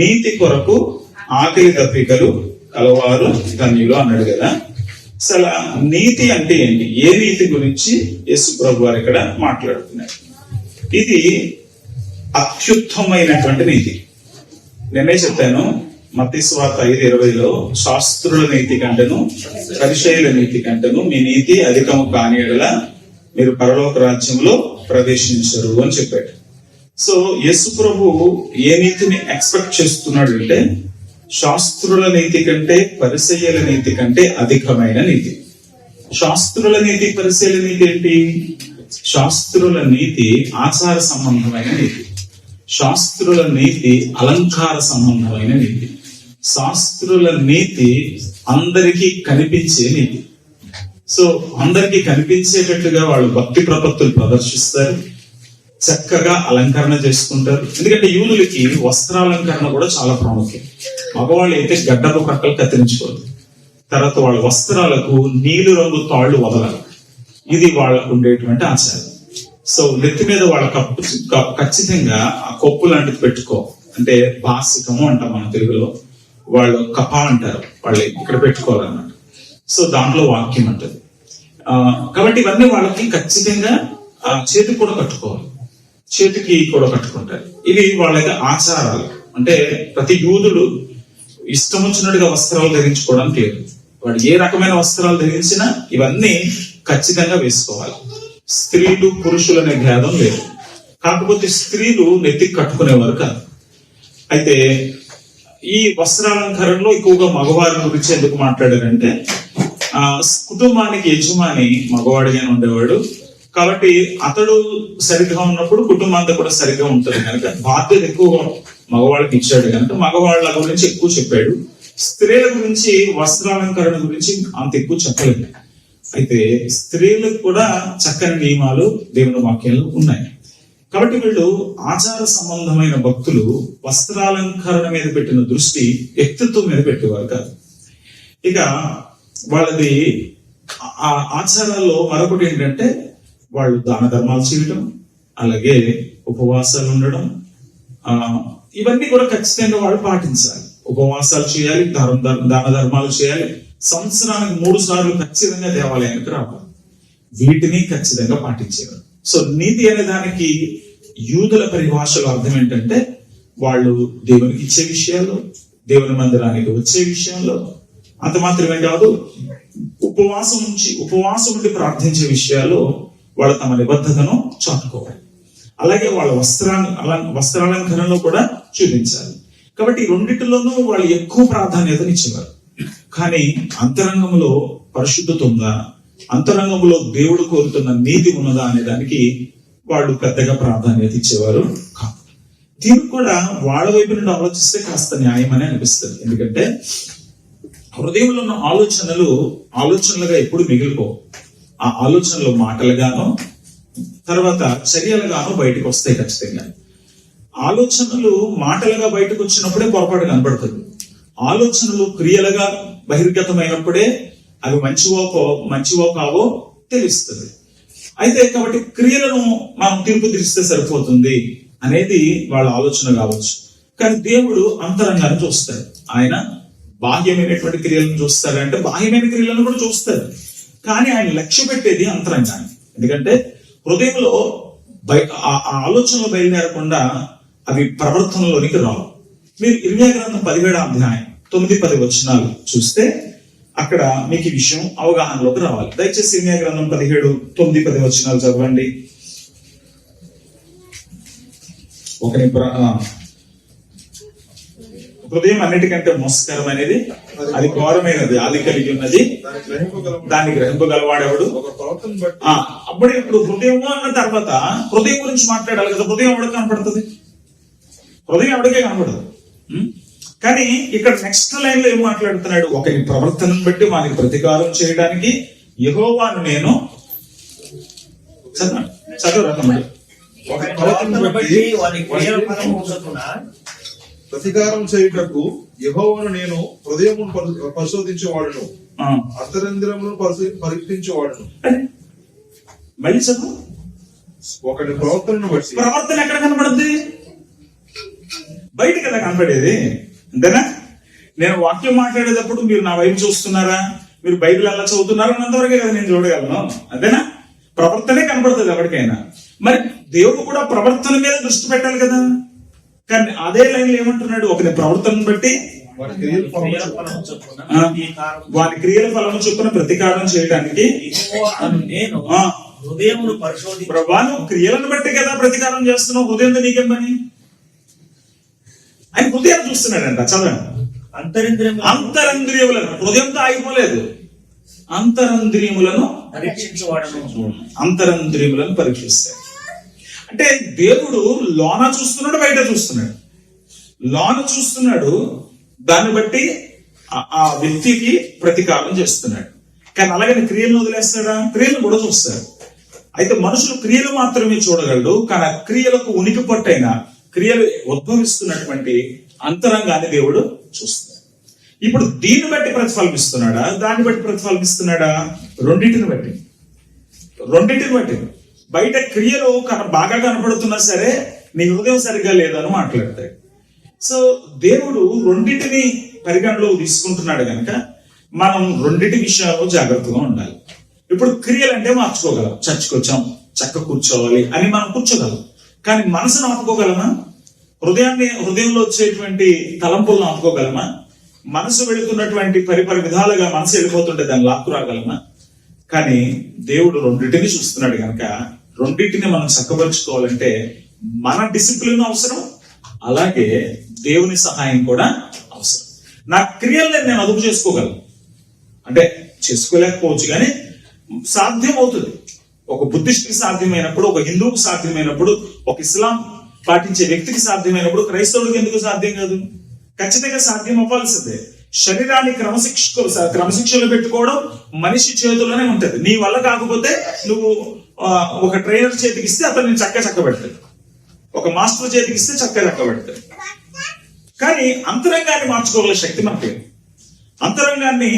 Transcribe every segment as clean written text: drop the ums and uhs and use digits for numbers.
నీతి కొరకు ఆకలి దప్పికలు కలవారు ధన్యులు అన్నాడు కదా. అసలు నీతి అంటే ఏంటి? ఏ నీతి గురించి యేసు ప్రభు వారు ఇక్కడ మాట్లాడుతున్నారు? ఇది అత్యుత్తమైనటువంటి నీతి. నేనే చెప్పాను మత్తయి సువార్త 5:20 శాస్త్రుల నీతి కంటేను పరిసయ్యుల నీతి కంటేను మీ నీతి అధికము కాని యెడల మీరు పరలోక రాజ్యంలో ప్రవేశించరు అని చెప్పాడు. సో యేసు ప్రభు ఏ నీతిని ఎక్స్పెక్ట్ చేస్తున్నాడు అంటే శాస్త్రుల నీతి కంటే పరిసయ్యుల నీతి కంటే అధికమైన నీతి. శాస్త్రుల నీతి పరిసయ్యుల నీతి ఏంటి? శాస్త్రుల నీతి ఆచార సంబంధమైన నీతి, శాస్త్రుల నీతి అలంకార సంబంధమైన నీతి, శాస్త్రుల నీతి అందరికీ కనిపించే నీతి. సో అందరికీ కనిపించేటట్టుగా వాళ్ళు భక్తి ప్రపత్తులు ప్రదర్శిస్తారు, చక్కగా అలంకరణ చేసుకుంటారు. ఎందుకంటే యూదులకి వస్త్రాలంకరణ కూడా చాలా ప్రాముఖ్యం. మగవాళ్ళు అయితే గడ్డపు కట్టలు కత్తిరించుకోరు, తర్వాత వాళ్ళ వస్త్రాలకు నీలి రంగు తాళ్లు వదలాలి. ఇది వాళ్ళకు ఉండేటువంటి ఆచారం. సో నెత్తి మీద వాళ్ళ ఖచ్చితంగా ఆ కొప్పు లాంటిది పెట్టుకో, అంటే బాసికము అంటాం మన తెలుగులో, వాళ్ళు కప అంటారు, వాళ్ళు ఇక్కడ పెట్టుకోవాలన్నమాట. సో దాంట్లో వాక్యం అంటది. కాబట్టి ఇవన్నీ వాళ్ళకి ఖచ్చితంగా చేతికి కూడా కట్టుకోవాలి, చేతికి కూడా కట్టుకుంటారు. ఇవి వాళ్ళ ఆచారాలు. అంటే ప్రతి యూదుడు ఇష్టం వచ్చినట్టుగా వస్త్రాలు ధరించుకోవడానికి లేదు. వాడు ఏ రకమైన వస్త్రాలు ధరించినా ఇవన్నీ ఖచ్చితంగా వేసుకోవాలి. స్త్రీలు పురుషులనే భేదం లేదు. కాకపోతే స్త్రీలు నెత్తికి కట్టుకునేవారు కాదు. అయితే ఈ వస్త్రాలంకరణలో ఎక్కువగా మగవారి గురించి ఎందుకు మాట్లాడారంటే కుటుంబానికి యజమాని మగవాడిగానే ఉండేవాడు. కాబట్టి అతడు సరిగ్గా ఉన్నప్పుడు కుటుంబం అంతా కూడా సరిగ్గా ఉంటుంది కనుక బాధ్యత ఎక్కువ మగవాళ్ళకి ఇచ్చాడు కనుక మగవాళ్ళ గురించి ఎక్కువ చెప్పాడు. స్త్రీల గురించి వస్త్రాలంకరణ గురించి అంత ఎక్కువ చెప్పలేదు. అయితే స్త్రీలకు కూడా చక్కని నియమాలు దేవుని వాక్యాలు ఉన్నాయి. కాబట్టి వీళ్ళు ఆచార సంబంధమైన భక్తులు వస్త్రాలంకరణ మీద పెట్టిన దృష్టి వ్యక్తిత్వం మీద పెట్టేవారు కాదు. ఇక వాళ్ళది ఆ ఆచారాల్లో మరొకటి ఏంటంటే వాళ్ళు దాన ధర్మాలు చేయడం, అలాగే ఉపవాసాలు ఉండడం, ఇవన్నీ కూడా ఖచ్చితంగా వాళ్ళు పాటించాలి. ఉపవాసాలు చేయాలి, దాన ధర్మాలు చేయాలి, సంవత్సరానికి 3 సార్లు ఖచ్చితంగా దేవాలయానికి రావాలి. వీటిని ఖచ్చితంగా పాటించేవారు. సో నీతి అనే దానికి యూదుల పరిభాషలో అర్థం ఏంటంటే వాళ్ళు దేవునికి ఇచ్చే విషయాలు, దేవుని మందిరానికి వచ్చే విషయంలో, అంత మాత్రమే కాదు ఉపవాసం ఉండి ప్రార్థించే విషయాలు వాళ్ళు తమ నిబద్ధతను చాటుకోవాలి. అలాగే వాళ్ళ వస్త్రాలంకరణలో కూడా చూపించాలి. కాబట్టి ఈ రెండిటిలోనూ వాళ్ళు ఎక్కువ ప్రాధాన్యతనిచ్చేవారు. కానీ అంతరంగంలో పరిశుద్ధత ఉందా, అంతరంగంలో దేవుడు కోరుతున్న నీతి ఉన్నదా అనే దానికి వాళ్ళు పెద్దగా ప్రాధాన్యత ఇచ్చేవారు కాదు. దీనికి కూడా వాళ్ళ వైపు నుండి ఆలోచిస్తే కాస్త న్యాయం అని అనిపిస్తుంది. ఎందుకంటే హృదయంలో ఉన్న ఆలోచనలుగా ఎప్పుడు మిగిలిపోవు. ఆ ఆలోచనలు మాటలుగానో తర్వాత చర్యలుగానో బయటకు వస్తాయి ఖచ్చితంగా. ఆలోచనలు మాటలుగా బయటకు వచ్చినప్పుడే పొరపాటు కనబడుతుంది. ఆలోచనలు క్రియలుగా బహిర్గతమైనప్పుడే అవి మంచివో కావో తెలుస్తుంది. అయితే కాబట్టి క్రియలను మనం తీర్పు తీరిస్తే సరిపోతుంది అనేది వాళ్ళ ఆలోచన కావచ్చు. కానీ దేవుడు అంతరంగాన్ని చూస్తాడు. ఆయన బాహ్యమైనటువంటి క్రియలను చూస్తాడంటే బాహ్యమైన క్రియలను కూడా చూస్తాడు. కానీ ఆయన లక్ష్య పెట్టేది అంతరంగాన్ని. ఎందుకంటే హృదయంలో ఆ ఆలోచనలు బయలుదేరకుండా అవి ప్రవర్తనలోనికి రావు. మీరు ఇర్మియా గ్రంథం 17వ అధ్యాయం 9-10 వచనాలు చూస్తే అక్కడ మీకు ఈ విషయం అవగాహనలోకి రావాలి. దయచేసి ఇర్మియా గ్రంథం 17:9-10 వచనాలు చదవండి. హృదయం అన్నిటికంటే మోసకరమైనది, అది ఘోరమైనది, అది కలిగి ఉన్నది, దాన్ని గ్రహింపగలవాడెవడు. అప్పుడు ఇప్పుడు హృదయము అన్న తర్వాత హృదయం గురించి మాట్లాడాలి కదా. హృదయం ఎవడికి కనపడుతుంది? హృదయం ఎవడికే కనపడదు. కానీ ఇక్కడ నెక్స్ట్ లైన్ లో ఏం మాట్లాడుతున్నాడు? ఒకరి ప్రవర్తనను బట్టి వానికి ప్రతీకారం చేయడానికి యెహోవాను నేను చదవరకమండి. ప్రతీకారం చేయుటకు యెహోవాను నేను హృదయమును పరిశోధించేవాడును, అంతరంద్రమును పరీక్షించేవాడును. మళ్ళీ చదువు. ఒకటి ప్రవర్తనను బట్టి. ప్రవర్తన ఎక్కడ కనబడుద్ది? బయట కదా కనపడేది, అంతేనా? నేను వాక్యం మాట్లాడేటప్పుడు మీరు నా వైపు చూస్తున్నారా, మీరు బైబిల్ అలా చదువుతున్నారా అన్నంతవరకే కదా నేను చూడగలను, అంతేనా? ప్రవర్తనే కనపడుతుంది ఎవరికైనా. మరి దేవుడు కూడా ప్రవర్తన మీద దృష్టి పెట్టాలి కదా. కానీ అదే లైన్లో ఏమంటున్నాడు, ఒకరి ప్రవర్తనను బట్టి వాని క్రియల ఫలము చొప్పున ప్రతీకారం చేయడానికి నేను హృదయమును పరిశోధి. ప్రభాను క్రియలను బట్టి కదా ప్రతీకారం చేస్తున్నావు, హృదయంతో నీకేం పని? ఆయన హృదయాన్ని చూస్తున్నాడంట. చదవండి. అంతరంద్రియములను, హృదయంతో ఆగిపోలేదు, అంతరంద్రియములను పరీక్షించవాడను. అంతరంద్రియములను పరీక్షిస్తాడు. అంటే దేవుడు లోన చూస్తున్నాడు, బయట చూస్తున్నాడు. లోన చూస్తున్నాడు, దాన్ని బట్టి ఆ వ్యక్తికి ప్రతీకారం చేస్తున్నాడు. కానీ అలాగని క్రియలను వదిలేస్తాడా? క్రియలను కూడా చూస్తాడు. అయితే మనుషులు క్రియలు మాత్రమే చూడగలడు, కానీ ఆ క్రియలకు ఉనికి పట్టైన క్రియలు ఉద్భవిస్తున్నటువంటి అంతరంగాన్ని దేవుడు చూస్తున్నాడు. ఇప్పుడు దీన్ని బట్టి ప్రతిఫలమిస్తున్నాడా, దాన్ని బట్టి ప్రతిఫలమిస్తున్నాడా? రెండింటిని బట్టి. బయట క్రియలు బాగా కనపడుతున్నా సరే నీ హృదయం సరిగ్గా లేదని మాట్లాడతాడు. సో దేవుడు రెండింటిని పరిగణలోకి తీసుకుంటున్నాడు కనుక మనం రెండింటి విషయాల్లో జాగ్రత్తగా ఉండాలి. ఇప్పుడు క్రియలు అంటే మార్చుకోగలం, చర్చికి వచ్చాం చక్క కూర్చోవాలి అని మనం కూర్చోగలం. కానీ మనసును ఆపుకోగలమా? హృదయంలో వచ్చేటువంటి తలంపులను ఆపుకోగలమా? మనసు వెళుతున్నటువంటి పరిపరి విధాలుగా మనసు వెళ్ళిపోతుంటే దాన్ని లాక్కు రాగలమా? కానీ దేవుడు రెండింటిని చూస్తున్నాడు కనుక రెండింటిని మనం చక్కబరుచుకోవాలంటే మన డిసిప్లిన్ అవసరం, అలాగే దేవుని సహాయం కూడా అవసరం. నా క్రియల్ని నేను అదుపు చేసుకోగలను అంటే చేసుకోలేకపోవచ్చు, కానీ సాధ్యం అవుతుంది. ఒక బుద్ధిస్ట్కి సాధ్యమైనప్పుడు, ఒక హిందువుకు సాధ్యమైనప్పుడు, ఒక ఇస్లాం పాటించే వ్యక్తికి సాధ్యమైనప్పుడు క్రైస్తవుడికి ఎందుకు సాధ్యం కాదు? ఖచ్చితంగా సాధ్యం అవ్వాల్సిందే. శరీరాన్ని క్రమశిక్షణలో పెట్టుకోవడం మనిషి చేతుల్లోనే ఉంటది. నీ వల్ల కాకపోతే నువ్వు ఒక ట్రైనర్ చేతికి ఇస్తే అతను చక్క పెడతాడు, ఒక మాస్టర్ చేతికి ఇస్తే చక్క పెడతాడు. కానీ అంతరంగాన్ని మార్చుకోగల శక్తి మనకి. అంతరంగాన్ని,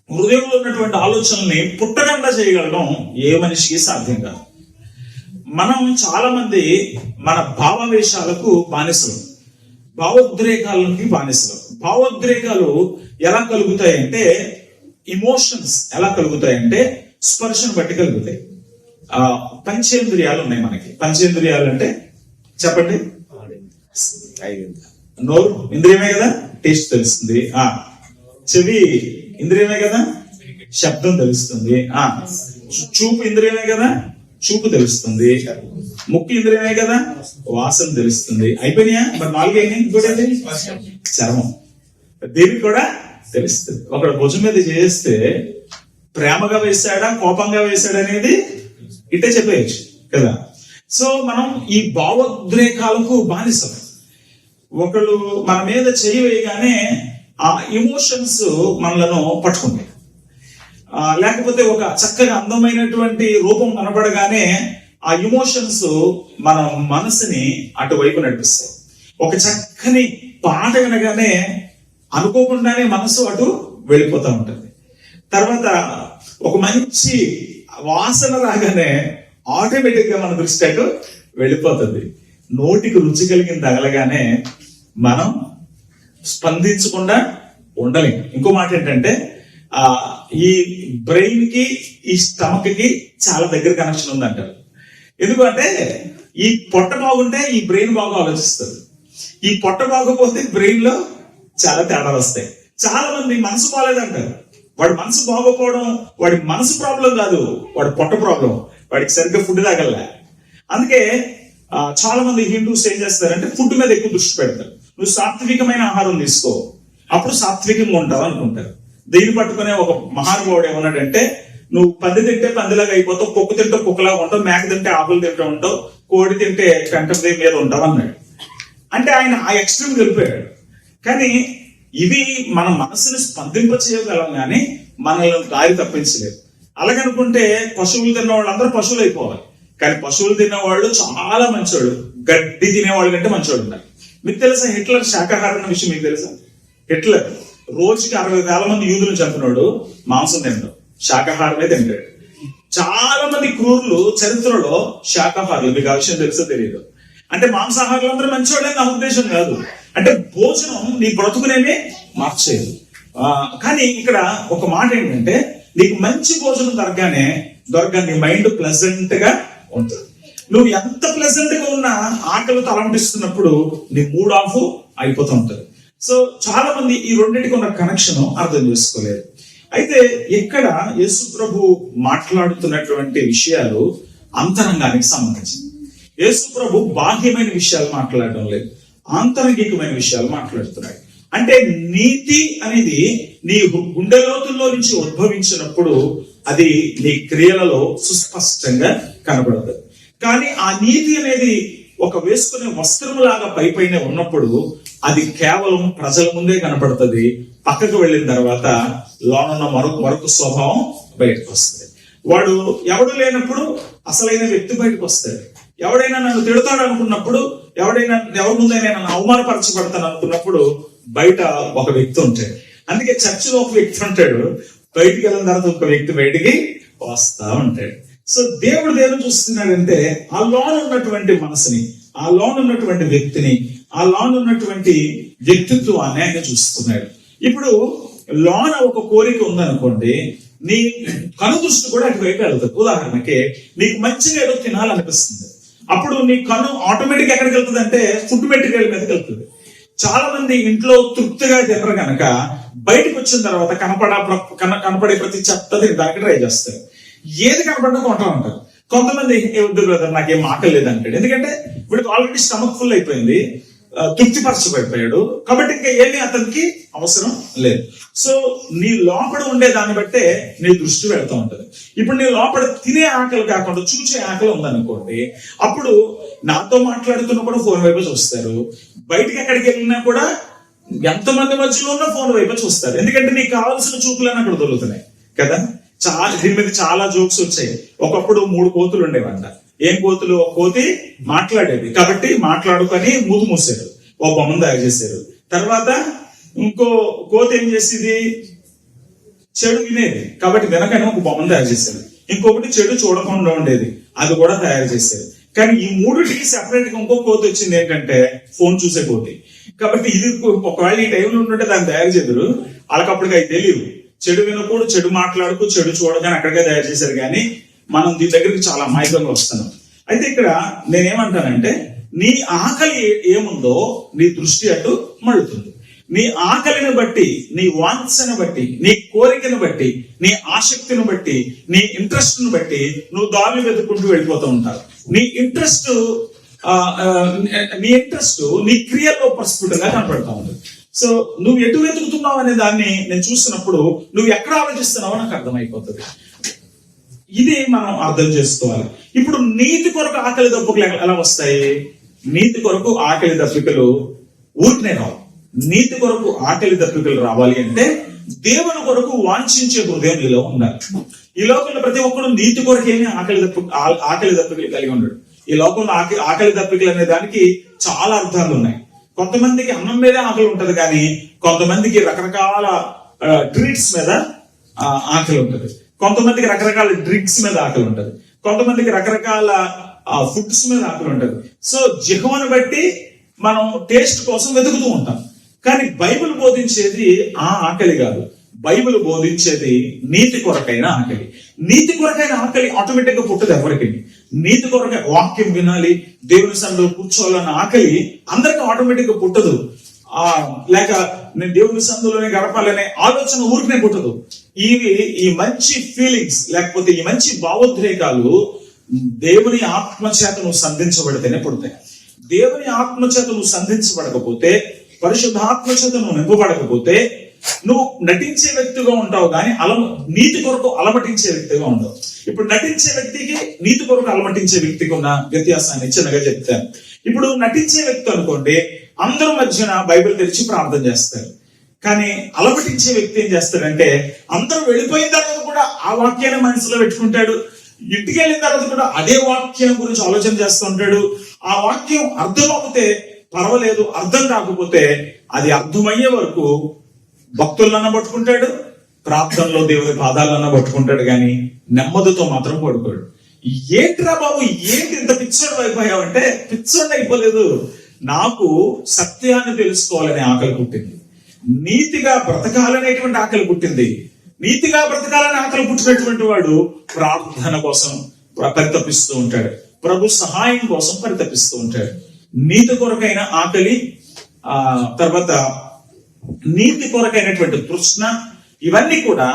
హృదయంలో ఉన్నటువంటి ఆలోచనల్ని పుట్టకుండా చేయగలడం ఏ మనిషికి సాధ్యం కాదు. మనం చాలా మంది మన భావావేశాలకు బానిసలు, భావోద్రేకాలకి బానిసలు. భావోద్రేకాలు ఎలా కలుగుతాయంటే, ఇమోషన్స్ ఎలా కలుగుతాయంటే స్పర్శను బట్టి కలుగుతాయి. పంచేంద్రియాలు ఉన్నాయి మనకి. పంచేంద్రియాలు అంటే చెప్పండి. నోరు ఇంద్రియమే కదా, టేస్ట్ తెలుస్తుంది. చెవి ఇంద్రియమే కదా, శబ్దం తెలుస్తుంది. చూపు ఇంద్రియమే కదా, చూపు తెలుస్తుంది. ముక్కు ఇంద్రియమే కదా, వాసన తెలుస్తుంది. అయిపోయినాయా? మరి నాలుగైనా ఇంకోటి చర్మం, దీనికి కూడా తెలుస్తుంది. ఒకడు భుజం మీద చేస్తే ప్రేమగా వేశాడా, కోపంగా వేశాడా అనేది ఇట్టే చెప్పేయచ్చు కదా. సో మనం ఈ భావోద్రేకాలకు బానిసం. ఒకళ్ళు మన మీద చేయి వేయగానే ఆ ఎమోషన్స్ మనలను పట్టుకుంటాయి. లేకపోతే ఒక చక్కగా అందమైనటువంటి రూపం కనపడగానే ఆ ఎమోషన్స్ మన మనసుని అటువైపు నడిపిస్తాయి. ఒక చక్కని పాట వినగానే అనుకోకుండానే మనసు అటు వెళ్ళిపోతూ ఉంటుంది. తర్వాత ఒక మంచి వాసన రాగానే ఆటోమేటిక్ గా మన దృష్టి అటు వెళ్ళిపోతుంది. నోటికి రుచి కలిగిన తగలగానే మనం స్పందించకుండా ఉండలేం. ఇంకో మాట ఏంటంటే, ఈ బ్రెయిన్ కి ఈ స్టమక్ కి చాలా దగ్గర కనెక్షన్ ఉందంటారు. ఎందుకంటే ఈ పొట్ట బాగుంటే ఈ బ్రెయిన్ బాగా ఆలోచిస్తుంది, ఈ పొట్ట బాగోపోతే బ్రెయిన్ లో చాలా తేడాలు వస్తాయి. చాలా మంది మనసు బాగాలేదంటారు. వాడి మనసు బాగోపోవడం వాడి మనసు ప్రాబ్లం కాదు, వాడి పొట్ట ప్రాబ్లం. వాడికి సరిగ్గా ఫుడ్ తాగలే. అందుకే చాలా మంది హిందూస్ ఏం చేస్తారంటే ఫుడ్ మీద ఎక్కువ దృష్టి పెడతారు. నువ్వు సాత్వికమైన ఆహారం తీసుకో, అప్పుడు సాత్వికంగా ఉంటావు అనుకుంటారు. దీన్ని పట్టుకునే ఒక మహానుభావుడు ఏమన్నాడంటే, నువ్వు పంది తింటే పందిలాగా అయిపోతావు, కుక్క తింటే కుక్కలాగా ఉంటావు, మేక తింటే ఆకులు తింటూ ఉంటావు, కోడి తింటే కంఠం మీద ఉంటావు అన్నాడు. అంటే ఆయన ఆ ఎక్స్ట్రీమ్ వెళ్ళిపోయాడు. కానీ ఇవి మన మనసుని స్పందింప చేయగలం కానీ మనల్ని దారి తప్పించలేదు. అలాగనుకుంటే పశువులు తిన్న వాళ్ళందరూ పశువులు అయిపోవాలి. కానీ పశువులు తినేవాళ్ళు చాలా మంచోళ్ళు, గడ్డి తినేవాళ్ళు కంటే మంచోళ్ళు ఉన్నారు. మీకు తెలుసా హిట్లర్ శాకాహారం అన్న విషయం మీకు తెలుసా? హిట్లర్ రోజుకి 60,000 మంది యూదులను చంపినోడు, మాంసం తింటాడు, శాకాహారమే తింటాడు. చాలా మంది క్రూరులు చరిత్రలో శాకాహారులు, మీకు ఆ విషయం తెలుసో తెలియదు. అంటే మాంసాహారులు అందరూ మంచివాళ్ళని నా ఉద్దేశం కాదు. అంటే భోజనం నీ బ్రతుకునేమే మార్చేది. కానీ ఇక్కడ ఒక మాట ఏంటంటే, నీకు మంచి భోజనం దొరకగానే నీ మైండ్ ప్లెజెంట్ గా ఉంటుంది. నువ్వు ఎంత ప్లెజెంట్ గా ఉన్నా ఆకలి తలంపిస్తున్నప్పుడు నీ మూడ్ ఆఫ్ అయిపోతూ ఉంటుంది. సో చాలా మంది ఈ రెండింటికి ఉన్న కనెక్షన్ అర్థం చేసుకోలేదు. అయితే ఇక్కడ యేసు ప్రభు మాట్లాడుతున్నటువంటి విషయాలు అంతరంగానికి సంబంధించింది. యేసు ప్రభు బాహ్యమైన విషయాలు మాట్లాడడం లేదు, ఆంతరంగికమైన విషయాలు మాట్లాడుతున్నాడు. అంటే నీతి అనేది నీ గుండె లోతుల్లో నుంచి ఉద్భవించినప్పుడు అది నీ క్రియలలో సుస్పష్టంగా కనబడదు. కానీ ఆ నీతి అనేది ఒక వేసుకునే వస్త్రములాగా పైపైన ఉన్నప్పుడు అది కేవలం ప్రజల ముందే కనపడుతుంది. పక్కకు వెళ్ళిన తర్వాత లోనున్న మరొక స్వభావం బయటకు వస్తుంది. వాడు ఎవడు లేనప్పుడు అసలైన వ్యక్తి బయటకు వస్తాడు. ఎవడైనా నన్ను తిడతాడు అనుకున్నప్పుడు, ఎవరి ముందైనా నన్ను అవమానపరచబడతాను అనుకున్నప్పుడు బయట ఒక వ్యక్తి ఉంటాడు. అందుకే చర్చిలో ఒక వ్యక్తి ఉంటాడు, బయటికి వెళ్ళిన తర్వాత ఒక వ్యక్తి బయటికి వస్తా ఉంటాడు. సో దేవుడు చూస్తున్నాడంటే ఆ లోన్ ఉన్నటువంటి మనసుని, ఆ లోన్ ఉన్నటువంటి వ్యక్తిని, ఆ లోన్ ఉన్నటువంటి వ్యక్తిత్వాన్ని ఆయన చూస్తున్నాడు. ఇప్పుడు లోన ఒక కోరిక ఉందనుకోండి, నీ కనుదృష్టి కూడా అటువైపు వెళ్తుంది. ఉదాహరణకి నీకు మంచిగా ఏదో తినాలనిపిస్తుంది, అప్పుడు నీ కను ఆటోమేటిక్ ఎక్కడికి వెళ్తుంది అంటే ఫుడ్ మెటీరియల్ మీదకి వెళ్తుంది. చాలా మంది ఇంట్లో తృప్తిగా తినరు కనుక బయటకు వచ్చిన తర్వాత కనపడే ప్రతి చెత్త తినడానికి ట్రై చేస్తారు. ఏది కనపడినా కొంటా ఉంటారు. కొంతమంది వద్దు బ్రదర్ నాకేం ఆకలి లేదంటాడు. ఎందుకంటే వీడికి ఆల్రెడీ స్టమక్ ఫుల్ అయిపోయింది, తృప్తిపరచబడిపోయాడు, కాబట్టి ఇంకా ఏమీ అతనికి అవసరం లేదు. సో నీ లోపల ఉండే దాన్ని బట్టే నీ దృష్టి వెళ్తూ ఉంటది. ఇప్పుడు నీ లోపల తినే ఆకలి కాకుండా చూసే ఆకలి ఉందనుకోండి, అప్పుడు నాతో మాట్లాడుతున్నా కూడా ఫోన్ వైపు చూస్తారు, బయటికి ఎక్కడికి వెళ్ళినా కూడా ఎంతమంది మధ్యలో ఉన్నా ఫోన్ వైపు చూస్తారు. ఎందుకంటే నీకు కావాల్సిన చూపులని అక్కడ దొరుకుతున్నాయి కదా. దీని మీద చాలా జోక్స్ వచ్చాయి. ఒకప్పుడు 3 కోతులు ఉండేవంట. ఏం కోతులు? ఒక కోతి మాట్లాడేది కాబట్టి మాట్లాడుకొని మూతు మూసారు, ఓ బొమ్మను తయారు చేశారు. తర్వాత ఇంకో కోతి ఏం చేసేది? చెడు వినేది కాబట్టి వెనకనే ఒక బొమ్మను తయారు చేశారు. ఇంకొకటి చెడు చూడకుండా ఉండేది, అది కూడా తయారు చేశారు. కానీ ఈ 3టికి సెపరేట్ గా ఇంకో కోతి వచ్చింది, ఏంటంటే ఫోన్ చూసే కోతి. కాబట్టి ఇది ఒకవేళ ఈ టైంలో ఉంటుంటే దాన్ని తయారు చేద్దరు, వాళ్ళకప్పటికి అవి తెలియదు. చెడు వినకూడదు, చెడు మాట్లాడుకో, చెడు చూడగానే అక్కడికే తయారు చేశారు. కానీ మనం దీని దగ్గరికి చాలా అమాయకంగా వస్తున్నాం. అయితే ఇక్కడ నేనేమంటానంటే, నీ ఆకలి ఏముందో నీ దృష్టి అటు మళ్ళుతుంది. నీ ఆకలిని బట్టి, నీ వాంఛను బట్టి, నీ కోరికను బట్టి, నీ ఆసక్తిని బట్టి, నీ ఇంట్రెస్ట్ ను బట్టి నువ్వు దారి వెతుక్కుంటూ వెళ్ళిపోతూ ఉంటావు. నీ ఇంట్రెస్ట్ నీ క్రియల్లో ప్రస్ఫుటంగా కనపడతా ఉంటుంది. సో నువ్వు ఎటు వెతుకుతున్నావు అనే దాన్ని నేను చూసినప్పుడు నువ్వు ఎక్కడ ఆలోచిస్తున్నావో నాకు అర్థమైపోతుంది. ఇది మనం అర్థం చేసుకోవాలి. ఇప్పుడు నీతి కొరకు ఆకలి దప్పికలు ఎలా వస్తాయి? నీతి కొరకు ఆకలి దప్పికలు ఊరికనే రావు. నీతి కొరకు ఆకలి దప్పికలు రావాలి అంటే దేవుని కొరకు వాంఛించే హృదయం నీలో ఉండాలి. ఈ లోకంలో ప్రతి ఒక్కరు నీతి కొరకు ఏమీ ఆకలి దప్పికలు కలిగి ఉండడు. ఈ లోకంలో ఆకలి దప్పికలు అనే దానికి చాలా అర్థాలు ఉన్నాయి. కొంతమందికి అన్నం మీదే ఆకలి ఉంటది, కానీ కొంతమందికి రకరకాల ట్రీట్స్ మీద ఆకలి ఉంటది, కొంతమందికి రకరకాల డ్రింక్స్ మీద ఆకలి ఉంటది, కొంతమందికి రకరకాల ఫుడ్స్ మీద ఆకలి ఉంటది. సో జిహ్వను బట్టి మనం టేస్ట్ కోసం వెతుకుతూ ఉంటాం. కానీ బైబిల్ బోధించేది ఆ ఆకలి కాదు. బైబిల్ బోధించేది నీతి కొరకైన ఆకలి. నీతి కొరకైన ఆకలి ఆటోమేటిక్ గా పుట్టదు ఎవరికి. నీతి కొరకై వాక్యం వినాలి, దేవుని సన్నిధిలో కూర్చోవాలన్న ఆకలి అందరికీ ఆటోమేటిక్ గా పుట్టదు. లేక నేను దేవుని సన్నిధిలోనే గడపాలనే ఆలోచన ఊరికనే పుట్టదు. ఈ మంచి ఫీలింగ్స్ లేకపోతే ఈ మంచి భావోద్రేకాలు దేవుని ఆత్మచేత నువ్వు సంధించబడితేనే పుడతాయి. దేవుని ఆత్మచేత నువ్వు సంధించబడకపోతే, పరిశుద్ధాత్మచేత నువ్వు నింపబడకపోతే నువ్వు నటించే వ్యక్తిగా ఉంటావు, కానీ నీతి కొరకు అలమటించే వ్యక్తిగా ఉండవు. ఇప్పుడు నటించే వ్యక్తికి నీతి కొరకు అలమటించే వ్యక్తికి ఉన్న వ్యత్యాసాన్ని చిన్నగా చెప్తాను. ఇప్పుడు నటించే వ్యక్తి అనుకోండి, అందరూ మధ్యన బైబిల్ తెరిచి ప్రార్థన చేస్తారు. కానీ అలమటించే వ్యక్తి ఏం చేస్తాడంటే, అందరూ వెళ్ళిపోయిన తర్వాత కూడా ఆ వాక్యాన్ని మనసులో పెట్టుకుంటాడు, ఇంటికి వెళ్ళిన తర్వాత కూడా అదే వాక్యం గురించి ఆలోచన చేస్తూ ఉంటాడు. ఆ వాక్యం అర్థం అవుతే పర్వాలేదు, అర్థం కాకపోతే అది అర్థమయ్యే వరకు భక్తులన్నా పట్టుకుంటాడు, ప్రార్థనలో దేవుని పాదాలన్నా పట్టుకుంటాడు, కానీ నెమ్మదితో మాత్రం పడుకోడు. ఏంట్రా బాబు, ఏంటి ఇంత పిచ్చోడు అయిపోయావు అంటే, పిచ్చోడు అయిపోలేదు. నాకు సత్యాన్ని తెలుసుకోవాలనే ఆకలి పుట్టింది, నీతిగా బ్రతకాలనేటువంటి ఆకలి పుట్టింది. నీతిగా బ్రతకాలని ఆకలి పుట్టినటువంటి వాడు ప్రార్థన కోసం పరితపిస్తూ ఉంటాడు, ప్రభు సహాయం కోసం పరితపిస్తూ ఉంటాడు. నీతి కొరకైన ఆకలి, తర్వాత నీతి కొరకైనటువంటి తృష్ణ, ఇవన్నీ కూడా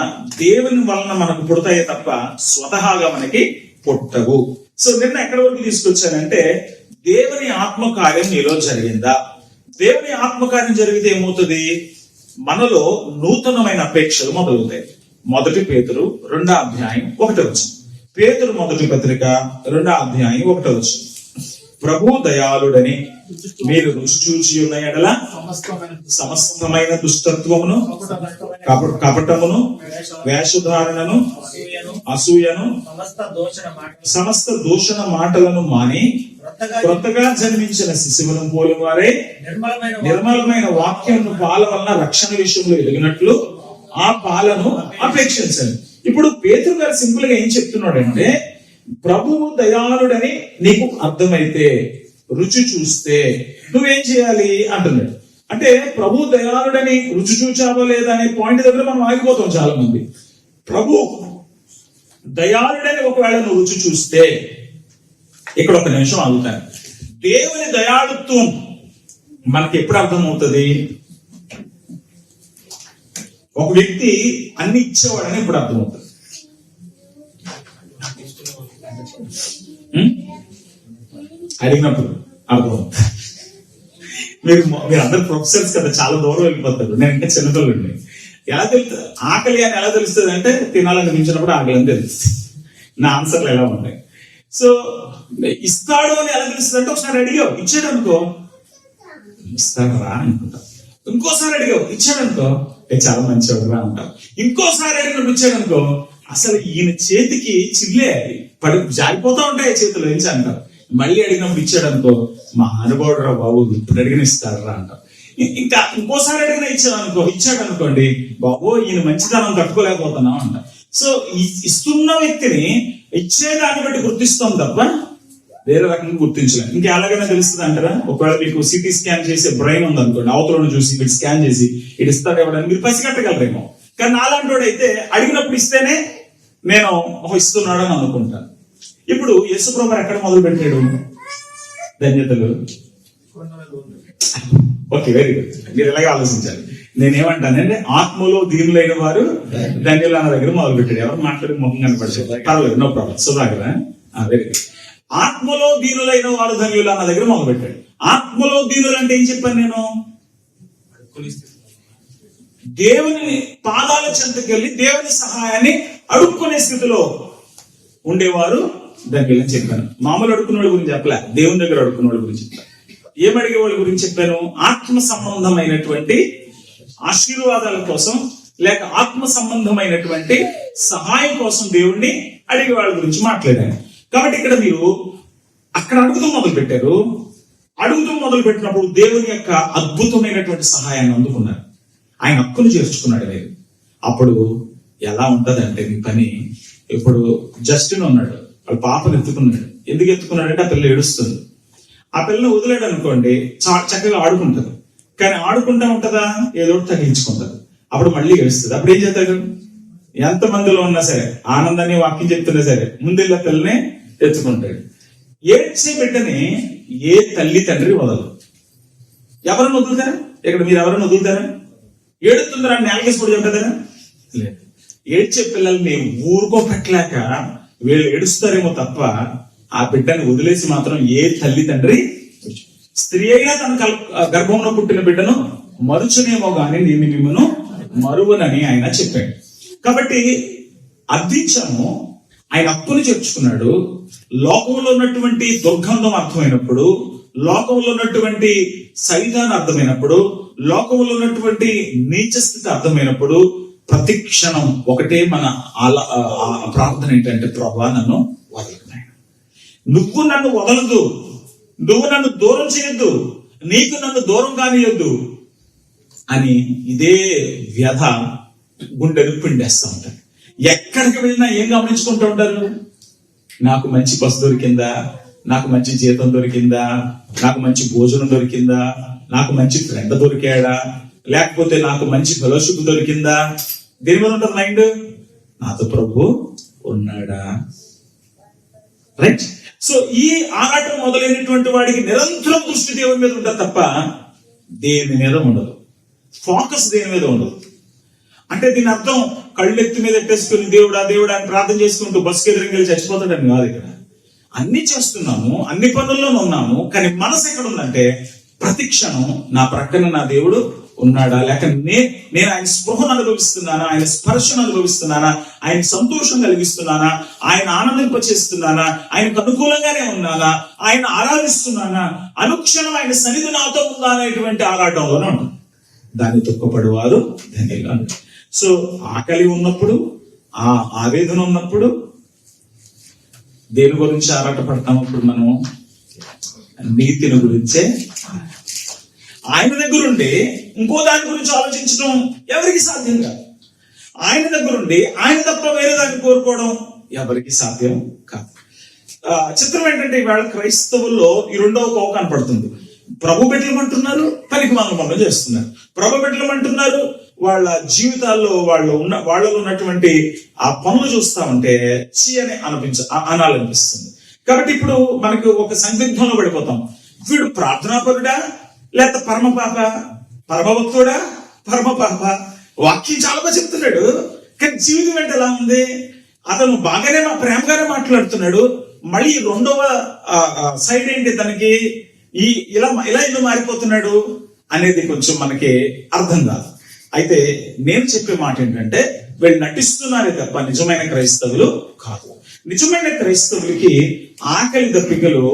దేవుని వలన మనకు పుడతాయే తప్ప స్వతహాగా మనకి పుట్టవు. సో నిన్న ఎక్కడి వరకు తీసుకొచ్చానంటే, దేవుని ఆత్మకార్యం నీలో జరిగిందా? దేవుని ఆత్మకార్యం జరిగితే ఏమవుతుంది? మనలో నూతనమైన అపేక్షలు మొదలవుతాయి. 1 పేతురు 2వ అధ్యాయం 1వ వచనం. పేతురు మొదటి పత్రిక 2వ అధ్యాయం 1వ వచనం. ప్రభు దయాళుడని మీరు రుచి చూచి ఉన్న ఎడల సమస్తమైన దుష్టత్వమును, కపటమును, వేషధారణను, అసూయను, సమస్త దూషణ మాటలను మాని కొత్తగా జన్మించిన శిశువులను పోలిన వారే నిర్మలమైన వాక్యం పాల వలన రక్షణ విషయంలో ఎదిగినట్లు ఆ పాలను అపేక్షించండి. ఇప్పుడు పేతురు గారు సింపుల్ గా ఏం చెప్తున్నాడంటే, ప్రభువు దయాళుడని నీకు అర్థమైతే, రుచి చూస్తే నువ్వేం చేయాలి అంటున్నాడు. అంటే ప్రభు దయాళుడని రుచి చూచావో లేదా అనే పాయింట్ దగ్గర మనం ఆగిపోతాం చాలా మంది. ప్రభు దయాళుడని ఒకవేళ నువ్వు రుచి చూస్తే, ఇక్కడ ఒక నిమిషం ఆగుతాను. దేవుని దయాళుత్వం మనకి ఎప్పుడు అర్థమవుతుంది? ఒక వ్యక్తి అన్ని ఇచ్చేవాడని ఇప్పుడు అర్థమవుతుంది. అడిగినప్పుడు అర్థమవుతుంది. మీరు అందరు ప్రొఫెసర్స్ కదా, చాలా దూరం వెళ్ళిపోతారు. నేను ఇంకా చిన్నపిల్లడిని. ఎలా తెలుస్తుంది ఆకలి అని? ఎలా తెలుస్తుంది అంటే, తినాలనిపించినప్పుడు ఆకలి అని తెలుస్తుంది. నా ఆన్సర్లు ఎలా ఉంటాయి? సో ఇస్తాడు అని ఎలా తెలుస్తుంది అంటే, ఒకసారి అడిగావు ఇచ్చాడు అనుకో, ఇస్తాడు రా అనుకుంటా. ఇంకోసారి అడిగావు ఇచ్చాడు అనుకో, చాలా మంచివాడు రా అంటావు. ఇంకోసారి అడిగినప్పుడు ఇచ్చాడు అనుకో, అసలు ఈయన చేతికి చిల్లే పడి జారిపోతా ఉంటాయి చేతులు నుంచి అంటారు. మళ్ళీ అడిగినప్పుడు ఇచ్చాడు అనుకో, మా అనుభవుడు రా బాబు, ఇప్పుడు అడిగిన ఇస్తాడు రా అంటారు. ఇంకా ఇంకోసారి అడిగిన ఇచ్చాడు అనుకోండి, బాబు ఈయన మంచితనం తట్టుకోలేకపోతున్నాం అంట. సో ఇస్తున్న వ్యక్తిని ఇచ్చేదాన్ని బట్టి గుర్తిస్తాం తప్ప వేరే రకంగా గుర్తించలేం. ఇంకా ఎలాగైనా తెలుస్తుంది అంటారా? ఒకవేళ మీకు సిటీ స్కాన్ చేసే బ్రెయిన్ ఉంది అనుకోండి, అవతలను చూసి వీడు స్కాన్ చేసి ఇటు ఇస్తాడు ఇవ్వడానికి మీరు పసిగట్టగలరేమో. కానీ నాలాంటి వాడు అయితే అడిగినప్పుడు ఇస్తేనే నేను ఇస్తున్నాడు అని అనుకుంటాను. ఇప్పుడు యేసుప్రభు ఎక్కడ మొదలు పెట్టాడు ధన్యతలు? Okay, very good. మీరు ఎలాగే ఆలోచించాలి. నేనేమంటానంటే, ఆత్మలో దీనులైన వారు ధన్యులు అన్న దగ్గర మొదలు పెట్టాడు. ఎవరు మాట్లాడి ముఖం కనపడలేదు, పర్వాలేదు, no problem. Sudhakar, very good. ఆత్మలో దీనులైన వారు ధన్యులు అన్న దగ్గర మొదలు పెట్టాడు. ఆత్మలో దీనులు అంటే ఏం చెప్పాను నేను? దేవుని పాదాల చెంతకెళ్ళి దేవుని సహాయాన్ని అడుక్కునే స్థితిలో ఉండేవారు ధన్యులు అని చెప్పాను. మామూలు అడుక్కునే వాళ్ళ గురించి చెప్పలే, దేవుని దగ్గర అడుక్కునే వాళ్ళ గురించి చెప్పాను. ఏమడిగే వాళ్ళ గురించి చెప్పాను? ఆత్మ సంబంధమైనటువంటి ఆశీర్వాదాల కోసం, లేక ఆత్మ సంబంధమైనటువంటి సహాయం కోసం దేవుణ్ణి అడిగే వాళ్ళ గురించి మాట్లాడాను. కాబట్టి ఇక్కడ మీరు అక్కడ అడుగుతూ మొదలు పెట్టారు. అడుగుతూ మొదలు పెట్టినప్పుడు దేవుని యొక్క అద్భుతమైనటువంటి సహాయాన్ని అందుకున్నారు. ఆయన హక్కును చేర్చుకున్నాడు మీరు. అప్పుడు ఎలా ఉంటదంటే మీ పని, ఇప్పుడు జస్టిన్ ఉన్నాడు, వాళ్ళ పాపను ఎత్తుకున్నాడు. ఎందుకు ఎత్తుకున్నాడంటే ఆ పిల్ల ఏడుస్తుంది. ఆ పిల్లని వదిలేడు అనుకోండి, చక్కగా ఆడుకుంటది. కానీ ఆడుకుంటా ఉంటదా, ఏదో తగ్గించుకుంటది. అప్పుడు మళ్ళీ ఏడుస్తుంది. అప్పుడు ఏం చేస్తాడు? ఎంత మందిలో ఉన్నా సరే, ఆనందాన్ని వాక్యం చెప్తున్నా సరే, ముందెళ్ళ పిల్లని ఎత్తుకుంటాడు. ఏడ్చే బిడ్డని ఏ తల్లి తండ్రి వదలరు. ఎవరైనా వదులుతారా? ఇక్కడ మీరు ఎవరైనా వదులుతారా? ఏడుతుందరా నేలకేసి కూడా చెప్పేదారా? లేదు. ఏడ్చే పిల్లల్ని ఊరుకోపెట్టలేక వీళ్ళు ఏడుస్తారేమో తప్ప ఆ బిడ్డని వదిలేసి మాత్రం ఏ తల్లి తండ్రి, స్త్రీ అయినా తన గర్భంలో పుట్టిన బిడ్డను మరుచునేమో గాని నేను మిమ్మను మరువనని ఆయన చెప్పాడు. కాబట్టి అర్థించాము, ఆయన హక్కుని చేర్చుకున్నాడు. లోకంలో ఉన్నటువంటి దుర్గంధం అర్థమైనప్పుడు, లోకంలో ఉన్నటువంటి సైతాన్ని అర్థమైనప్పుడు, లోకంలో ఉన్నటువంటి నీచ స్థితి అర్థమైనప్పుడు ప్రతి క్షణం ఒకటే మన ప్రార్థన ఏంటంటే, ప్రభువా నన్ను వదలకున్నాయి, నువ్వు నన్ను వదలదు, నువ్వు నన్ను దూరం చేయొద్దు, నీకు నన్ను దూరం కానియొద్దు అని ఇదే వ్యధ గుండెను పిండేస్తూ ఉంటారు. ఎక్కడికి వెళ్ళినా ఏం గమనించుకుంటూ ఉంటారు? నాకు మంచి బస్సు దొరికిందా, నాకు మంచి జీతం దొరికిందా, నాకు మంచి భోజనం దొరికిందా, నాకు మంచి ఫ్రెండ్ దొరికాడా, లేకపోతే నాకు మంచి ఫెలోషిప్ దొరికిందా? దేని మీద ఉంటుంది మైండ్? నాతో ప్రభు ఉన్నాడా? రైట్. సో ఈ ఆరాటం మొదలైనటువంటి వాడికి నిరంతరం దృష్టి దేవుని మీద ఉంటుంది తప్ప దేని మీద ఉండదు. ఫోకస్ దేని మీద ఉండదు. అంటే దీని అర్థం కళ్ళెత్తి మీద ఎట్టేసుకుని దేవుడా దేవుడా అని ప్రార్థన చేసుకుంటూ బస్సుకి ఎదురుకి వెళ్ళి చచ్చిపోతాడని కాదు. ఇక్కడ అన్ని చేస్తున్నాము, అన్ని పనుల్లోనూ ఉన్నాము, కానీ మనసు ఎక్కడ ఉందంటే ప్రతి క్షణం నా ప్రక్కన నా దేవుడు ఉన్నాడా, లేక నేను ఆయన స్పృహను అనుభవిస్తున్నానా, ఆయన స్పర్శను అనుభవిస్తున్నానా, ఆయన సంతోషం కలిగిస్తున్నానా, ఆయన ఆనందింపచేస్తున్నానా, ఆయనకు అనుకూలంగానే ఉన్నానా, ఆయన ఆరాధిస్తున్నానా, అనుక్షణం ఆయన సన్నిధి నాతో ఉందా అనేటువంటి ఆరాటంలోనే ఉంటుంది. దాన్ని దుఃఖపడేవారు ధన్యులు అంటారు. సో ఆకలి ఉన్నప్పుడు, ఆ ఆవేదన ఉన్నప్పుడు దేని గురించి ఆరాటపడతాం? ఇప్పుడు మనం నీతిని గురించే. ఆయన దగ్గర ఉండి ఇంకో దాని గురించి ఆలోచించడం ఎవరికి సాధ్యం కాదు. ఆయన దగ్గర ఉండి ఆయన తప్ప వేరే దాన్ని కోరుకోవడం ఎవరికి సాధ్యం కాదు. చిత్రం ఏంటంటే ఇవాళ క్రైస్తవుల్లో ఈ రెండవ కోవ కనపడుతుంది. ప్రభు బిడ్డలు అంటున్నారు, పనికి పనులు చేస్తున్నారు. ప్రభు బిడ్డలు అంటున్నారు, వాళ్ళ జీవితాల్లో వాళ్ళలో ఉన్నటువంటి ఆ పనులు చూస్తా ఉంటే చీ అని అనాలనిపిస్తుంది. కాబట్టి ఇప్పుడు మనకు ఒక సందిగ్ధంలో పడిపోతాం. వీడు ప్రార్థనాపరుడా లేక పరమభక్తుడా, పరమపాప? వాక్యం చాలా బాగా చెప్తున్నాడు, కానీ జీవితం అంటే ఎలా ఉంది? అతను బాగానే ప్రేమగానే మాట్లాడుతున్నాడు, మళ్ళీ రెండవ సైడ్ ఏంటి తనకి? ఇలా ఎందుకు మారిపోతున్నాడు అనేది కొంచెం మనకి అర్థం కాదు. అయితే నేను చెప్పే మాట ఏంటంటే వీళ్ళు నటిస్తున్నారే తప్ప నిజమైన క్రైస్తవులు కాదు. నిజమైన క్రైస్తవులకి ఆకలి దప్పికలు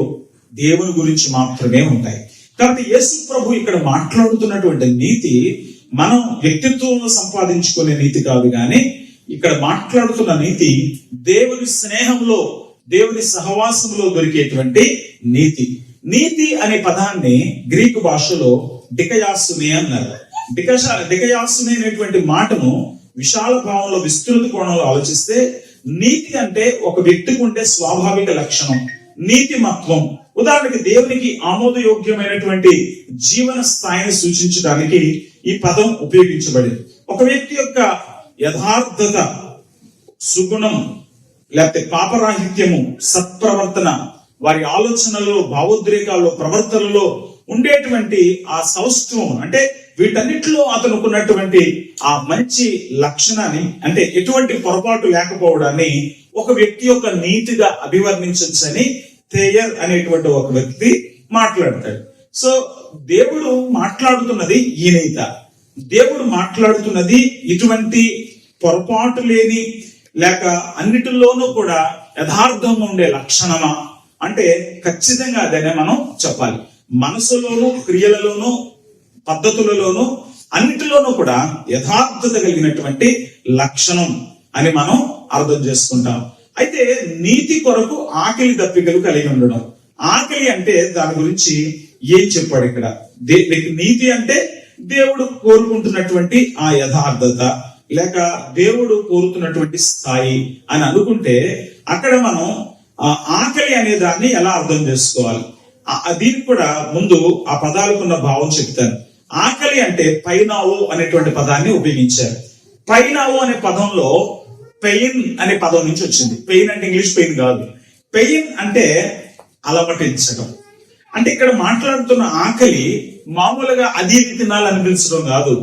దేవుని గురించి మాత్రమే ఉంటాయి. కాబట్టి యేసు ప్రభు ఇక్కడ మాట్లాడుతున్నటువంటి నీతి మనం వ్యక్తిత్వంలో సంపాదించుకునే నీతి కాదు, కానీ ఇక్కడ మాట్లాడుతున్న నీతి దేవుని స్నేహంలో, దేవుని సహవాసంలో దొరికేటువంటి నీతి. నీతి అనే పదాన్ని గ్రీకు భాషలో డికయాసునే అన్నారు. డికయాసునే అనేటువంటి మాటను విశాల భావంలో, విస్తృత కోణంలో ఆలోచిస్తే నీతి అంటే ఒక వ్యక్తికి ఉండే స్వాభావిక లక్షణం, నీతిమత్వం. ఉదాహరణకి దేవునికి ఆమోదయోగ్యమైనటువంటి జీవన స్థాయిని సూచించడానికి ఈ పదం ఉపయోగించబడింది. ఒక వ్యక్తి యొక్క యథార్థత, సుగుణం, లేకపోతే పాపరాహిత్యము, సత్ప్రవర్తన, వారి ఆలోచనలలో, భావోద్రేకాల్లో, ప్రవర్తనలో ఉండేటువంటి ఆ సౌష్ఠవం, అంటే వీటన్నిటిలో అతనుకున్నటువంటి ఆ మంచి లక్షణాన్ని, అంటే ఎటువంటి పొరపాటు లేకపోవడాన్ని ఒక వ్యక్తి యొక్క నీతిగా అభివర్ణించొచ్చని తేయర్ అనేటువంటి ఒక వ్యక్తి మాట్లాడతాడు. సో దేవుడు మాట్లాడుతున్నది ఈ నీత. దేవుడు మాట్లాడుతున్నది ఇటువంటి పొరపాటు లేని, లేక అన్నిటిలోనూ కూడా యథార్థంగా ఉండే లక్షణమా అంటే ఖచ్చితంగా అదనే మనం చెప్పాలి. మనసులోను, క్రియలలోను, పద్ధతులలోను, అన్నిటిలోనూ కూడా యథార్థత కలిగినటువంటి లక్షణం అని మనం అర్థం చేసుకుంటాం. అయితే నీతి కొరకు ఆకలి దప్పికలు కలిగి ఉండడం. ఆకలి అంటే దాని గురించి ఏం చెప్పాడు ఇక్కడ? నీతి అంటే దేవుడు కోరుకుంటున్నటువంటి ఆ యథార్థత, లేక దేవుడు కోరుతున్నటువంటి స్థాయి అని అనుకుంటే అక్కడ మనం ఆకలి అనే దాన్ని ఎలా అర్థం చేసుకోవాలి? దీనికి కూడా ముందు ఆ పదాలకున్న భావం చెప్తాను. ఆకలి అంటే పైనావో అనేటువంటి పదాన్ని ఉపయోగించారు. పైనావో అనే పదంలో పెయిన్ అనే పదం నుంచి వచ్చింది. పెయిన్ అంటే ఇంగ్లీష్ పెయిన్ కాదు. పెయిన్ అంటే అలమటించడం. అంటే ఇక్కడ మాట్లాడుతున్న ఆకలి మామూలుగా అది తినాలనిపించడం కాదు,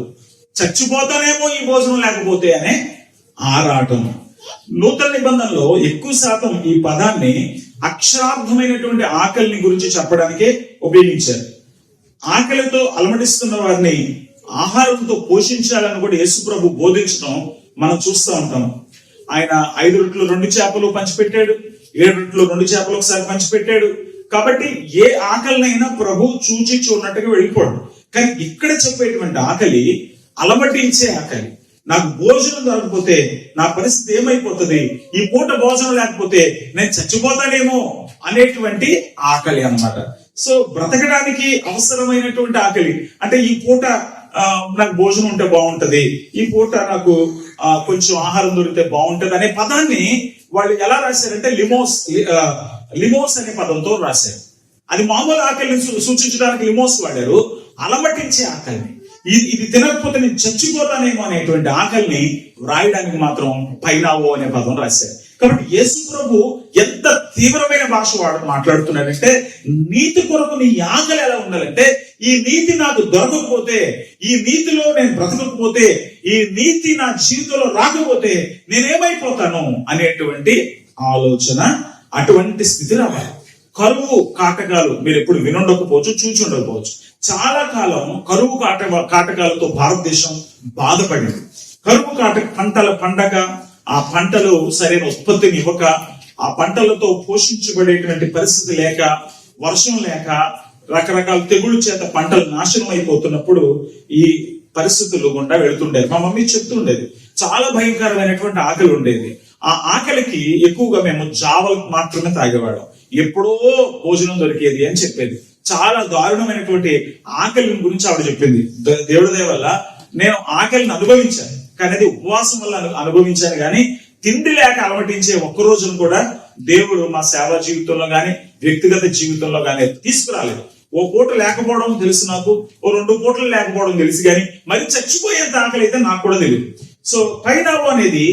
చచ్చిపోతానేమో ఈ భోజనం లేకపోతే అనే ఆరాటం. నూతన నిబంధనలో ఎక్కువ శాతం ఈ పదాన్ని అక్షరార్థమైనటువంటి ఆకలిని గురించి చెప్పడానికే ఉపయోగించారు. ఆకలితో అలమటిస్తున్న వారిని ఆహారంతో పోషించాలని కూడా యేసు ప్రభు బోధించడం మనం చూస్తూ ఉంటాం. ఆయన 5 రొట్టెలు 2 చేపలు పంచిపెట్టాడు, 7 రొట్టెలు 2 చేపలు ఒకసారి పంచిపెట్టాడు. కాబట్టి ఏ ఆకలినైనా ప్రభు చూచి చూడనట్టుగా వెళ్ళిపోడు. కానీ ఇక్కడ చెప్పేటువంటి ఆకలి అలమటించే ఆకలి. నాకు భోజనం దొరకపోతే నా పరిస్థితి ఏమైపోతుంది, ఈ పూట భోజనం లేకపోతే నేను చచ్చిపోతానేమో అనేటువంటి ఆకలి అన్నమాట. సో బ్రతకడానికి అవసరమైనటువంటి ఆకలి. అంటే ఈ పూట నాకు భోజనం ఉంటే బాగుంటది, ఈ పూట నాకు కొంచెం ఆహారం దొరికితే బాగుంటది అనే పదాన్ని వాళ్ళు ఎలా రాశారంటే లిమోస్ అనే పదంతో రాశారు. అది మామూలు ఆకలిని సూచించడానికి లిమోస్ వాడారు. అలమటించే ఆకలిని, ఇది తినకపోతే నేను చచ్చిపోతానేమో అనేటువంటి ఆకలిని వ్రాయడానికి మాత్రం పైనావో అనే పదం రాశారు. కాబట్టి యేసు ప్రభు ఎంత తీవ్రమైన భాష మాట్లాడుతున్నాడంటే, నీతి కొరకు నీ ఆకలి ఎలా ఉండాలంటే, ఈ నీతి నాకు దొరకకపోతే, ఈ నీతిలో నేను బ్రతకకపోతే, ఈ నీతి నా జీవితంలో రాకపోతే నేనేమైపోతాను అనేటువంటి ఆలోచన, అటువంటి స్థితి రావాలి. కరువు కాటకాలు మీరు ఎప్పుడు వినుండకపోవచ్చు, చూచి ఉండకపోవచ్చు. చాలా కాలం కరువు కాటకాలతో భారతదేశం బాధపడింది. కరువు పంటల పండగ, ఆ పంటలు సరైన ఉత్పత్తిని ఇవ్వక, ఆ పంటలతో పోషించబడేటువంటి పరిస్థితి లేక, వర్షం లేక, రకరకాల తెగుళ్ళ చేత పంటలు నాశనం అయిపోతున్నప్పుడు ఈ పరిస్థితులు గుండా వెళుతుండేది. మా మమ్మీ చెప్తుండేది, చాలా భయంకరమైనటువంటి ఆకలి ఉండేది. ఆ ఆకలికి ఎక్కువగా మేము జావలు మాత్రమే తాగేవాళ్ళం. ఎప్పుడో భోజనం దొరికేది అని చెప్పేది. చాలా దారుణమైనటువంటి ఆకలి గురించి ఆవిడ చెప్పింది. దేవుడి దయ వల్ల నేను ఆకలిని అనుభవించాను, కానీ అది ఉపవాసం వల్ల అనుభవించాను. కానీ తిండి లేక అలమటించే ఒక్క రోజును కూడా దేవుడు మా సేవా జీవితంలో గాని, వ్యక్తిగత జీవితంలో గాని తీసుకురాలేదు. ఓ పూట లేకపోవడం తెలుసు నాకు, ఓ 2 పూటలు లేకపోవడం తెలుసు, కానీ మరి చచ్చిపోయేంత ఆకలి అయితే నాకు కూడా తెలియదు. సో పైనావు అనేది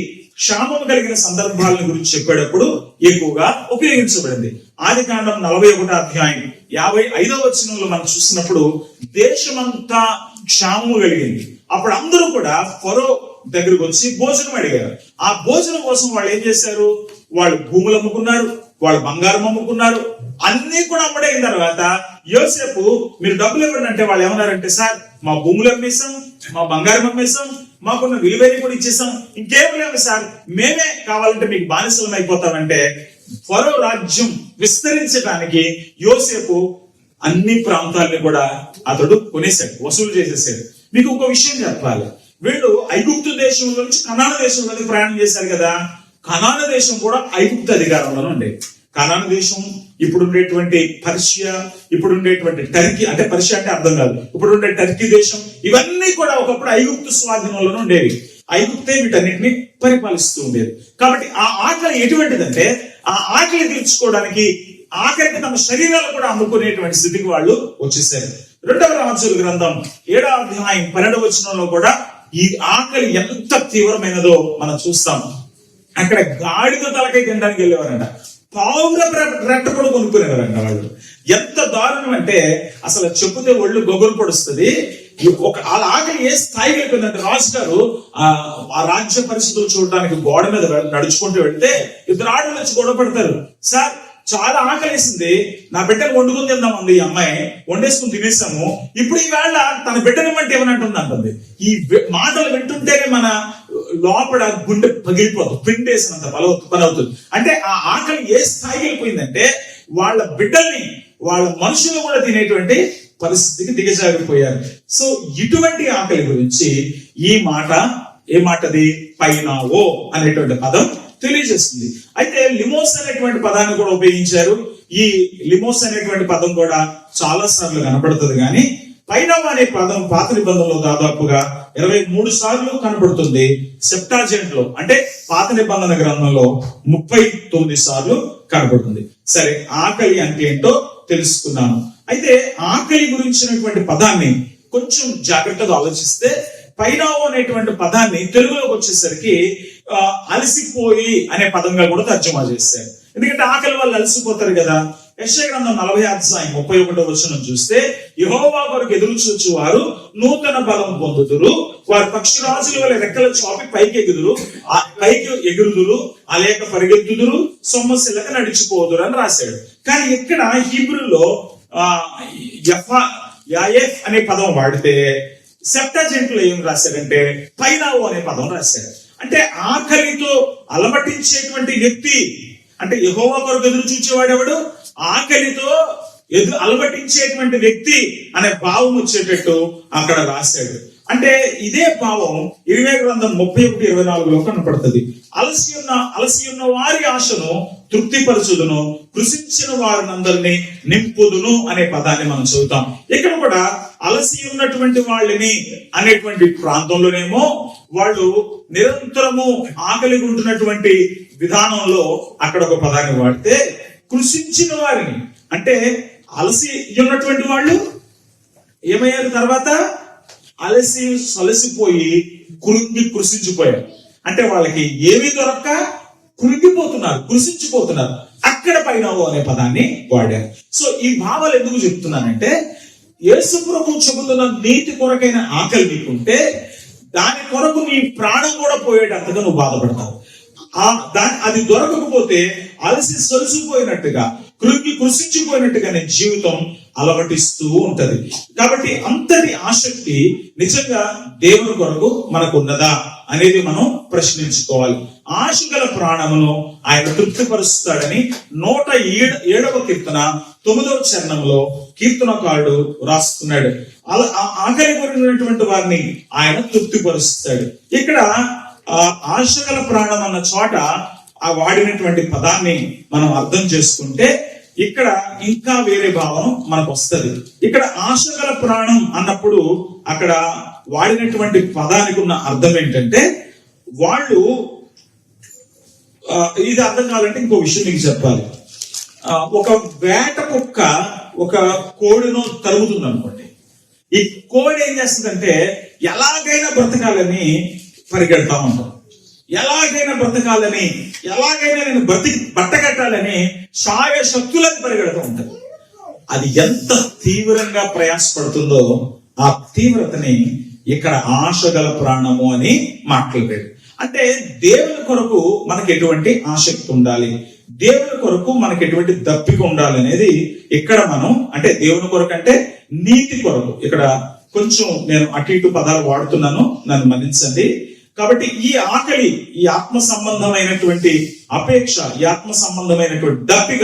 క్షామం కలిగిన సందర్భాలను గురించి చెప్పేటప్పుడు ఎక్కువగా ఉపయోగించబడింది. ఆదికాండం 41వ అధ్యాయం 55వ వచనంలో మనం చూసినప్పుడు, దేశమంతా క్షామము కలిగింది. అప్పుడు అందరూ కూడా ఫరో దగ్గరకు వచ్చి భోజనం అడిగారు. ఆ భోజనం కోసం వాళ్ళు ఏం చేశారు? వాళ్ళు భూములు అమ్ముకున్నారు, వాళ్ళు బంగారం అమ్ముకున్నారు, అన్ని కూడా అమ్మడైన తర్వాత యోసేపు మీరు డబ్బులు ఇవ్వండి అంటే వాళ్ళు ఏమన్నారంటే, సార్ మా భూములు అమ్మేశాం, మా బంగారం అమ్మేశాం, మాకున్న విలువైన కూడా ఇచ్చేసాం, ఇంకేం లేవు సార్, మేమే కావాలంటే మీకు బానిసలం అయిపోతామంటే, ఫరో రాజ్యం విస్తరించడానికి యోసేపు అన్ని ప్రాంతాలని కూడా అతడు కొనేశాడు, వసూలు చేసేసాడు. మీకు ఒక విషయం చెప్పాలి, వీళ్ళు ఐగుప్తు దేశంలో నుంచి కనాను దేశంలోకి ప్రయాణం చేశారు కదా. కనాను దేశం కూడా ఐగుప్తు అధికారంలోనే ఉండేది. కనాను దేశం ఇప్పుడు ఉండేటువంటి పర్షియా, ఇప్పుడు ఉండేటువంటి టర్కీ, అంటే పర్షియా అంటే అర్థం కాదు, ఇప్పుడు ఉండే టర్కీ దేశం, ఇవన్నీ కూడా ఒకప్పుడు ఐగుప్తు స్వాధీనంలోనే ఉండేవి. ఐగుప్తే వీటన్నిటిని పరిపాలిస్తూ ఉండేది. కాబట్టి ఆ ఆకలి ఎటువంటిదంటే, ఆ ఆకలి తీర్చుకోవడానికి ఆఖరికి తమ శరీరాలు కూడా అమ్ముకునేటువంటి స్థితికి వాళ్ళు వచ్చేసారు. 2వ రాజుల గ్రంథం 7వ అధ్యాయం 12వ వచనంలో కూడా ఈ ఆకలి ఎంత తీవ్రమైనదో మనం చూస్తాం. అక్కడ గాడిద తలకై తినడానికి వెళ్ళేవారంట, పావుల రెట్ట కూడా కొనుక్కునేవారంట వాళ్ళు. ఎంత దారుణం అంటే అసలు చెప్పుతే ఒళ్ళు గొగ్గులు పొడుస్తుంది. వాళ్ళ ఆకలి ఏ స్థాయికి వెళ్ళిపోయిందంటే, రాజు గారు ఆ రాజ్య పరిస్థితులు చూడడానికి గోడ మీద నడుచుకుంటూ వెళ్తే 2 ఆడలు వచ్చి గొడవ పడతారు. సార్ చాలా ఆకలిసింది, నా బిడ్డను వండుకుని తిందామంది ఈ అమ్మాయి, వండేసుకుని తినేసాము, ఇప్పుడు ఈవేళ తన బిడ్డని అంటే ఏమనంటుంది అంటుంది. ఈ మాటలు వింటుంటేనే మన లోపల గుండె పగిలిపోతుంది, పిండేసినంత పని అవుతుంది. అంటే ఆ ఆకలి ఏ స్థాయికి వెళ్ళిపోయిందంటే, వాళ్ళ బిడ్డల్ని, వాళ్ళ మనుషులు కూడా తినేటువంటి పరిస్థితికి దిగజారిపోయారు. సో ఇటువంటి ఆకలి గురించి ఈ మాట, ఏ మాటది? పైనావో అనేటువంటి పదం తెలియజేస్తుంది. అయితే లిమోస్ అనేటువంటి పదాన్ని కూడా ఉపయోగించారు. ఈ లిమోస్ అనేటువంటి పదం కూడా చాలా సార్లు కనపడుతుంది, కానీ పైనావో అనే పదం పాత నిబంధనలో దాదాపుగా 23 సార్లు కనపడుతుంది. సెప్టాజెంట్ లో, అంటే పాత నిబంధన గ్రంథంలో 39 సార్లు కనపడుతుంది. సరే, ఆకలి అంటే ఏంటో తెలుసుకున్నాము. అయితే ఆకలి గురించినటువంటి పదాన్ని కొంచెం జాగ్రత్తగా ఆలోచిస్తే, పైనావో అనేటువంటి పదాన్ని తెలుగులోకి వచ్చేసరికి అలసిపోయి అనే పదంగా కూడా తర్జుమా చేశారు. ఎందుకంటే ఆకలి వాళ్ళు అలసిపోతారు కదా. యెషయా గ్రంథం 40వ అధ్యాయం 31వ వచనం చూస్తే, యెహోవా కొరకు ఎదురు చూచు వారు నూతన బలం పొందుదురు, వారు పక్షిరాజుల వలె రెక్కలు చాపి పైకి ఎగురుదురు, అలేక పరిగెత్తుదురు, సొమ్మసిల్లక నడిచిపోదురు అని రాశాడు. కానీ ఇక్కడ హీబ్రూలో యాయెఫ్ అనే పదం వాడితే, సెప్టాజెంట్ లో ఏం రాశాడంటే పైనావో అనే పదం రాశాడు. అంటే ఆకలితో అలమటించేటువంటి వ్యక్తి, అంటే యెహోవా కొరకు ఎదురు చూచేవాడెవడు? ఆకలితో అలమటించేటువంటి వ్యక్తి అనే భావం వచ్చేటట్టు అక్కడ రాశాడు. అంటే ఇదే భావం 20 గ్రంథం 31-24లో కనపడుతుంది. అలసి ఉన్న వారి ఆశను తృప్తిపరచుదును, కృషించిన వారిని అందరినీ నింపుదును అనే పదాన్ని మనం చదువుతాం. ఇక్కడ కూడా అలసి ఉన్నటువంటి వాళ్ళని అనేటువంటి ప్రాంతంలోనేమో వాళ్ళు నిరంతరము ఆకలిగా ఉంటున్నటువంటి విధానంలో అక్కడ ఒక పదాన్ని వాడితే, కృషించిన వారిని అంటే అలసి ఉన్నటువంటి వాళ్ళు ఏమయ్యారు, తర్వాత అలసిపోయి కృషించిపోయారు. అంటే వాళ్ళకి ఏమీ దొరక్క కృంగిపోతున్నారు, కృషించిపోతున్నారు. అక్కడ పైన అనే పదాన్ని వాడారు. సో ఈ భావాలు ఎందుకు చెప్తున్నానంటే, యేసు ప్రభు చెబుతున్న నీతి కొరకైన ఆకలి నీకుంటే దాని కొరకు నీ ప్రాణం కూడా పోయేటట్టుగా నువ్వు బాధపడతావు. అది దొరకకపోతే అలసి సొలిసిపోయినట్టుగా, కృషించిపోయినట్టుగా నీ జీవితం అలవటిస్తూ ఉంటది. కాబట్టి అంతటి ఆసక్తి నిజంగా దేవుని కొరకు మనకు ఉన్నదా అనేది మనం ప్రశ్నించుకోవాలి. ఆశ గల ప్రాణమును ఆయన తృప్తిపరుస్తాడని 107వ కీర్తన 9వ చరణంలో కీర్తనకారుడు రాస్తున్నాడు. ఆకలి కొరిగినటువంటి వారిని ఆయన తృప్తిపరుస్తాడు. ఇక్కడ ఆశ గల ప్రాణం అన్న చోట ఆ వాడినటువంటి పదాన్ని మనం అర్థం చేసుకుంటే ఇక్కడ ఇంకా వేరే భావం మనకు వస్తుంది. ఇక్కడ ఆశ గల ప్రాణం అన్నప్పుడు అక్కడ వాడినటువంటి పదానికి ఉన్న అర్థం ఏంటంటే, వాళ్ళు ఇది అర్థం కావాలంటే ఇంకో విషయం మీకు చెప్పాలి. ఒక వేట కుక్క ఒక కోడిను తరుగుతుంది అనుకోండి. ఈ కోడి ఏం చేస్తుందంటే ఎలాగైనా బ్రతకాలని పరిగెడతా ఉంటాం. ఎలాగైనా బ్రతకాలని, ఎలాగైనా నేను బట్టగట్టాలని సాయ శక్తులను పరిగెడుతూ ఉంటుంది. అది ఎంత తీవ్రంగా ప్రయాసపడుతుందో ఆ తీవ్రతని ఇక్కడ ఆశ గల ప్రాణము అని మాట్లాడాడు. అంటే దేవుని కొరకు మనకి ఎటువంటి ఆసక్తి ఉండాలి, దేవుని కొరకు మనకి ఎటువంటి దప్పిక ఉండాలి అనేది ఇక్కడ మనం, అంటే దేవుని కొరకు అంటే నీతి కొరకు. ఇక్కడ కొంచెం నేను అటు ఇటు పదాలు వాడుతున్నాను, నన్ను మన్నించండి. కాబట్టి ఈ ఆకలి, ఈ ఆత్మ సంబంధమైనటువంటి అపేక్ష, ఈ ఆత్మ సంబంధమైనటువంటి దప్పిక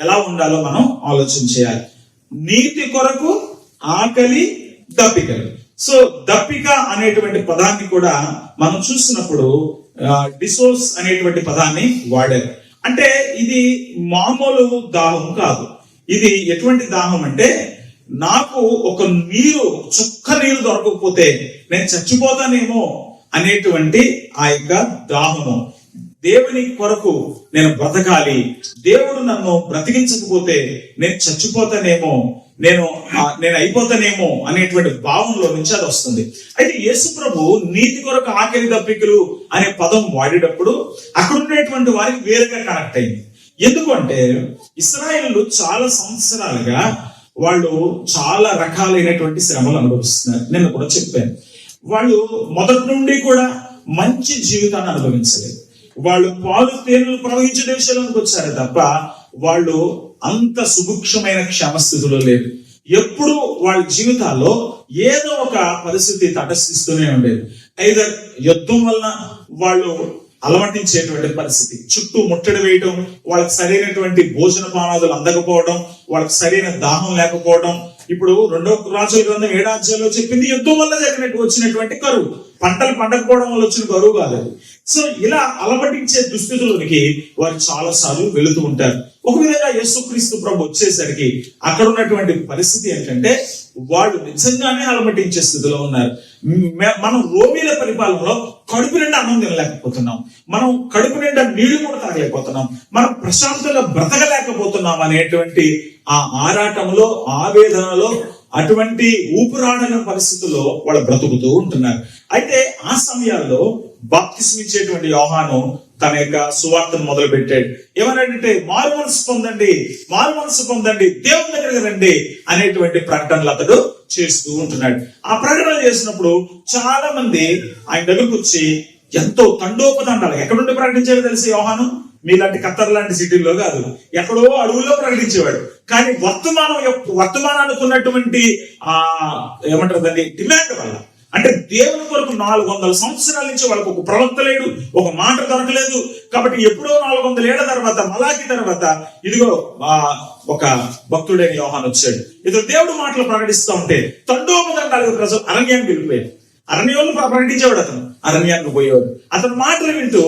ఎలా ఉండాలో మనం ఆలోచన చేయాలి. నీతి కొరకు ఆకలి, దప్పికలు. సో దప్పిక అనేటువంటి పదాన్ని కూడా మనం చూసినప్పుడు డిసోస్ అనేటువంటి పదాన్ని వాడారు. అంటే ఇది మామూలు దాహం కాదు. ఇది ఎటువంటి దాహం అంటే, నాకు ఒక చుక్క నీరు దొరకకపోతే నేను చచ్చిపోతానేమో అనేటువంటి ఆ యొక్క దాహము. దేవుని కొరకు నేను బ్రతకాలి, దేవుడు నన్ను బ్రతికించకపోతే నేను చచ్చిపోతానేమో, నేను అయిపోతానేమో అనేటువంటి భావంలో నుంచి అది వస్తుంది. అయితే యేసు ప్రభు నీతి కొరకు ఆకలి దప్పికలు అనే పదం వాడేటప్పుడు అక్కడ ఉండేటువంటి వారికి వేరుగా కనెక్ట్ అయింది. ఎందుకంటే ఇశ్రాయేలు చాలా సంవత్సరాలుగా వాళ్ళు చాలా రకాలైనటువంటి శ్రమలు అనుభవిస్తున్నారు. నేను కూడా చెప్పాను, వాళ్ళు మొదటి నుండి కూడా మంచి జీవితాన్ని అనుభవించలేదు. వాళ్ళు పాలు తేనెలు ప్రవహించే దేశాలకు వచ్చారు తప్ప వాళ్ళు అంత సుభిక్షమైన క్షమస్థితిలో లేరు. ఎప్పుడు వాళ్ళ జీవితాల్లో ఏదో ఒక పరిస్థితి తటస్థిస్తూనే ఉండేది. ఐదర్ యుద్ధం వలన వాళ్ళు అలమటించేటువంటి పరిస్థితి, చుట్టూ ముట్టడి వేయటం, వాళ్ళకి సరైనటువంటి భోజన పానాదులు అందకపోవడం, వాళ్ళకి సరైన దాహం లేకపోవడం. ఇప్పుడు 2వ రాజుల గ్రంథం 7వ అధ్యాయంలో చెప్పింది యుద్ధం వల్ల వచ్చినటువంటి కరువు, పంటలు పండకపోవడం వల్ల వచ్చిన కరువు కాదు. సో ఇలా అలమటించే దుస్థితులకి వారు చాలా సార్లు వెళుతూ ఉంటారు. ఒక విధంగా యేసుక్రీస్తు ప్రభు వచ్చేసరికి అక్కడ ఉన్నటువంటి పరిస్థితి ఏంటంటే వాళ్ళు నిజంగానే అలమటించే స్థితిలో ఉన్నారు. మనం రోమీల పరిపాలనలో కడుపు నిండా అన్నం తినలేకపోతున్నాం, మనం కడుపు నిండా నీళ్లు కూడా తాగలేకపోతున్నాం, మనం ప్రశాంతంగా బ్రతకలేకపోతున్నాం అనేటువంటి ఆ ఆరాటంలో, ఆవేదనలో, అటువంటి ఊపిరాడని పరిస్థితుల్లో వాళ్ళు బ్రతుకుతూ ఉంటున్నారు. అయితే ఆ సమయాల్లో బాప్తిస్మం ఇచ్చేటువంటి యోహాను తన యొక్క సువార్తను మొదలు పెట్టాడు. ఏమన్నాడంటే, మారు మనసు పొందండి, దేవుని దగ్గరికి రండి అనేటువంటి ప్రకటనలు అతడు చేస్తూ ఉంటున్నాడు. ఆ ప్రకటన చేసినప్పుడు చాలా మంది ఆయన దగ్గరకు వచ్చి ఎంతో తండోపతండాలు, ఎక్కడుండి ప్రకటించాడో తెలిసి యోహాను మీలాంటి ఖత్తర్ లాంటి సిటీల్లో కాదు, ఎక్కడో అడవుల్లో ప్రకటించేవాడు. కానీ వర్తమానానికి ఉన్నటువంటి ఏమంటారు దాన్ని డిమాండ్ వల్ల, అంటే దేవుని కొరకు 400 సంవత్సరాల నుంచి వాళ్ళకు ఒక ప్రవక్త లేడు, ఒక మాట దొరకలేదు. కాబట్టి ఎప్పుడో 400 ఏళ్ల తర్వాత, మలాకి తర్వాత ఇదిగో ఒక భక్తుడైన యోహాను వచ్చాడు. ఇదిగో దేవుడు మాటలు ప్రకటిస్తూ ఉంటే తండోపతండాలు ప్రజలు అరణ్యానికి వెళ్ళిపోయాడు. అరణ్యంలో ప్రకటించేవాడు, అతను అరణ్యానికి పోయేవాడు. అతను మాటలు వింటూ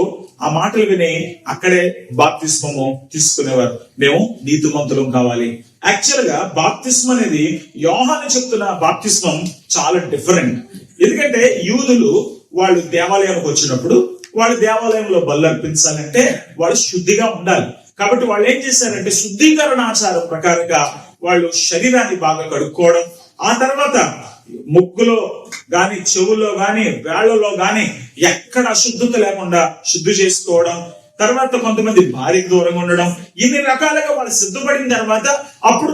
ఆ మాటలు విని అక్కడే బాప్తిస్మము తీసుకునేవారు. మేము నీతిమంతులం కావాలి, యాక్చువల్ గా బాప్తిస్మం అనేది యోహాను చెప్తున్న బాప్తిస్మం చాలా డిఫరెంట్. ఎందుకంటే యూదులు వాళ్ళు దేవాలయానికి వచ్చినప్పుడు వాళ్ళు దేవాలయంలో బలు అర్పించాలంటే వాళ్ళు శుద్ధిగా ఉండాలి. కాబట్టి వాళ్ళు ఏం చేశారంటే శుద్ధీకరణ ఆచారం ప్రకారంగా వాళ్ళు శరీరాన్ని బాగా కడుక్కోవడం, ఆ తర్వాత ముక్కులో గాని చెవుల్లో గాని వేళ్లలో గాని ఎక్కడ అశుద్ధత లేకుండా శుద్ధి చేసుకోవడం, తర్వాత కొంతమంది భార్యకు దూరంగా ఉండడం, ఇన్ని రకాలుగా వాళ్ళు సిద్ధపడిన తర్వాత అప్పుడు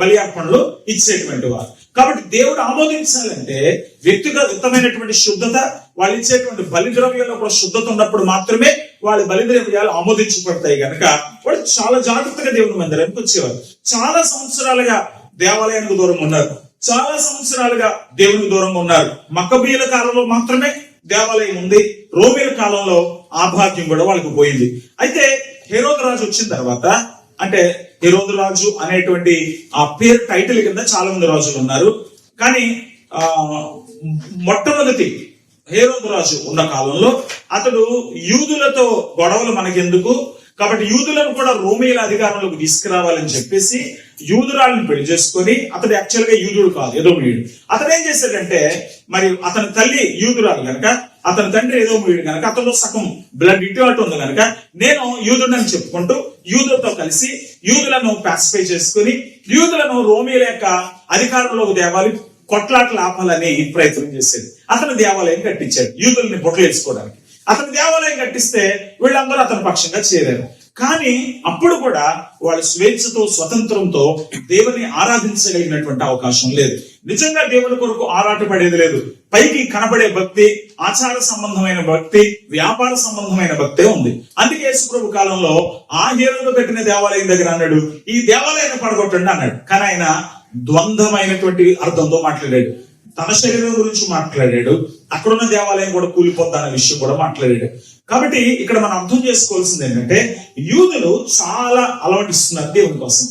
బలి అర్పణలు ఇచ్చేటువంటి వారు. కాబట్టి దేవుడు ఆమోదించాలంటే వ్యక్తిగతమైనటువంటి శుద్ధత, వాళ్ళు ఇచ్చేటువంటి బలి ద్రవ్యాల్లో కూడా శుద్ధత ఉన్నప్పుడు మాత్రమే వాళ్ళ బలి ద్రవ్యాలు ఆమోదించబడతాయి కనుక వాళ్ళు చాలా జాగ్రత్తగా దేవుని మందిరానికి వచ్చేవారు. చాలా సంవత్సరాలుగా దేవాలయానికి దూరంగా ఉన్నారు, చాలా సంవత్సరాలుగా దేవునికి దూరంగా ఉన్నారు. మక్కబీయుల కాలంలో మాత్రమే దేవాలయం ఉంది, రోమీల కాలంలో ఆ భాగ్యం కూడా వాళ్ళకి పోయింది. అయితే హెరోదు రాజు వచ్చిన తర్వాత, అంటే హెరోదు రాజు అనేటువంటి ఆ పేరు టైటిల్ కింద చాలా మంది రాజులు ఉన్నారు, కానీ మొట్టమొదటి హెరోదు రాజు ఉన్న కాలంలో అతడు యూదులతో గొడవలు మనకెందుకు, కాబట్టి యూదులను కూడా రోమీల అధికారంలోకి తీసుకురావాలని చెప్పేసి యూదురాలను పెళ్లి చేసుకొని, అతడు యాక్చువల్ గా యూదుడు కాదు, ఎదోమీయుడు. అతను ఏం చేశాడంటే, మరి అతని తల్లి యూదురాలు కనుక, అతని తండ్రి ఎదోమీయుడు కనుక, అతనిలో సగం బ్లడ్ ఇటు అటు ఉంది కనుక నేను యూదుడని చెప్పుకుంటూ యూదులతో కలిసి యూదులను పాసిఫై చేసుకుని యూదులను రోమీల యొక్క అధికారంలోకి తేవాలి, కొట్లాటలు ఆపాలని ప్రయత్నం చేసేది. అతను దేవాలయం కట్టించాడు యూదుల్ని బొట్లు వేసుకోవడానికి. అతను దేవాలయం కట్టిస్తే వీళ్ళందరూ అతని పక్షంగా చేరారు. కానీ అప్పుడు కూడా వాళ్ళ స్వేచ్ఛతో స్వతంత్రంతో దేవుని ఆరాధించగలిగినటువంటి అవకాశం లేదు. నిజంగా దేవుని కొరకు ఆరాటపడేది లేదు. పైకి కనబడే భక్తి, ఆచార సంబంధమైన భక్తి, వ్యాపార సంబంధమైన భక్తే ఉంది. అందుకే యేసుప్రభు కాలంలో ఆ హేరోదు కట్టిన దేవాలయం దగ్గర అన్నాడు, ఈ దేవాలయాన్ని పడగొట్టండి అన్నాడు. కానీ ఆయన ద్వంద్వమైనటువంటి అర్థంతో మాట్లాడాడు. తన శరీరం గురించి మాట్లాడాడు, అక్కడున్న దేవాలయం కూడా కూలిపోద్దన్న విషయం కూడా మాట్లాడాడు. కాబట్టి ఇక్కడ మనం అర్థం చేసుకోవాల్సింది ఏంటంటే, యూదులు చాలా అలవాటిస్తున్నారు దేవుని కోసం.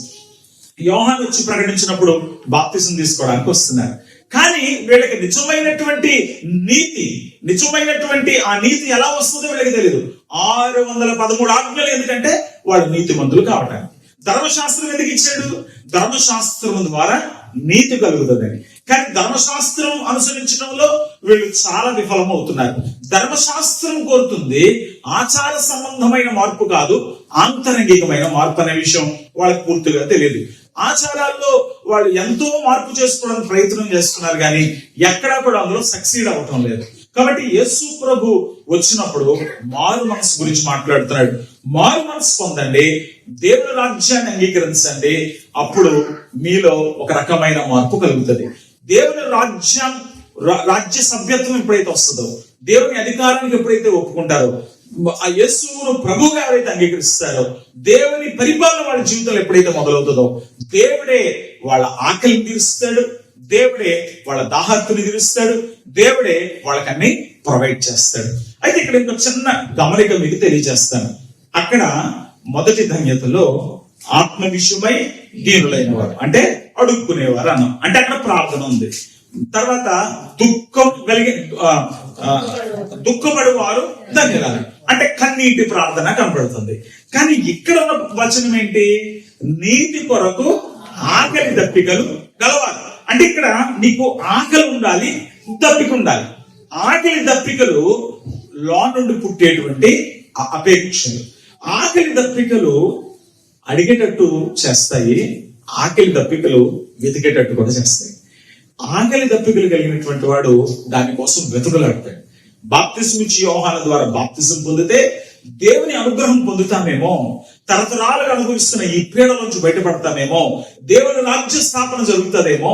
యోహాను వచ్చి ప్రకటించినప్పుడు బాప్తిసం తీసుకోవడానికి వస్తున్నారు. కానీ వీళ్ళకి నిజమైనటువంటి ఆ నీతి ఎలా వస్తుందో వీళ్ళకి తెలియదు. 613 ఆజ్ఞలు ఎందుకంటే వాళ్ళు నీతిమంతులు కావటానికి. ధర్మశాస్త్రం ఎందుకు ఇచ్చాడు? ధర్మశాస్త్రం ద్వారా నీతి కలుగుతుందని. కానీ ధర్మశాస్త్రం అనుసరించడంలో వీళ్ళు చాలా విఫలమవుతున్నారు. ధర్మశాస్త్రం కోరుతుంది ఆచార సంబంధమైన మార్పు కాదు, ఆంతరంగికమైన మార్పు అనే విషయం వాళ్ళకి పూర్తిగా తెలియదు. ఆచారాల్లో వాళ్ళు ఎంతో మార్పు చేసుకోవడానికి ప్రయత్నం చేస్తున్నారు, కానీ ఎక్కడా కూడా అందులో సక్సీడ్ అవ్వటం లేదు. కాబట్టి యేసు ప్రభు వచ్చినప్పుడు మారు మనసు గురించి మాట్లాడుతున్నాడు. మారు మనసు పొందండి, దేవుని రాజ్యాన్ని అంగీకరించండి, అప్పుడు మీలో ఒక రకమైన మార్పు కలుగుతుంది. దేవుని రాజ్య సభ్యత్వం ఎప్పుడైతే వస్తుందో, దేవుని అధికారానికి ఎప్పుడైతే ఒప్పుకుంటారో, ఆ యేసును ప్రభువుగా ఎవరైతే అంగీకరిస్తారో, దేవుని పరిపాలన వాళ్ళ జీవితంలో ఎప్పుడైతే మొదలవుతుందో, దేవుడే వాళ్ళ ఆకలిని తీరుస్తాడు, దేవుడే వాళ్ళ దాహార్తిని తీరుస్తాడు, దేవుడే వాళ్ళకన్నీ ప్రొవైడ్ చేస్తాడు. అయితే ఇక్కడ ఇంకొక చిన్న గమనిక మీకు తెలియజేస్తాను. అక్కడ మొదటి ధన్యతలో ఆత్మ విషయమై దీనులైన వారు, అంటే అడుక్కునేవారు అన్నాం, అంటే అక్కడ ప్రార్థన ఉంది. తర్వాత దుఃఖపడేవారు ధన్యులారు, అంటే కన్నీటి ప్రార్థన కనబడుతుంది. కానీ ఇక్కడ ఉన్న వచనం ఏంటి? నీతి కొరకు ఆకలి దప్పికలు గలవారు. అంటే ఇక్కడ నీకు ఆకలి ఉండాలి, దప్పిక ఉండాలి. ఆకలి దప్పికలు లో నుండి పుట్టేటువంటి అపేక్షలు. ఆకలి దప్పికలు అడిగేటట్టు చేస్తాయి, ఆకలి దప్పికలు వెతికేటట్టు కూడా చేస్తాయి. ఆకలి దప్పికలు కలిగినటువంటి వాడు దానికోసం వెతుకులాడతాడు. బాప్తిసం ఇచ్చి యోహాను ద్వారా బాప్తిసం పొందితే దేవుని అనుగ్రహం పొందుతామేమో, తరతరాలుగా అనుభవిస్తున్న ఈ పీడ నుంచి బయటపడతామేమో, దేవుని రాజ్య స్థాపన జరుగుతుందేమో,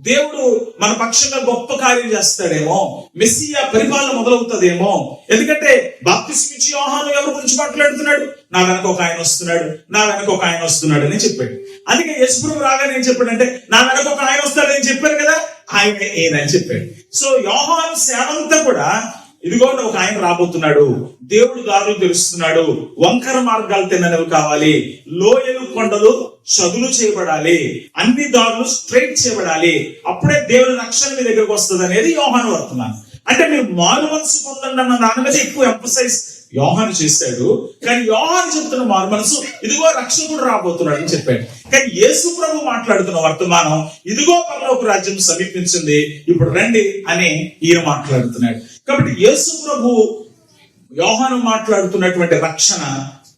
దేవుడు మన పక్షంగా గొప్ప కార్యం చేస్తాడేమో, మెస్సియా పరిపాలన మొదలవుతుందేమో. ఎందుకంటే బాప్తిసం ఇచ్చి యోహాను ఎవరి గురించి మాట్లాడుతున్నాడు? నా వెనక ఒక ఆయన వస్తున్నాడు, నా వెనక ఒక ఆయన వస్తున్నాడు అని చెప్పాడు. అందుకే యేసుప్రభు రాగానే ఏం చెప్పాడంటే, నా వెనక ఒక ఆయన వస్తాడని చెప్పారు కదా, ఆయన ఏనని చెప్పాడు. సో యోహాను సేవంతా కూడా ఇదిగో ఒక ఆయన రాబోతున్నాడు, దేవుడు దారులు తెలుస్తున్నాడు, వంకర మార్గాలు తిన్నవి కావాలి, లోయలు కొండలు చదులు చేయబడాలి, అన్ని దారులు స్ట్రైట్ చేయబడాలి, అప్పుడే దేవుని రక్షణ మీ దగ్గరకు వస్తుంది అనేది యోహాను వర్తమానం. అంటే మీరు మారు మనసు పొందండి అన్న దాని మీద ఎక్కువ ఎంఫసైజ్ యోహాను చేశాడు. కానీ యోహాను చెప్తున్న మారు మనసు ఇదిగో రక్షకుడు రాబోతున్నాడు అని చెప్పాడు. కానీ యేసు ప్రభు మాట్లాడుతున్న వర్తమానం ఇదిగో పరలోక రాజ్యం సమీపించింది, ఇప్పుడు రండి అని ఈయన మాట్లాడుతున్నాడు. కాబట్టి యేసు ప్రభు యోహాను మాట్లాడుతున్నటువంటి రక్షణ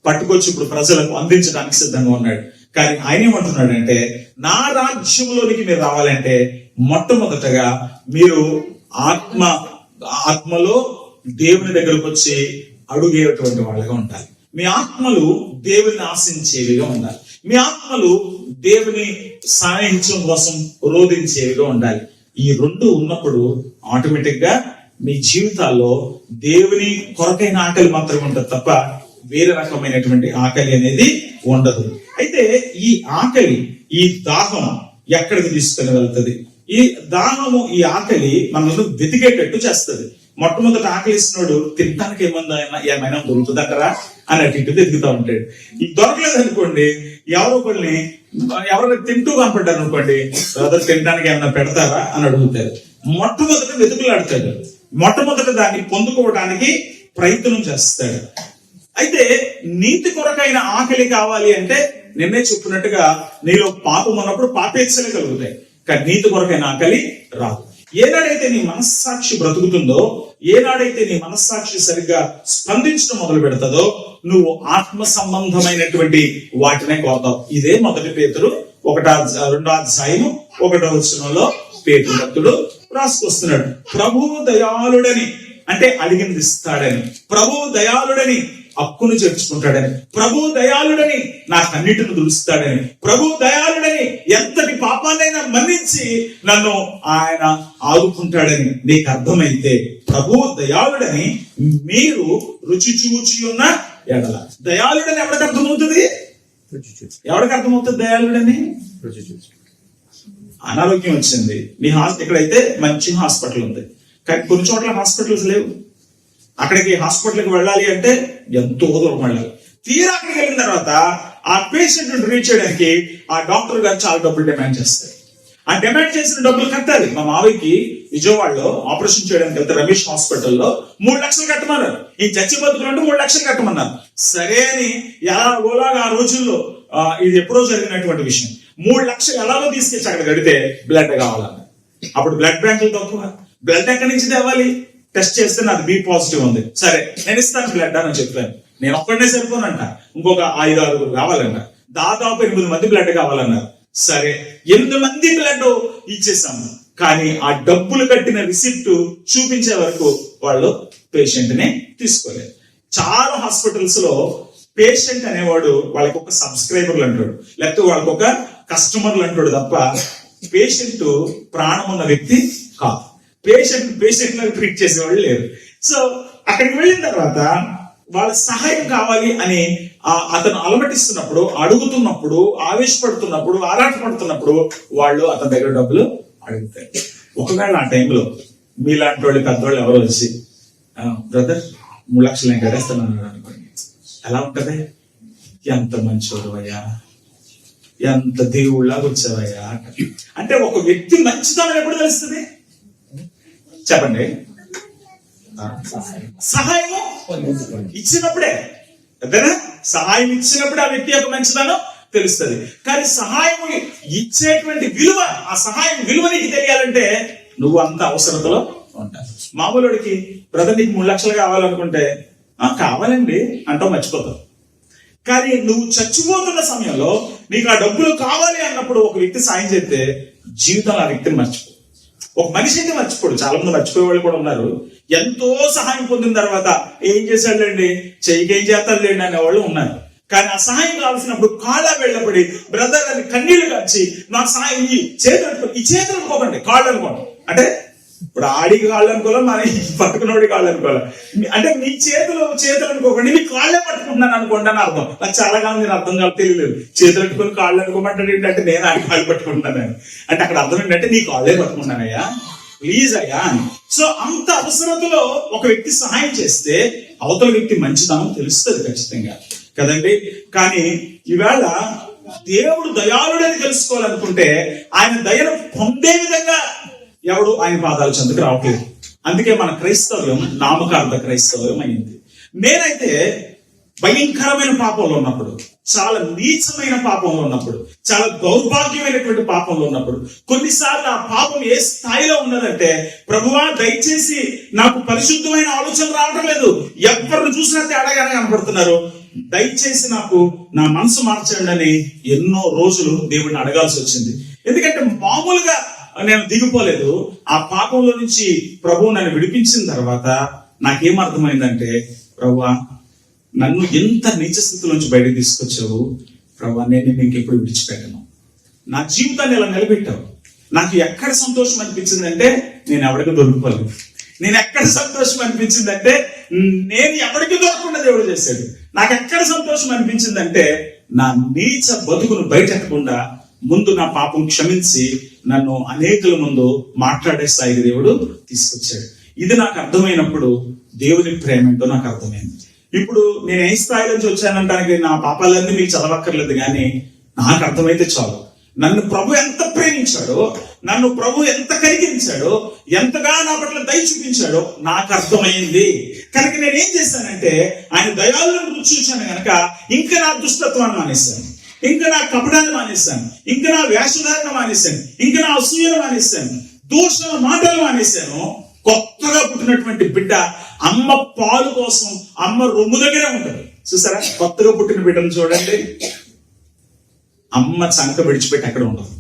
పట్టుకొచ్చి ఇప్పుడు ప్రజలకు అందించడానికి సిద్ధంగా ఉన్నాడు. కానీ ఆయన ఏమంటున్నాడంటే, నా రాజ్యంలోనికి మీరు రావాలంటే మొట్టమొదటగా మీరు ఆత్మలో దేవుని దగ్గరకు వచ్చి అడుగేటువంటి వాళ్ళగా ఉండాలి. మీ ఆత్మలు దేవుని ఆశించేవిగా ఉండాలి. మీ ఆత్మలు దేవుని సాహిత్యం కోసం రోధించేవిగా ఉండాలి. ఈ రెండు ఉన్నప్పుడు ఆటోమేటిక్ గా మీ జీవితాల్లో దేవుని కొరకైన ఆకలి మాత్రమే ఉంటుంది తప్ప వేరే రకమైనటువంటి ఆకలి అనేది ఉండదు. అయితే ఈ ఆకలి, ఈ దాహం ఎక్కడికి తీసుకుని వెళ్తుంది? ఈ దాహము, ఈ ఆకలి మనల్ని వెతికేటట్టు చేస్తుంది. మొట్టమొదటి ఆకలిస్తున్నాడు తినడానికి ఏమైనా దొరుకుతుందక్కరా అని అటు ఇటు వెతుకుతా ఉంటాడు. ఈ దొరకలేదు అనుకోండి, ఎవరు తింటూ కనపడ్డారు అనుకోండి, బ్రదర్ తినడానికి ఏమైనా పెడతారా అని అడుగుతారు. మొట్టమొదటి వెతుకులాడతాడు, మొట్టమొదట దాన్ని పొందుకోవడానికి ప్రయత్నం చేస్తాడు. అయితే నీతి కొరకైన ఆకలి కావాలి అంటే నిన్నే చెప్పినట్టుగా నీలో పాపం ఉన్నప్పుడు పాపేచ్చలే కలుగుతాయి, కానీ నీతి కొరకైన ఆకలి రాదు. ఏనాడైతే నీ మనస్సాక్షి బ్రతుకుతుందో, ఏనాడైతే నీ మనస్సాక్షి సరిగ్గా స్పందించడం మొదలు పెడతాదో, నువ్వు ఆత్మ సంబంధమైనటువంటి వాటినే కోరుతావు. ఇదే మొదటి పేతురు 2వ అధ్యాయము 1వ వచనంలో పేతురు భక్తుడు రాసుకొస్తున్నాడు. ప్రభువు దయాళుడని అంటే అడిగినది ఇస్తాడని, ప్రభువు దయాళుడని హక్కును చేర్చుకుంటాడని, ప్రభు దయాళుడని నా కన్నిటిని దులుస్తాడని, ప్రభు దయాళుడని ఎంతటి పాపాన్నైనా మన్నించి నన్ను ఆయన ఆదుకుంటాడని నీకు అర్థమైతే, ప్రభు దయాళుడని మీరు రుచి చూచి ఉన్న ఎడల. దయాళుడని ఎవరికి అర్థమవుతుంది? ఎవరికి అర్థమవుతుంది దయాళుడని? అనారోగ్యం వచ్చింది, నీ ఇక్కడైతే మంచి హాస్పిటల్ ఉంది, కానీ కొన్ని చోట్ల హాస్పిటల్స్ లేవు. అక్కడికి హాస్పిటల్కి వెళ్ళాలి అంటే ఎంతో దూరం వెళ్ళాలి. తీరా అక్కడికి వెళ్ళిన తర్వాత ఆ పేషెంట్ రీచ్ చేయడానికి ఆ డాక్టర్ గారు చాలా డబ్బులు డిమాండ్ చేస్తారు. ఆ డిమాండ్ చేసిన డబ్బులు కట్టాలి. మా మావయ్యకి విజయవాడలో ఆపరేషన్ చేయడానికి వెళ్తే రమేష్ హాస్పిటల్లో 3 లక్షలు కట్టమన్నారు. ఈ చచ్చి బతుకులంటూ 3 లక్షలు కట్టమన్నారు. సరే అని ఎలాగోలాగా ఆ రోజుల్లో ఇది ఎప్పుడో జరిగినటువంటి విషయం. 3 లక్షలు ఎలాగో తీసుకెచ్చి అక్కడ కడితే బ్లడ్ కావాలన్నారు. అప్పుడు బ్లడ్ బ్యాంకులు తక్కువ, బ్లడ్ ఎక్కడి నుంచి తేవాలి? టెస్ట్ చేస్తే నాకు బి పాజిటివ్ ఉంది, సరే నేను ఇస్తాను బ్లడ్ అని చెప్పాను. నేను ఒక్కడనే సరిపోనంట, ఇంకొక 5-6 కావాలంట, దాదాపు 8 మంది బ్లడ్ కావాలన్నారు. సరే 8 మంది బ్లడ్ ఇచ్చేసాము, కానీ ఆ డబ్బులు కట్టిన రిసిప్ట్ చూపించే వరకు వాళ్ళు పేషెంట్ ని తీసుకోలేదు. చాలా హాస్పిటల్స్ లో పేషెంట్ అనేవాడు వాళ్ళకి ఒక సబ్స్క్రైబర్లు అంటాడు, లేకపోతే వాళ్ళకి ఒక కస్టమర్లు అంటాడు తప్ప పేషెంట్ ప్రాణం ఉన్న వ్యక్తి కాదు. పేషెంట్ లాగా ట్రీట్ చేసేవాళ్ళు లేరు. సో అక్కడికి వెళ్ళిన తర్వాత వాళ్ళ సహాయం కావాలి అని అతను అలమటిస్తున్నప్పుడు, అడుగుతున్నప్పుడు, ఆవేశపడుతున్నప్పుడు, ఆరాటపడుతున్నప్పుడు వాళ్ళు అతని దగ్గర డబ్బులు అడుగుతారు. ఒకవేళ ఆ టైంలో మీలాంటి వాళ్ళు పెద్దవాళ్ళు ఎవరో వచ్చి బ్రదర్ 3 లక్షలు నేను గడేస్తానన్నాడు అనుకోండి, ఎలా ఉంటది? ఎంత మంచోడు అయ్యా, ఎంత దేవుళ్ళలాగా వచ్చావయ్యా అంటే ఒక వ్యక్తి మంచితనం ఎప్పుడు తెలుస్తుంది చెప్పండి? సహాయం ఇచ్చినప్పుడే, అదేనా? సహాయం ఇచ్చినప్పుడే ఆ వ్యక్తి యొక్క మంచిదనం తెలుస్తుంది. కానీ సహాయం ఇచ్చేటువంటి విలువ, ఆ సహాయం విలువ నీకు తెలియాలంటే నువ్వు అంత అవసరతలో ఉంటావు. మామూలుడికి బ్రదర్ నీకు 3 లక్షలు కావాలనుకుంటే కావాలండి అంటావు, మర్చిపోతావు. కానీ నువ్వు చచ్చిపోతున్న సమయంలో నీకు ఆ డబ్బులు కావాలి అన్నప్పుడు ఒక వ్యక్తి సాయం చేస్తే జీవితంలో ఆ వ్యక్తిని మర్చిపో. ఒక మనిషి అయితే మర్చిపోడు, చాలా మంది మర్చిపోయే వాళ్ళు కూడా ఉన్నారు. ఎంతో సహాయం పొందిన తర్వాత ఏం చేశాడులేండి, చెయ్యికి ఏం చేస్తాడులేండి అనేవాళ్ళు ఉన్నారు. కానీ ఆ సహాయం కావాల్సినప్పుడు కాళ్ళ వెళ్ళబడి బ్రదర్ అని కన్నీళ్లు కాచి నాకు సహాయం ఈ చేతులు అనుకోకండి, కాళ్ళు అనుకోండి. అంటే ఇప్పుడు ఆడికి కాళ్ళు అనుకోవాలి, మరి పట్టుకున్నోడి కాళ్ళు అనుకోవాలి. అంటే మీ చేతులు అనుకోకండి, మీ కాళ్ళే పట్టుకుంటున్నాను అనుకోండి అని అర్థం. నాకు చాలా కాలం నేను అర్థం కాదు, తెలియలేదు. చేతులు పెట్టుకుని కాళ్ళు అనుకోమంటాడు ఏంటంటే నేను ఆడి కాళ్ళు పట్టుకుంటున్నాను అంటే అక్కడ అర్థం ఏంటంటే నీ కాళ్ళే పట్టుకుంటానయ్యా, ప్లీజ్ అయ్యా అని. సో అంత అవసరతలో ఒక వ్యక్తి సహాయం చేస్తే అవతల వ్యక్తి మంచితనం తెలుస్తుంది ఖచ్చితంగా కదండి. కానీ ఈవేళ దేవుడు దయాళుడని తెలుసుకోవాలనుకుంటే ఆయన దయను పొందే విధంగా ఎవడు ఆయన పాదాలు చెందుకు రావట్లేదు. అందుకే మన క్రైస్తవ్యం నామకార్థ క్రైస్తవ్యం అయింది. నేనైతే భయంకరమైన పాపంలో ఉన్నప్పుడు, చాలా నీచమైన పాపంలో ఉన్నప్పుడు, చాలా దౌర్భాగ్యమైనటువంటి పాపంలో ఉన్నప్పుడు, కొన్నిసార్లు ఆ పాపం ఏ స్థాయిలో ఉన్నదంటే, ప్రభువా దయచేసి నాకు పరిశుద్ధమైన ఆలోచన రావడం లేదు, ఎవరిని చూసినా తేడాగానే కనపడుతున్నారు, దయచేసి నాకు నా మనసు మార్చండి అని ఎన్నో రోజులు దేవుడిని అడగాల్సి వచ్చింది. ఎందుకంటే మామూలుగా నేను దిగిపోలేదు. ఆ పాపంలో నుంచి ప్రభువు నన్ను విడిపించిన తర్వాత నాకేం అర్థమైందంటే, ప్రభువా నన్ను ఎంత నీచ స్థితిలోంచి బయటకు తీసుకొచ్చావు ప్రభా, నేను నిన్ను ఇంకెప్పుడు విడిచిపెట్టను. నా జీవితాన్ని ఇలా నిలబెట్టావు. నాకు ఎక్కడ సంతోషం అనిపించిందంటే, నేను ఎవరికి దొరికిపోలేదు. నేను ఎక్కడ సంతోషం అనిపించిందంటే, నేను ఎవరికి దొరకకుండా దేవుడు చేశాడు. నాకు ఎక్కడ సంతోషం అనిపించిందంటే, నా నీచ బతుకును బయటెట్టకుండా ముందు నా పాపం క్షమించి నన్ను అనేకుల ముందు మాట్లాడే స్థాయికి దేవుడు తీసుకొచ్చాడు. ఇది నాకు అర్థమైనప్పుడు దేవుని ప్రేమ ఏంటో నాకు అర్థమైంది. ఇప్పుడు నేను ఏ స్థాయి నుంచి వచ్చానంటానికి నా పాపాలన్నీ మీకు చదవక్కర్లేదు, కానీ నాకు అర్థమైతే చాలు. నన్ను ప్రభు ఎంత ప్రేమించాడో, నన్ను ప్రభు ఎంత కరిగించాడో, ఎంతగా నా పట్ల దయ చూపించాడో నాకు అర్థమైంది. కనుక నేనేం చేశానంటే, ఆయన దయాలను రుచి చూశాను కనుక ఇంకా నా దుష్టత్వాన్ని మానేశాను, ఇంకా నా కపటాన్ని మానేశాను, ఇంకా నా వేషధారణ మానేశాను, ఇంకా నా అసూయను మానేశాను, దూషణ మాటలు మానేశాను. కొత్తగా పుట్టినటువంటి బిడ్డ అమ్మ పాలు కోసం అమ్మ రొమ్ము దగ్గరే ఉంటుంది. చూసారా, కొత్తగా పుట్టిన బిడ్డను చూడండి, అమ్మ చంక విడిచిపెట్టి అక్కడ ఉండదు,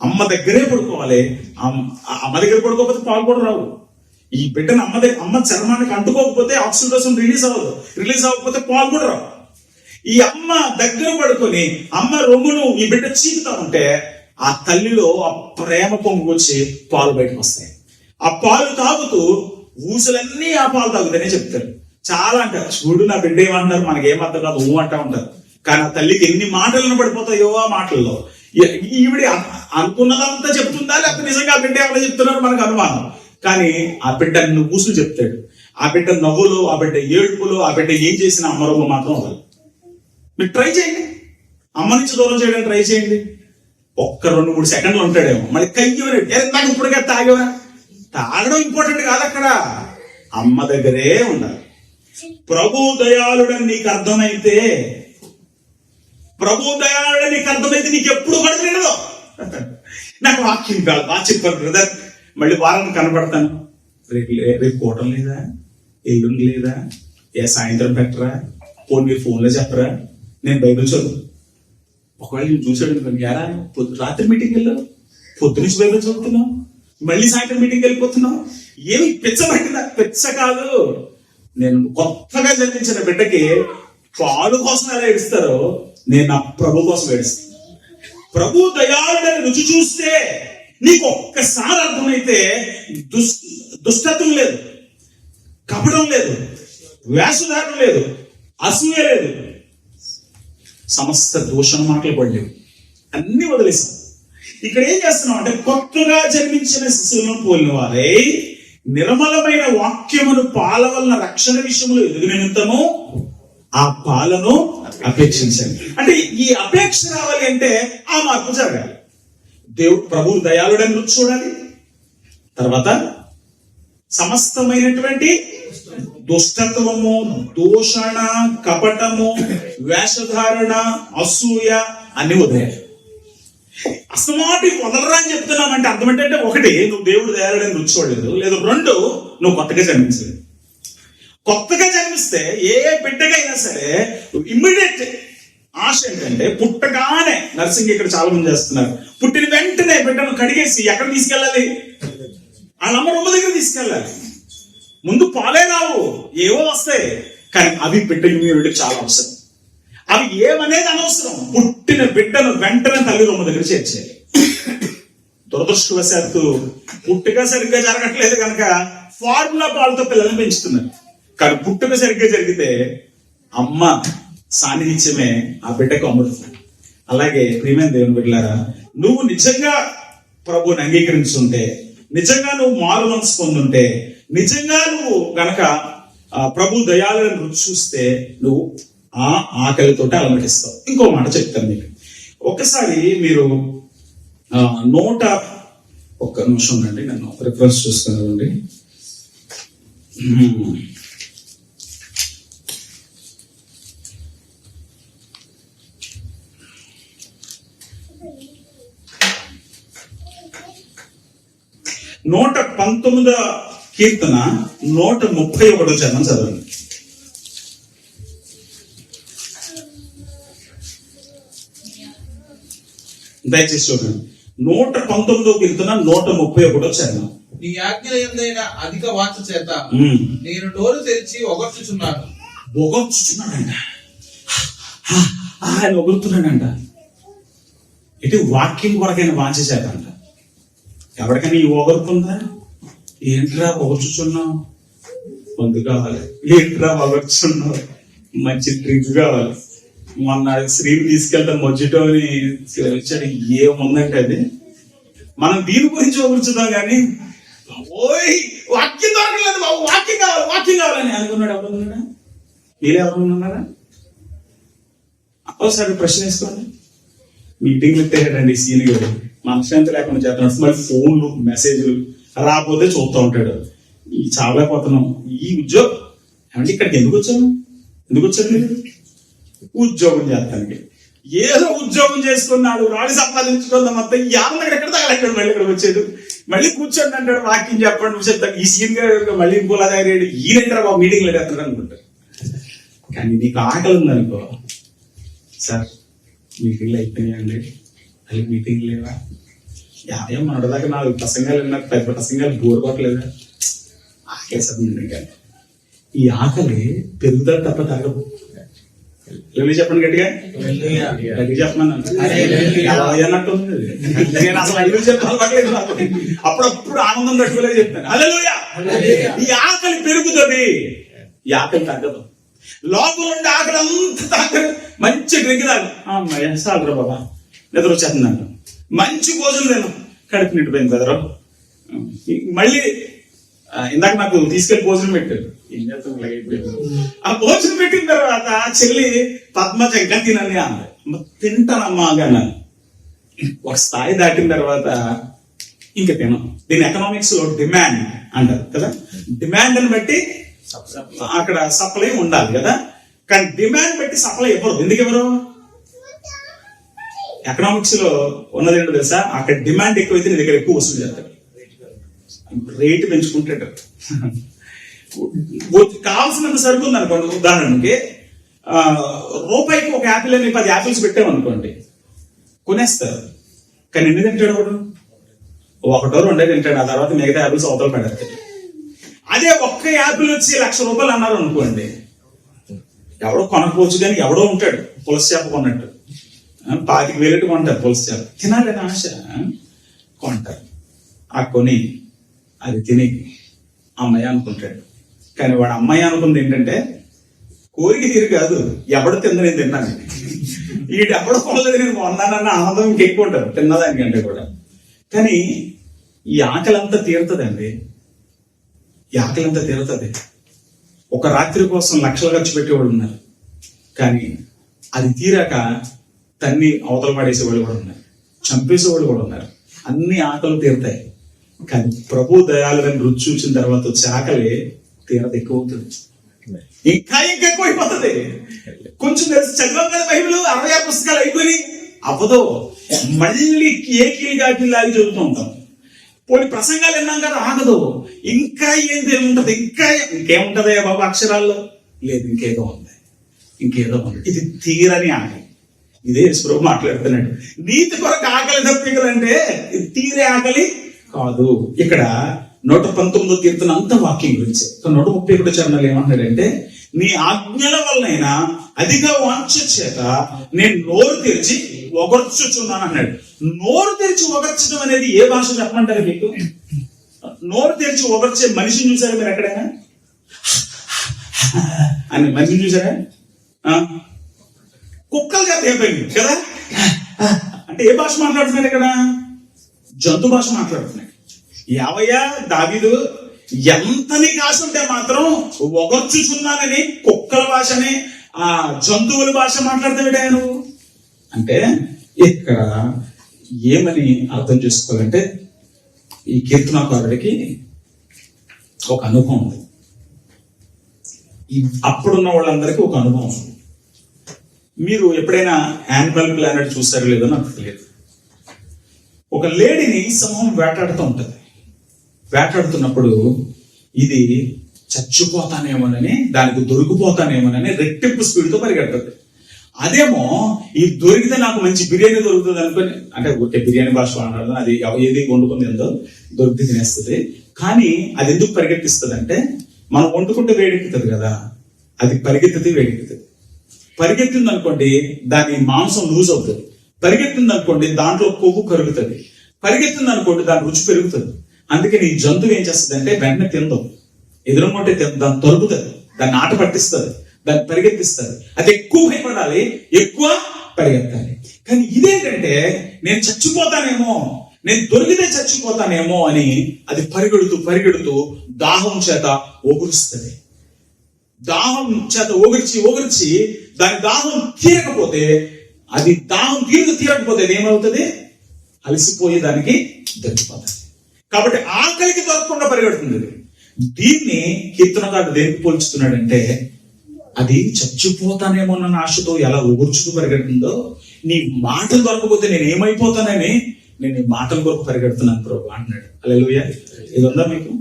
అమ్మ దగ్గరే పడుకోవాలి. అమ్మ దగ్గర పడుకోకపోతే పాలు కూడా రావు. ఈ బిడ్డను అమ్మ చర్మానికి అంటుకోకపోతే ఆక్సిటోసిన్ రిలీజ్ అవ్వకపోతే పాలు కూడా రావు. ఈ అమ్మ దగ్గర పడుకొని అమ్మ రొమ్మును ఈ బిడ్డ చీకుతా ఉంటే ఆ తల్లిలో ఆ ప్రేమ పొంగుకొచ్చి పాలు బయటకు వస్తాయి. ఆ పాలు తాగుతూ ఊసలన్నీ ఆ పాలు తాగుతానే చెప్తారు. చాలా అంటారు, చూడు నా బిడ్డ ఏమంటారు, మనకేమర్థం కాదు అంటా ఉంటారు. కానీ ఆ తల్లికి ఎన్ని మాటలను పడిపోతాయో ఆ మాటల్లో. ఈవిడ అనుకున్నదంతా చెప్తుందా, లేకపోతే నిజంగా ఆ బిడ్డ ఎవరైనా చెప్తున్నారు మనకు అనుమానం. కానీ ఆ బిడ్డ ఊసులు చెప్తాడు. ఆ బిడ్డ నవ్వులు, ఆ బిడ్డ ఏడుపులు, ఆ బిడ్డ ఏం చేసిన అమ్మ రొమ్ము మాత్రం అవ్వాలి. మీరు ట్రై చేయండి, అమ్మ నుంచి దూరం చేయడానికి ట్రై చేయండి. ఒక్క 2-3 సెకండ్లు ఉంటాడేమో, మళ్ళీ కయ్యవరే నాకు ఇప్పుడుగా తాగేవరా. తాగడం ఇంపార్టెంట్ కాదు, అక్కడ అమ్మ దగ్గరే ఉండాలి. ప్రభు దయాళుడని నీకు అర్థమైతే, ప్రభు దయాళుడని నీకు అర్థమైతే నీకు ఎప్పుడు పడలేదు. నాకు వాక్యం కాదు, బాగా చెప్పారు బ్రదర్, మళ్ళీ వారం కనపడతాను, రేపు కూటం లేదా, ఎల్లుండి లేదా, ఏ సాయంత్రం పెట్టరా, పోనీ మీరు ఫోన్లో చెప్పరా, నేను బైబిల్ చదువు. ఒకవేళ నేను చూసాడు అనుకోండి, యారా రాత్రి మీటింగ్ వెళ్ళావు, పొద్దు నుంచి బైబిల్ చదువుతున్నావు, మళ్ళీ సాయంత్రం మీటింగ్ వెళ్ళిపోతున్నావు, ఏమి పిచ్చబట్టిందా? పిచ్చ కాదు. నేను కొత్తగా జన్మించిన బిడ్డకి పాలు కోసం ఎలా ఏడుస్తారో నేను నా ప్రభు కోసం ఏడుస్తాను. ప్రభు దయాళుడని రుచి చూస్తే నీకు ఒక్కసారి అర్థమైతే దుష్టత్వం లేదు, కపటం లేదు, వేషధారణ లేదు, అసూయ లేదు, సమస్త దూషణ మాటలు పడలేవు, అన్ని వదిలేసాం. ఇక్కడ ఏం చేస్తున్నాం అంటే, కొత్తగా జన్మించిన శిశువులను పోలిన వారై నిర్మలమైన వాక్యమును పాల వలన రక్షణ విషయంలో ఎదుగు నిమిత్తము ఆ పాలను అపేక్షించండి. అంటే ఈ అపేక్ష రావాలి అంటే ఆ మార్పు జరగాలి. దేవుడు ప్రభువు దయాళుడని రుచి చూడాలి. తర్వాత సమస్తమైనటువంటి దుష్టత్వము, దూషణ, కపటము, వేషధారణ, అసూయ అన్ని వదిలేయాలి. అసమాటి వదలరా అని చెప్తున్నామంటే అర్థం ఏంటంటే, 1 నువ్వు దేవుడు దయాళుడని రుచి చూడలేదు, లేదు 2 నువ్వు కొత్తగా జన్మించలేదు. కొత్తగా జన్మిస్తే ఏ బిడ్డకైనా సరే ఇమ్మీడియట్ ఆశ ఏంటంటే, పుట్టగానే నర్సింగ్ ఇక్కడ చాలా మంది చేస్తున్నారు, పుట్టిన వెంటనే బిడ్డను కడిగేసి ఎక్కడ తీసుకెళ్ళాలి, వాళ్ళమ్మ రొమ్మ దగ్గర తీసుకెళ్ళాలి. ముందు పాలే రావు, ఏవో వస్తాయి, కానీ అవి బిడ్డ ఇమ్యూనిటీ చాలా అవసరం. అవి ఏమనేది అనవసరం. పుట్టిన బిడ్డను వెంటనే తల్లి రొమ్మ దగ్గర చేర్చేయాలి. దురదృష్టవశాత్తు పుట్టుక సరిగ్గా జరగట్లేదు కనుక ఫార్ములా పాలతో పిల్లల్ని పెంచుతున్నారు. కానీ పుట్టుక సరిగ్గా జరిగితే అమ్మ సాన్నిహిత్యమే ఆ బిడ్డకు అమృతం. అలాగే ప్రియమైన దేవుని బిడ్డలారా, నువ్వు నిజంగా ప్రభువుని అంగీకరించుంటే, నిజంగా నువ్వు మారు మనసు పొందుంటే, నిజంగా నువ్వు గనక ప్రభు దయాళులను రుచి చూస్తే నువ్వు ఆ ఆకలితోటి అలమటిస్తావు. ఇంకో మాట చెప్తాను మీకు. ఒకసారి మీరు ఒక్క నిమిషం ఉండండి, నేను రిఫరెన్స్ చూస్తున్నానండి. 119వ కీర్తన 131వ చరణం చదవండి. దయచేసి చూడండి. 119వ కీర్తన 131వ చరణం. నీ ఆజ్ఞల యందైన అధిక వాంఛ చేత నేను నోరు తెరిచి ఒగర్చుచున్నాను. ఒగర్చుచున్నాడంట, ఆయన ఒగురుతున్నాడంట. ఇటు వాక్యం కొరకైన వాంఛ చేతంట. ఎవరికైనా ఈ ఒగరుతుందా? ఏంట్రా ఒగర్చుచున్నావు? మందు కావాలి. ఏంట్రా ఒగర్చున్నావు? మంచి డ్రింక్ కావాలి. మొన్న శ్రీని తీసుకెళ్తాం మొజ్జిటోని వచ్చాడు. ఏముందంటే అది మనం దీని గురించి ఒగుర్చుదాం కానీ ఓయ్ వాక్యం దొరకలేదు బాబు, వాక్యం కావాలి, వాక్యం కావాలని అనుకున్నాడు. ఎవరున్నాడా? మీరే ఎవరున్నారా? ఒకసారి ప్రశ్న వేసుకోండి. మీటింగ్లు ఎత్తేటండి సీని గారు, మనశ్శాంతి లేకుండా చేస్తున్నాడు. మళ్ళీ ఫోన్లు మెసేజ్లు రాకపోతే చూస్తూ ఉంటాడు. ఈ చావలేకపోతున్నాం. ఈ ఉద్యోగం ఏమంటే ఇక్కడికి ఎందుకు వచ్చాను? ఎందుకు వచ్చాడు మీరు? ఉద్యోగం చేస్తానికి. ఏదో ఉద్యోగం చేసుకున్నాడు, రాడి సంపాదించుకుందాం మొత్తం. ఈ ఆనందం ఎక్కడ తగలెట్టాడు? మళ్ళీ ఇక్కడికి వచ్చేది. మళ్ళీ కూర్చోండి అంటాడు, వాక్యం చెప్పండి చెప్తాను. ఈ సీన్ గారు మళ్ళీ ఇంకోలా తయారయ్యాడు. ఈయనంటారా బాబు మీటింగ్లు ఎత్తాడు అనుకుంటారు. కానీ నీకు ఆకలి ఉందనుకో, సార్ మీటింగ్లు అయిపోయినాయండి, మళ్ళీ మీటింగ్ లేవా? ఏం మనదాకా 4 ప్రసంగాలు విన్నా, పెద్ద ప్రసంగాలు బోర్ కొట్టలేదా? ఆకలేస్తుంది. కానీ ఈ ఆకలి పెరుగుదల తప్ప తగ్గదు. చెప్పండి గట్టిగా, గట్టిగా చెప్పమని అన్నట్టుంది. నేను అసలు 5 చెప్పాలి నాకు. అప్పుడప్పుడు ఆనందం తట్టుకోలేదు చెప్తాను. హల్లెలూయా. ఈ ఆకలి పెరుగుతుంది, ఈ ఆకలి తగ్గదు. లోపల ఉండే ఆకలి అంత తగ్గదు. మంచి డ్రింక్ తాగు, అమ్మాయి సాగురా బాబా నిద్ర వచ్చేస్తుందంట. మంచి భోజనం తిన్నాం, కడుపు నిండిపోయింది కదరా. మళ్ళీ ఇందాక నాకు తీసుకెళ్లి భోజనం పెట్టారు. ఏం చేస్తాం, ఆ భోజనం పెట్టిన తర్వాత చెల్లి పద్మజ ఇంకా తినని అన్నది. తింటానమ్మా అన్నాను. ఒక స్థాయి దాటిన తర్వాత ఇంకా తినం. దీని ఎకనామిక్స్ లో డిమాండ్ అంటారు కదా. డిమాండ్ ని బట్టి అక్కడ సప్లై ఉండాలి కదా. కానీ డిమాండ్ బట్టి సప్లై ఇవ్వరు. ఎందుకు ఇవ్వరు? ఎకనామిక్స్ లో ఉన్నది ఏంటో తెలుసా? అక్కడ డిమాండ్ ఎక్కువైతే నీ దగ్గర ఎక్కువ వసూలు చేస్తారు, రేటు పెంచుకుంటాడు. కావాల్సినంత సరుకుంది అనుకోండి. ఉదాహరణకి రూపాయికి ఒక యాపిల్ అని 10 యాపిల్స్ పెట్టామనుకోండి, కొనేస్తారు. కానీ ఎన్ని తింటాడు వాడు? 1 2 తింటాడు. ఆ తర్వాత మిగతా యాపిల్స్ అవతల పెడతాడు. అదే ఒక్క యాపిల్ వచ్చి ₹1,00,000 అన్నారు అనుకోండి, ఎవడో కొనకపోవచ్చు కానీ ఎవడో ఉంటాడు పులస చేప కొన్నట్టు. 25,000 కొంటారు పులస చేప. తినాలని ఆశ కొంటారు. ఆ కొని అది తిని అమ్మాయి అనుకుంటాడు. కానీ వాడు అమ్మాయి అనుకుంది ఏంటంటే కోరిక తీరు కాదు, ఎవడు తింద నేను తిన్నాను, వీడు ఎవడో కొనలేదు నేను కొన్నానన్న ఆనందం ఇంకెక్కువ ఉంటారు తిన్నదానికంటే కూడా. కానీ ఈ ఆకలి అంతా తీరుతుందండి. ఈ ఆకలి అంతా తీరుతుంది. ఒక రాత్రి కోసం లక్షలు ఖర్చు పెట్టేవాళ్ళు ఉన్నారు, కానీ అది తీరాక తన్ని అవతల పడేసేవాళ్ళు కూడా ఉన్నారు, చంపేసేవాళ్ళు కూడా ఉన్నారు. అన్ని ఆకలు తీరుతాయి. కానీ ప్రభు దయాలని రుచి చూసిన తర్వాత వచ్చే ఆకలి తీరత ఎక్కువ అవుతుంది, ఇంకా ఎక్కువ అయిపోతుంది. కొంచెం తెలిసి చదివాం కదా బైబిల్, 66 పుస్తకాలు అయిపోయి అవ్వదు. మళ్ళీ ఏకీలుగా లాగి చదువుతూ ఉంటాం. పోనీ ప్రసంగాలు విన్నాం కదా, ఆగదు. ఇంకా ఏంటి ఉంటుంది, ఇంకేముంటదే బాబు అక్షరాల్లో? లేదు, ఇంకేదో ఉంది, ఇంకేదో ఉంది. ఇది తీరని ఆకలి. ఇదే యేసు మాట్లాడుతున్నాడు. నీతి కొరకు ఆకలి తప్పికలంటే ఇది తీరే ఆకలి కాదు. ఇక్కడ 119వ కీర్తన అంత వాక్యం గురించి. 131 చరణాలు ఏమంటాడంటే, నీ ఆజ్ఞల వల్లైనా అధిక వాంఛ చేత నేను నోరు తెరిచి ఒగర్చుచున్నాను అన్నాడు. నోరు తెరిచి ఒగర్చడం అనేది ఏ భాష చెప్పమంటారు మీకు? నోరు తెరిచి ఒగర్చే మనిషిని చూసారా మీరు ఎక్కడైనా? అని మనిషిని చూసారా? కుక్కలు చేత అయిపోయింది కదా. అంటే ఏ భాష మాట్లాడుతున్నాడు ఇక్కడ? జంతు భాష మాట్లాడుతున్నాడు. యావయ్యా దావీదు, ఎంత నీకు ఆశ ఉంటే మాత్రం ఒగర్చుచున్నానని కుక్కల భాషని, ఆ జంతువుల భాష మాట్లాడతాడు ఆయన. అంటే ఇక్కడ ఏమని అర్థం చేసుకోవాలంటే, ఈ కీర్తనాకారుడికి ఒక అనుభవం ఉంది. అప్పుడున్న వాళ్ళందరికీ ఒక అనుభవం ఉంది. మీరు ఎప్పుడైనా యానిమల్ ప్లానెట్ చూసారో లేదో నాకు తెలియదు. ఒక లేడీని సమూహం వేటాడుతూ ఉంటుంది. వేటాడుతున్నప్పుడు ఇది చచ్చిపోతానేమోనని, దానికి దొరికిపోతానేమోనని రెట్టింపు స్పీడ్తో పరిగెడుతుంది. అదేమో ఈ దొరికితే నాకు మంచి బిర్యానీ దొరుకుతుంది అనుకుని, అంటే ఒకే బిర్యానీ భాష వాడాలి, అది ఏది వండుకుంది ఎంతో దొరికి తినేస్తుంది. కానీ అది ఎందుకు పరిగెత్తిస్తుంది అంటే, మనం వండుకుంటే వేడెక్కుతుంది కదా, అది పరిగెత్తితే వేడెక్కుతుంది. పరిగెత్తింది అనుకోండి దాని మాంసం లూజ్ అవుతుంది. పరిగెత్తింది అనుకోండి దాంట్లో కొవ్వు కరుగుతుంది. పరిగెత్తింది అనుకోండి దాని రుచి పెరుగుతుంది. అందుకని ఈ జంతువు ఏం చేస్తుంది అంటే వెంటనే తిందాం, ఎదురుంటే దాన్ని తొలుపుతుంది, దాన్ని ఆట పట్టిస్తుంది, దాన్ని పరిగెత్తిస్తుంది. అది ఎక్కువ భయపడాలి, ఎక్కువ పరిగెత్తాలి. కానీ ఇదేంటంటే నేను చచ్చిపోతానేమో, నేను దొరికితే చచ్చిపోతానేమో అని అది పరిగెడుతూ దాహం చేత ఓగురుస్తుంది. దాహం చేత ఓగిర్చి దాని దాహం తీరకపోతే, అది దాహం తీరకపోతే ఏమవుతుంది, అలసిపోయి దానికి దొరికిపోతుంది. కాబట్టి ఆకలికి దొరకకుండా పరిగెడుతుంది. దీన్ని కీర్తనకారుడు దేనికి పోల్చుతున్నాడంటే, అది చచ్చిపోతానేమోనన్న ఆశతో ఎలా ఊర్చుతూ పరిగెడుతుందో, నీ మాటలు దొరకపోతే నేను ఏమైపోతానని నేను నీ మాటల కొరకు పరిగెడుతున్నాను ప్రభు అంటున్నాడు. హల్లెలూయా. ఇది ఉందా మీకు?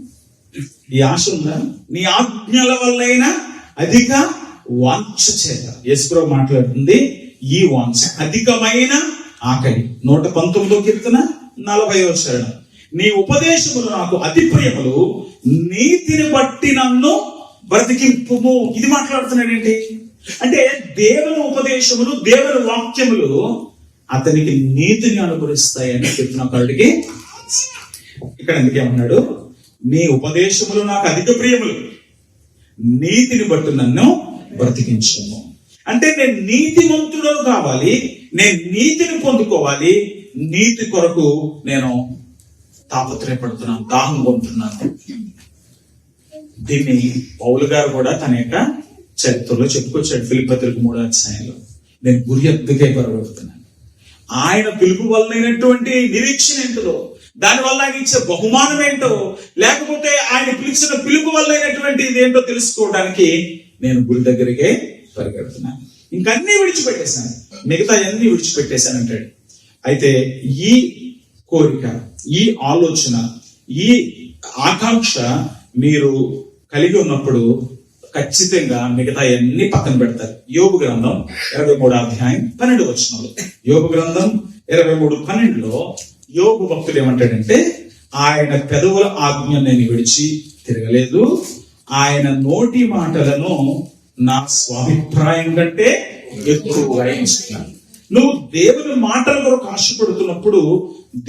ఈ ఆశ ఉందా? నీ ఆజ్ఞల వల్లైనా అధిక వాంఛ చేత యేసు ప్రభు మాట్లాడుతుంది. ఈ వాంఛ అధికమైన ఆకలి. 119వ కీర్తన 40వ చరణం. నీ ఉపదేశములు నాకు అతి ప్రియములు, నీతిని బట్టి నన్ను బ్రతికింపుము. ఇది మాట్లాడుతున్నాడు ఏంటి అంటే, దేవుని ఉపదేశములు, దేవుని వాక్యములు అతనికి నీతిని అనుగ్రహిస్తాయని కీర్తనకారుడికి ఇక్కడ ఎందుకేమన్నాడు, నీ ఉపదేశములు నాకు అధిక ప్రియములు, నీతిని బట్టి నన్ను బ్రతికించుము. అంటే నేను నీతిమంతుడు కావాలి, నేను నీతిని పొందుకోవాలి, నీతి కొరకు నేను తాపత్రయపడుతున్నాను, దాహం పొందుతున్నాను. దీన్ని పౌలు గారు కూడా తన యొక్క చరిత్రలో చెప్పుకొచ్చాడు. ఫిలిప్పీ పత్రిక 3వ అధ్యాయంలో నేను గురి ఎత్తుకే పరిగెడుతున్నాను. ఆయన పిలుపు వల్లైనటువంటి నిరీక్షణ ఏంటో, దానివల్ల ఆయన ఇచ్చే బహుమానం ఏంటో, లేకపోతే ఆయన పిలిచిన పిలుపు వల్లైనటువంటి ఇదేంటో తెలుసుకోవడానికి నేను గురి దగ్గరికే పరిగెడుతున్నాను. ఇంకన్నీ విడిచిపెట్టేశాను, మిగతా అన్ని విడిచిపెట్టేశాను అంటాడు. అయితే ఈ కోరిక, ఈ ఆలోచన, ఈ ఆకాంక్ష మీరు కలిగి ఉన్నప్పుడు ఖచ్చితంగా మిగతా అన్ని పక్కన పెడతారు. యోబు గ్రంథం 23వ అధ్యాయం 12వ వచనంలో, యోబు గ్రంథం 23:12లో యోబు భక్తుడు ఏమంటాడంటే, ఆయన పెదవుల ఆజ్ఞ నేను విడిచి తిరగలేదు, ఆయన నోటి మాటలను నా స్వాభిప్రాయం కంటే ఎక్కువగా ఎంచుకున్నాను. నువ్వు దేవుని మాటల కొరకు ఆశపడుతున్నప్పుడు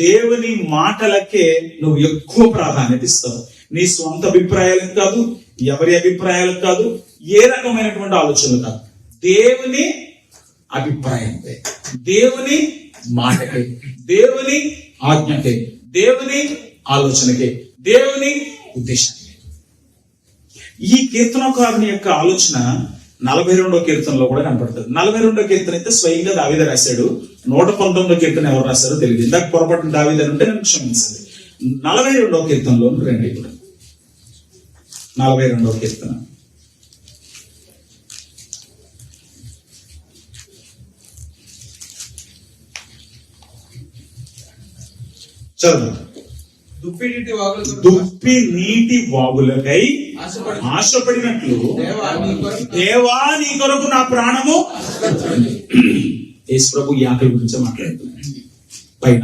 దేవుని మాటలకే నువ్వు ఎక్కువ ప్రాధాన్యత ఇస్తావు. నీ స్వంత అభిప్రాయాలకు కాదు, ఎవరి అభిప్రాయాలకు కాదు, ఏ రకమైనటువంటి ఆలోచనలు కాదు, దేవుని అభిప్రాయంపై, దేవుని మాటకై, దేవుని ఆజ్ఞకై, దేవుని ఆలోచనకై, దేవుని ఉద్దేశానికి. ఈ కీర్తనకారుని యొక్క ఆలోచన 42వ కీర్తనలో కూడా కనపడుతుంది. 42వ కీర్తన అయితే స్వయంగా దావీదు రాశాడు. 119వ కీర్తన ఎవరు రాశారో తెలియదు. ఇందాక పొరపాటు దావీదు అని ఉంటే నన్ను క్షమించండి. 42వ కీర్తనలో రండి. ఇప్పుడు 42వ కీర్తన చదువు. దుప్పి నీటి వాగులకై ఆశపడినట్లు దేవా నీ కొరకు నా ప్రాణము. యేసు ప్రభు ఈ ఆకలి గురించి మాట్లాడుతున్నాడు. పైన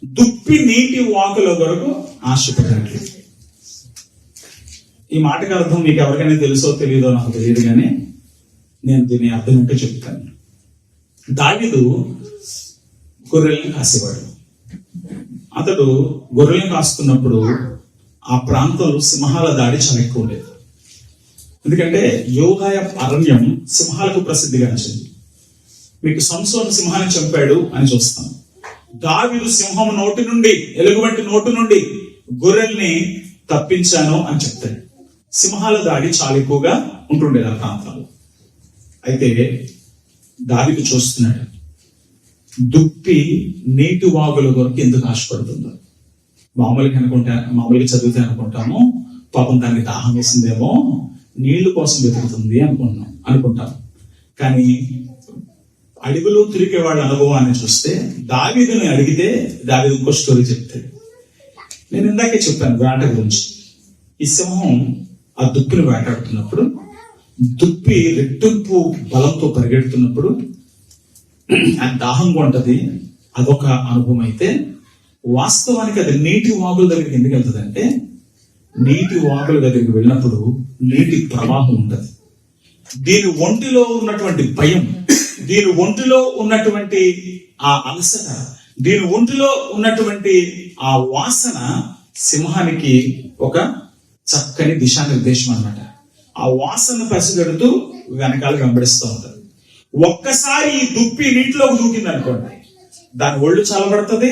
దుప్పి నీటి వాగుల కొరకు ఆశపడినట్లు. ఈ మాటకి అర్థం మీకు ఎవరికైనా తెలుసో తెలియదో నాకు తెలియదు, కానీ నేను దీన్ని అర్థం ఏంటో చెప్తాను. దావీదు గొర్రెల్ని కాసేవాడు. అతడు గొర్రెలను కాస్తున్నప్పుడు ఆ ప్రాంతంలో సింహాల దాడి చాలా ఎక్కువ ఉండేది. ఎందుకంటే యోగాయ అరణ్యం సింహాలకు ప్రసిద్ధిగాంచింది. మీకు సంసోను సింహాన్ని చంపాడు అని చూస్తాం. దావీదు సింహం నోటి నుండి, ఎలుగుబంటి నోటి నుండి గొర్రెల్ని తప్పించాను అని చెప్తాడు. సింహాల దాడి చాలా ఎక్కువగా ఉంటుండేది ఆ ప్రాంతాల్లో. అయితే దావీదు చూస్తున్నాడు, దుప్పి నీటి వాగుల కొరకు ఎందుకు ఆశపడుతుందో. మామూలుగా చదివితే అనుకుంటాము, పాపం దానికి దాహం వేసిందేమో, నీళ్లు కోసం వెతుకుతుంది అనుకుంటాం. కానీ అడవిలో తిరిగే వాళ్ళ అనుభవాన్ని చూస్తే, దావీదుని అడిగితే దావీదు ఇంకో స్టోరీ చెప్తాడు. నేను ఇందాకే చెప్పాను వేట గురించి. ఈ సింహం ఆ దుప్పిని వేటాడుతున్నప్పుడు, దుప్పి రెట్టింపు బలంతో పరిగెడుతున్నప్పుడు అది దాహంగా ఉంటది, అదొక అనుభవం. అయితే వాస్తవానికి అది నీటి వాగుల దగ్గరికి ఎందుకు వెళ్తుందంటే, నీటి వాగుల దగ్గరికి వెళ్ళినప్పుడు నీటి ప్రవాహం ఉంటది. దీని ఒంటిలో ఉన్నటువంటి భయం, దీని ఒంటిలో ఉన్నటువంటి ఆ అలసట, దీని ఒంటిలో ఉన్నటువంటి ఆ వాసన సింహానికి ఒక చక్కని దిశానిర్దేశం అన్నమాట. ఆ వాసన పసిగడుతూ వెనకాల వెంబడిస్తూ ఉంటారు. ఒక్కసారి ఈ దుప్పి నీటిలోకి దూకింది అనుకోండి, దాని ఒళ్ళు చల్లబడుతుంది,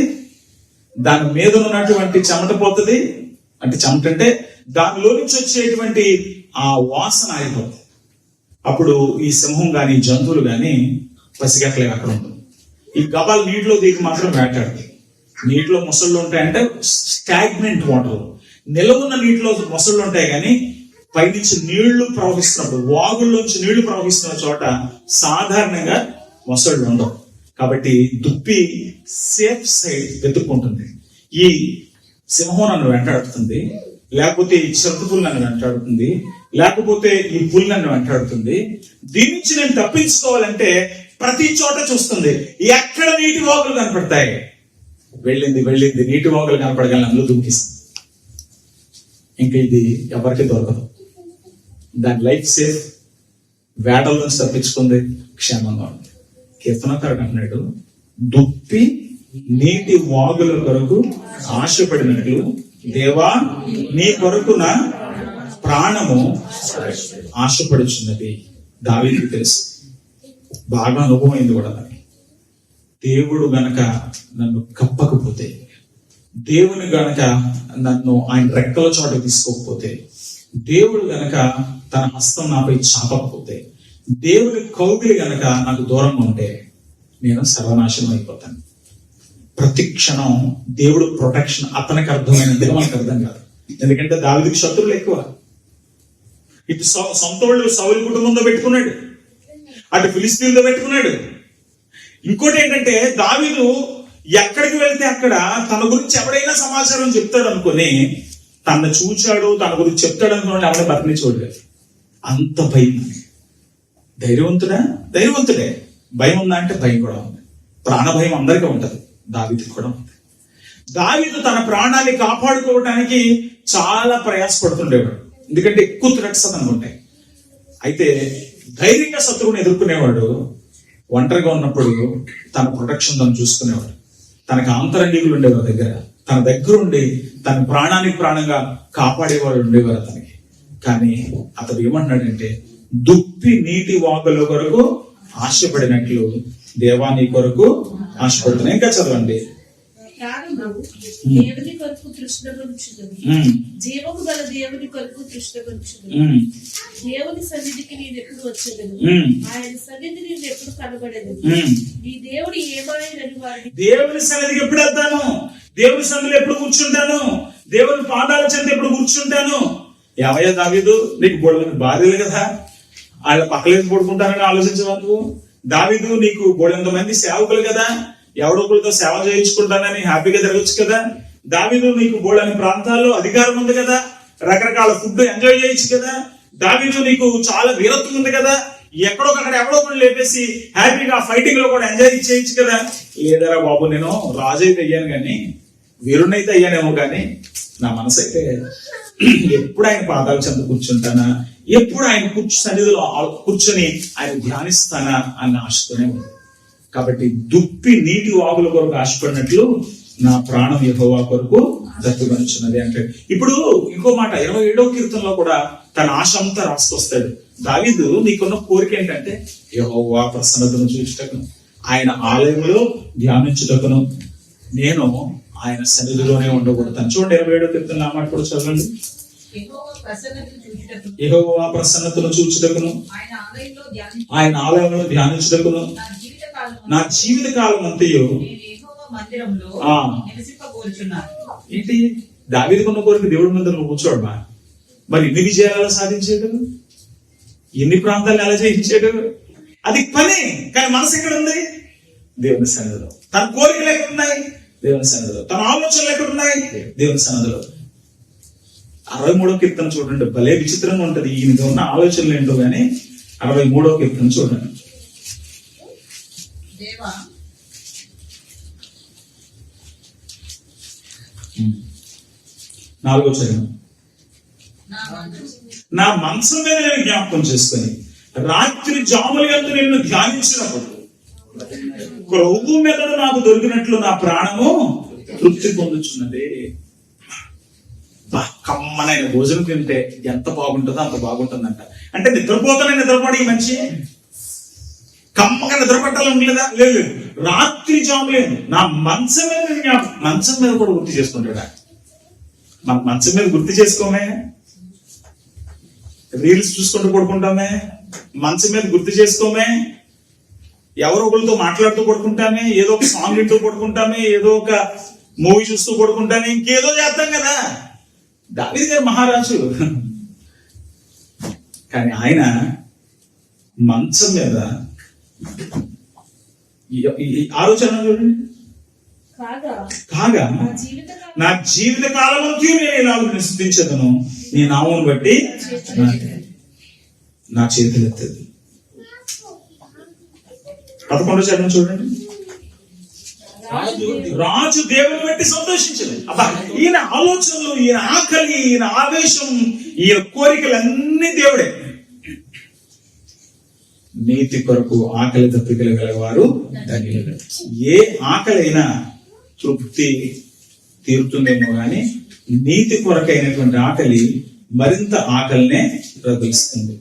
దాని మీద ఉన్నటువంటి చెమట పోతుంది. అంటే చెమట అంటే దానిలో నుంచి వచ్చేటువంటి ఆ వాసన ఆగిపోతుంది. అప్పుడు ఈ సింహం గాని జంతువులు గాని పసిగట్టలేవు అక్కడ ఉంటుంది. ఈ గబాలు నీటిలో దిగి మాత్రం వేటాడుతాయి. నీటిలో మొసళ్ళు ఉంటాయంటే స్టాగ్నెంట్ వాటర్, నిలవున్న నీటిలో మొసళ్ళు ఉంటాయి, కానీ పైనుంచి నీళ్లు ప్రవహిస్తున్నప్పుడు, వాగుల్లోంచి నీళ్లు ప్రవహిస్తున్న చోట సాధారణంగా మొసళ్ళు ఉండవు. కాబట్టి దుప్పి సేఫ్ సైడ్ వెతుక్కుంటుంది. ఈ సింహం నన్ను వెంటాడుతుంది, లేకపోతే ఈ చిరుతపులు నన్ను వెంటాడుతుంది, లేకపోతే ఈ పులి నన్ను వెంటాడుతుంది, దీని నుంచి నేను తప్పించుకోవాలంటే ప్రతి చోట చూస్తుంది ఎక్కడ నీటి వాగులు కనపడతాయి. వెళ్ళింది నీటి వాగులు కనపడగలని అందులో దుంకిస్తుంది. ఇంకా ఇది ఎవరికి దొరకదు. దాని లైఫ్ సేఫ్, వేటల నుంచి తప్పించుకుంది, క్షేమంగా ఉంది. కీర్తనకారుడు అంటున్నాడు, దుప్పి నీటి వాగుల కొరకు ఆశపడినట్లు దేవా నీ కొరకు నా ప్రాణము ఆశపడుచున్నది. దావీదుకు తెలుసు, బాగా అనుభవమైంది కూడా నాకు. దేవుడు గనక నన్ను కప్పకపోతే, దేవుని గనక నన్ను ఆయన రెక్కల చోట తీసుకోకపోతే, దేవుడు గనక తన హస్తం నాపై చాపకపోతే, దేవుని కౌగిలి గనక నాకు దూరంగా ఉంటే నేను సర్వనాశనం అయిపోతాను. ప్రతి క్షణం దేవుడు ప్రొటెక్షన్ అతనికి అర్థమైనందుకు మనకు అర్థం కాదు. ఎందుకంటే దావీదుకి శత్రువులు ఎక్కువ. ఇటు సొంతోళ్ళు సౌలు కుటుంబంతో పెట్టుకున్నాడు, అటు ఫిలిస్తీన్తో పెట్టుకున్నాడు. ఇంకోటి ఏంటంటే, దావీదు ఎక్కడికి వెళ్తే అక్కడ తన గురించి ఎవడైనా సమాచారం చెప్తాడు అనుకుని, తను చూచాడు, తన గురించి చెప్తాడు అనుకుని ఎవడ బతిని చూడలేదు. అంత భయం. ధైర్యవంతుడే. భయం ఉందా అంటే భయం కూడా ఉంది. ప్రాణ భయం అందరికీ ఉంటది, దావీదుకి కూడా ఉంది. దావీదు తన ప్రాణాన్ని కాపాడుకోవడానికి చాలా ప్రయాసపడుతుండేవాడు, ఎందుకంటే ఎక్కువ థ్రెట్స్ అని ఉంటాయి. అయితే ధైర్యంగా శత్రువుని ఎదుర్కొనేవాడు. ఒంటరిగా ఉన్నప్పుడు తన ప్రొటెక్షన్ తను చూసుకునేవాడు. తనకు ఆంతరంగికులు ఉండేవారు దగ్గర, తన దగ్గర ఉండి తన ప్రాణానికి ప్రాణంగా కాపాడేవాడు ఉండేవారు అతనికి. కానీ అతడు ఏమంటున్నాడంటే, దుప్పి నీటి వాగుల కొరకు ఆశపడినట్లు దేవా నీ కొరకు ఆశపడుతున్నా. ఇంకా చదవండి. దేవుని కొరకు తృష్ణగొనుచున్నది, జీవము గల దేవుని కొరకు తృష్ణగొనుచున్నది. దేవుని సన్నిధికి నేను ఎప్పుడు వచ్చేదను, ఆయన సన్నిధి నేను ఎప్పుడు కనబడేదను. ఈ దేవుడు ఏమాయనని వారిని, దేవుని సన్నిధికి ఎప్పుడు వెళ్తాను, దేవుని సన్నిధిలో ఎప్పుడు కూర్చుంటాను, దేవుని పాదాల చెంత ఎప్పుడు కూర్చుంటాను. ఏమయ్యా దావీదు, నీకు బోళ్ళని భార్యలు కదా, వాళ్ళ పక్కలేసి పడుకుంటానని ఆలోచించేవాళ్ళు. దావీదు, నీకు బోళ్ళంత మంది సేవకులు కదా, ఎవడొకరితో సేవ చేయించుకుంటానని హ్యాపీగా తిరగచ్చు కదా. దావీదు, నీకు బోళ్ళని ప్రాంతాల్లో అధికారం ఉంది కదా, రకరకాల ఫుడ్ ఎంజాయ్ చేయొచ్చు కదా. దావీదు, నీకు చాలా వీరత్వం ఉంది కదా, ఎక్కడొకక్కడ ఎవడో కొన్ని లేపేసి హ్యాపీగా ఫైటింగ్ లో కూడా ఎంజాయ్ చేయొచ్చు కదా. లేదరా బాబు, నేను రాజు అయితే అయ్యాను కానీ, వీరుణ్ణైతే అయ్యానేమో కానీ, నా మనసు అయితే ఎప్పుడు ఆయన పాదాల చెంత కూర్చుంటానా, ఎప్పుడు ఆయన సన్నిధిలో కూర్చొని ఆయన ధ్యానిస్తానా అన్న ఆశతోనే ఉంది. కాబట్టి దుప్పి నీటి వాగుల కొరకు ఆశపడినట్లు నా ప్రాణం యెహోవా కొరకు దప్పికొనుచున్నది అంటే. ఇప్పుడు ఇంకో మాట 27వ కీర్తనలో కూడా తన ఆశ అంతా రాసుకొస్తాడు. దావీదు, నీకున్న కోరిక ఏంటంటే యెహోవా ప్రసన్నతను చూచుటకును, ఆయన ఆలయంలో ధ్యానించుటకును, నేను ఆయన సన్నిధిలోనే ఉండకూడతాను. చూడండి 27వ కీర్తనలో ఆ మాట కూడా చదవండి. యెహోవా ప్రసన్నతను చూచుటకును, ఆయన ఆలయంలో ధ్యానించుటకును నా జీవిత కాలం అంతయు. ఏంటి దావీదుకున్న కోరిక? దేవుడి మందిరంలో కూర్చోడమా? మరి ఎన్ని విజయాలు సాధించాడు, ఎన్ని ప్రాంతాలను ఎలా జయించాడు? అది పని, కానీ మనసు ఎక్కడ ఉంది? దేవుని సన్నిధిలో. తన కోరికలు ఎక్కడున్నాయి? దేవుని సన్నిధిలో. తన ఆలోచనలు ఎక్కడున్నాయి? దేవుని సన్నిధిలో. 63వ కీర్తన చూడండి, భలే విచిత్రంగా ఉంటది. ఈయనకి ఉన్న ఆలోచనలు ఏంటో గానీ 63వ కీర్తన చూడండి. దేవా 4వ చరణం. నా మనసు నా మనసు మీద నేను జ్ఞాపకం చేసుకొని రాత్రి జాముల యందు నిన్ను ధ్యానించినప్పుడు క్రొవ్వు మెదడు నాకు దొరికినట్లు నా ప్రాణము తృప్తి పొందుచున్నది. కమ్మనైన భోజనం తింటే ఎంత బాగుంటుందో అంత బాగుంటుందంట. అంటే నిద్రపోతానే నిద్రపడి ఈ మనిషి కమ్మగా నిద్రపట్టాలని ఉండలేదా? లేదు. రాత్రి జాములేదు నా మంచం మీద మంచం మీద కూడా గుర్తు చేసుకుంటాడా? మన మంచం మీద గుర్తు చేసుకోమే, రీల్స్ చూసుకుంటూ పడుకుంటామే, మంచం మీద గుర్తు చేసుకోమే, ఎవరో ఒకరితో మాట్లాడుతూ పడుకుంటామే, ఏదో ఒక సాంగ్ వింటూ పడుకుంటామే, ఏదో ఒక మూవీ చూస్తూ పడుకుంటామే, ఇంకేదో చేస్తాం కదా. దావీదు గారు మహారాజు, కానీ ఆయన మంచం మీద ఈ ఆలోచన చూడండి. కాగా నా జీవిత కాలమంతా నేను ఇలా స్తుతించదను, నీ నామమును బట్టి నా చేతులు ఎత్తది. 11వ చరణం చూడండి. రాజు దేవుని బట్టి సంతోషించదు. అబ్బా, ఈయన ఆలోచనలు, ఈయన ఆకలి, ఈయన ఆవేశం, ఈయన కోరికలన్నీ దేవుడే. నీతి కొరకు ఆకలి దప్పికలు గలవారు ధన్యులు. ఏ ఆకలి అయినా తృప్తి తీరుతుందేమో గాని నీతి కొరకైనటువంటి ఆకలి మరింత ఆకలినే రగిలిస్తుంది.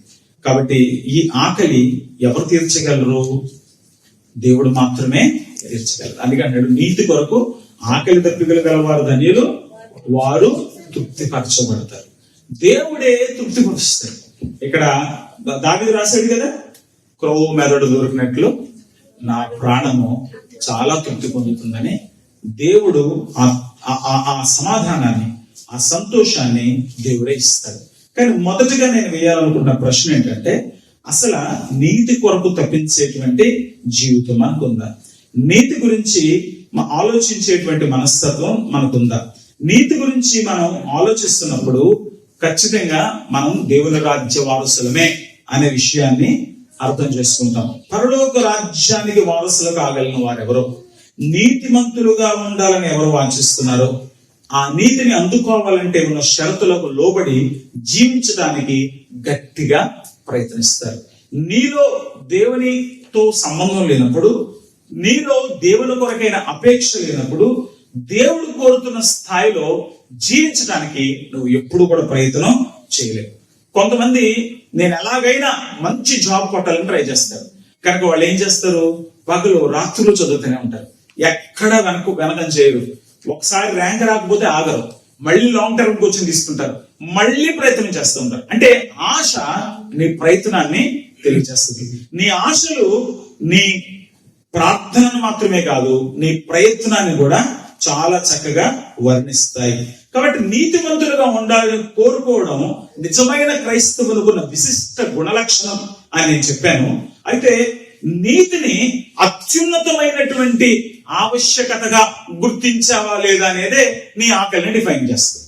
కాబట్టి ఈ ఆకలి ఎవరు తీర్చగలరు? దేవుడు మాత్రమే తీర్చగలరు. అందుకంటాడు నీతి కొరకు ఆకలి దప్పికలు గలవారు ధన్యులు, వారు తృప్తిపరచబడతారు. దేవుడే తృప్తిపరుస్తాడు. ఇక్కడ దావీదు రాశాడు కదా, క్రొవ్వు మెదడు దొరికినట్లు నా ప్రాణము చాలా తృప్తి పొందుతుందని. దేవుడు ఆ సమాధానాన్ని, ఆ సంతోషాన్ని దేవుడే ఇస్తాడు. కానీ మొదటిగా నేను వేయాలనుకున్న ప్రశ్న ఏంటంటే, అసలు నీతి కొరకు తప్పించేటువంటి జీవితం మనకుందా? నీతి గురించి ఆలోచించేటువంటి మనస్తత్వం మనకుందా? నీతి గురించి మనం ఆలోచిస్తున్నప్పుడు ఖచ్చితంగా మనం దేవుని రాజ్య వారసులమే అనే విషయాన్ని అర్థం చేసుకుంటాం. పరలోక రాజ్యానికి వారసులు కాగలిగిన వారెవరో, నీతిమంతులుగా ఉండాలని ఎవరు వాంఛిస్తున్నారో, ఆ నీతిని అందుకోవాలంటే ఉన్న షరతులకు లోబడి జీవించడానికి గట్టిగా ప్రయత్నిస్తారు. నీలో దేవునితో సంబంధం లేనప్పుడు, నీలో దేవుని కొరకైన అపేక్ష లేనప్పుడు, దేవుడు కోరుతున్న స్థాయిలో జీవించడానికి నువ్వు ఎప్పుడు కూడా ప్రయత్నం చేయలేవు. కొంతమంది నేను ఎలాగైనా మంచి జాబ్ కొట్టాలని ట్రై చేస్తారు. కనుక వాళ్ళు ఏం చేస్తారు? పగలు రాత్రులు చదువుతూనే ఉంటారు, ఎక్కడ వెనకం చేయరు. ఒకసారి ర్యాంక్ రాకపోతే ఆగరు, మళ్ళీ లాంగ్ టర్మ్ కోచింగ్ తీసుకుంటారు, మళ్ళీ ప్రయత్నం చేస్తూ ఉంటారు. అంటే ఆశ నీ ప్రయత్నాన్ని తెలియజేస్తుంది. నీ ఆశలు నీ ప్రార్థనను మాత్రమే కాదు, నీ ప్రయత్నాన్ని కూడా చాలా చక్కగా వర్ణిస్తాయి. కాబట్టి నీతిమంతులుగా ఉండాలని కోరుకోవడం నిజమైన క్రైస్తవులకున్న విశిష్ట గుణలక్షణం అని నేను చెప్పాను. అయితే నీతిని అత్యున్నతమైనటువంటి ఆవశ్యకతగా గుర్తించావా లేదా అనేదే నీ ఆకలిని డిఫైన్ చేస్తుంది.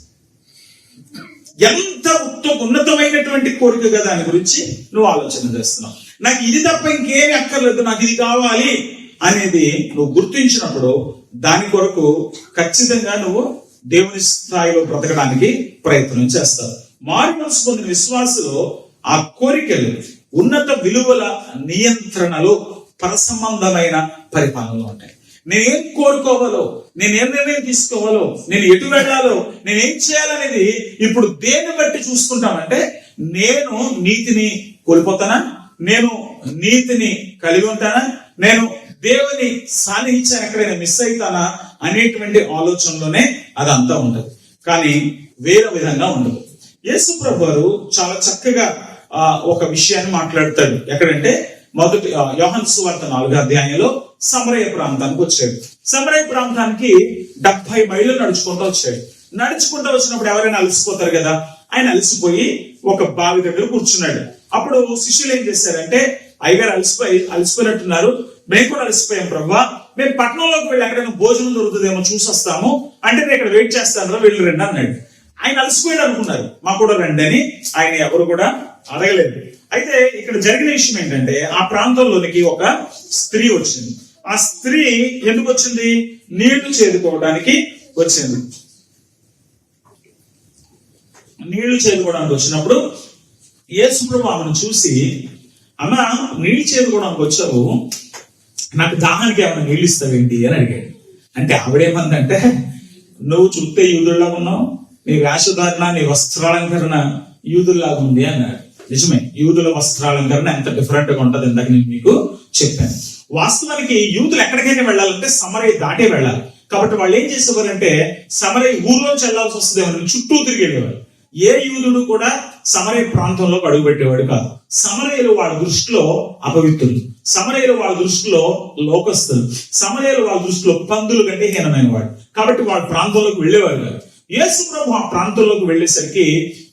ఎంత ఉన్నతమైనటువంటి కోరిక కదా దాని గురించి నువ్వు ఆలోచన చేస్తున్నావు. నాకు ఇది తప్ప ఇంకేమీ అక్కర్లేదు, నాకు ఇది కావాలి అనేది నువ్వు గుర్తించినప్పుడు దాని కొరకు ఖచ్చితంగా నువ్వు దేవుని స్థాయిలో బ్రతకడానికి ప్రయత్నం చేస్తావు. మారు మనసు పొందిన విశ్వాసులో ఆ కోరికలు ఉన్నత విలువల నియంత్రణలో పరసంబంధమైన పరిపాలనలో ఉంటాయి. నేనేం కోరుకోవాలో, నేనేం నిర్ణయం తీసుకోవాలో, నేను ఎటు వెళ్ళాలో, నేనేం చేయాలనేది ఇప్పుడు దేన్ని బట్టి చూసుకుంటామంటే, నేను నీతిని కోల్పోతానా, నేను నీతిని కలిగి ఉంటానా, నేను దేవుని సాన్నిహిత్యాన్ని ఎక్కడైనా మిస్ అవుతానా అనేటువంటి ఆలోచనలోనే అదంతా ఉండదు. కానీ వేరే విధంగా ఉండదు. యేసు ప్రభు వారు చాలా చక్కగా ఒక విషయాన్ని మాట్లాడతాడు. ఎక్కడంటే మొదటి యోహాను సువార్త 4వ అధ్యాయంలో సమరయ ప్రాంతానికి వచ్చాడు. సమరయ ప్రాంతానికి 70 మైళ్ళు నడుచుకుంటూ వచ్చాడు. నడుచుకుంటూ వచ్చినప్పుడు ఎవరైనా అలసిపోతారు కదా, ఆయన అలసిపోయి ఒక బావి దగ్గర కూర్చున్నాడు. అప్పుడు శిష్యులు ఏం చేశారంటే, అయ్యగారు అలసిపోయినట్టున్నారు, మేము కూడా అలసిపోయాం ప్రభువా, మేము పట్టణంలోకి వెళ్ళి ఎక్కడైనా భోజనం దొరుకుతుందేమో చూసి వస్తాము అంటే నేను ఇక్కడ వెయిట్ చేస్తాను వెళ్ళి రండి అన్నాడు. ఆయన అలసిపోయాడు అనుకున్నారు, మా కూడా రండి అని. ఆయన ఎవరు కూడా అడగలేదు. అయితే ఇక్కడ జరిగిన విషయం ఏంటంటే ఆ ప్రాంతంలోనికి ఒక స్త్రీ వచ్చింది. ఆ స్త్రీ ఎందుకు వచ్చింది? నీళ్లు చేదుకోవడానికి వచ్చింది. నీళ్లు చేదుకోవడానికి వచ్చినప్పుడు యేసుప్రభు ఆమెను చూసి, అమ్మ నీళ్లు చేదుకోవడానికి వచ్చావు, నాకు దాహానికి ఏమైనా నీళ్ళు ఇస్తావేంటి అని అడిగాడు. అంటే ఆవిడేమందంటే, నువ్వు చూస్తే యూదుల్లాగా ఉన్నావు, నీ వేషధారణ నీ వస్త్రాలంకరణ యూదుల్లాగా ఉంది అన్నాడు. నిజమే, యూదుల వస్త్రాలంకరణ ఎంత డిఫరెంట్ గా ఉంటది ఇందాక నేను మీకు చెప్పాను. వాస్తవానికి యూదులు ఎక్కడికైనా వెళ్ళాలంటే సమరయ దాటే వెళ్ళాలి. కాబట్టి వాళ్ళు ఏం చేసేవారంటే సమరయ ఊర్లోంచి వెళ్లాల్సి వస్తుందేమో చుట్టూ తిరిగి వెళ్ళేవారు. ఏ యూదుడు కూడా సమరయ ప్రాంతంలో అడుగు పెట్టేవాడు కాదు. సమరయులు వాళ్ళ దృష్టిలో అపవిత్రులు, సమరయులు వాళ్ళ దృష్టిలో లోకస్తులు, సమరయులు వాళ్ళ దృష్టిలో పందులు కంటే హీనమైన వాడు. కాబట్టి వాళ్ళ ప్రాంతంలోకి వెళ్ళేవారు కాదు. యేసు ప్రభు ఆ ప్రాంతంలోకి వెళ్ళేసరికి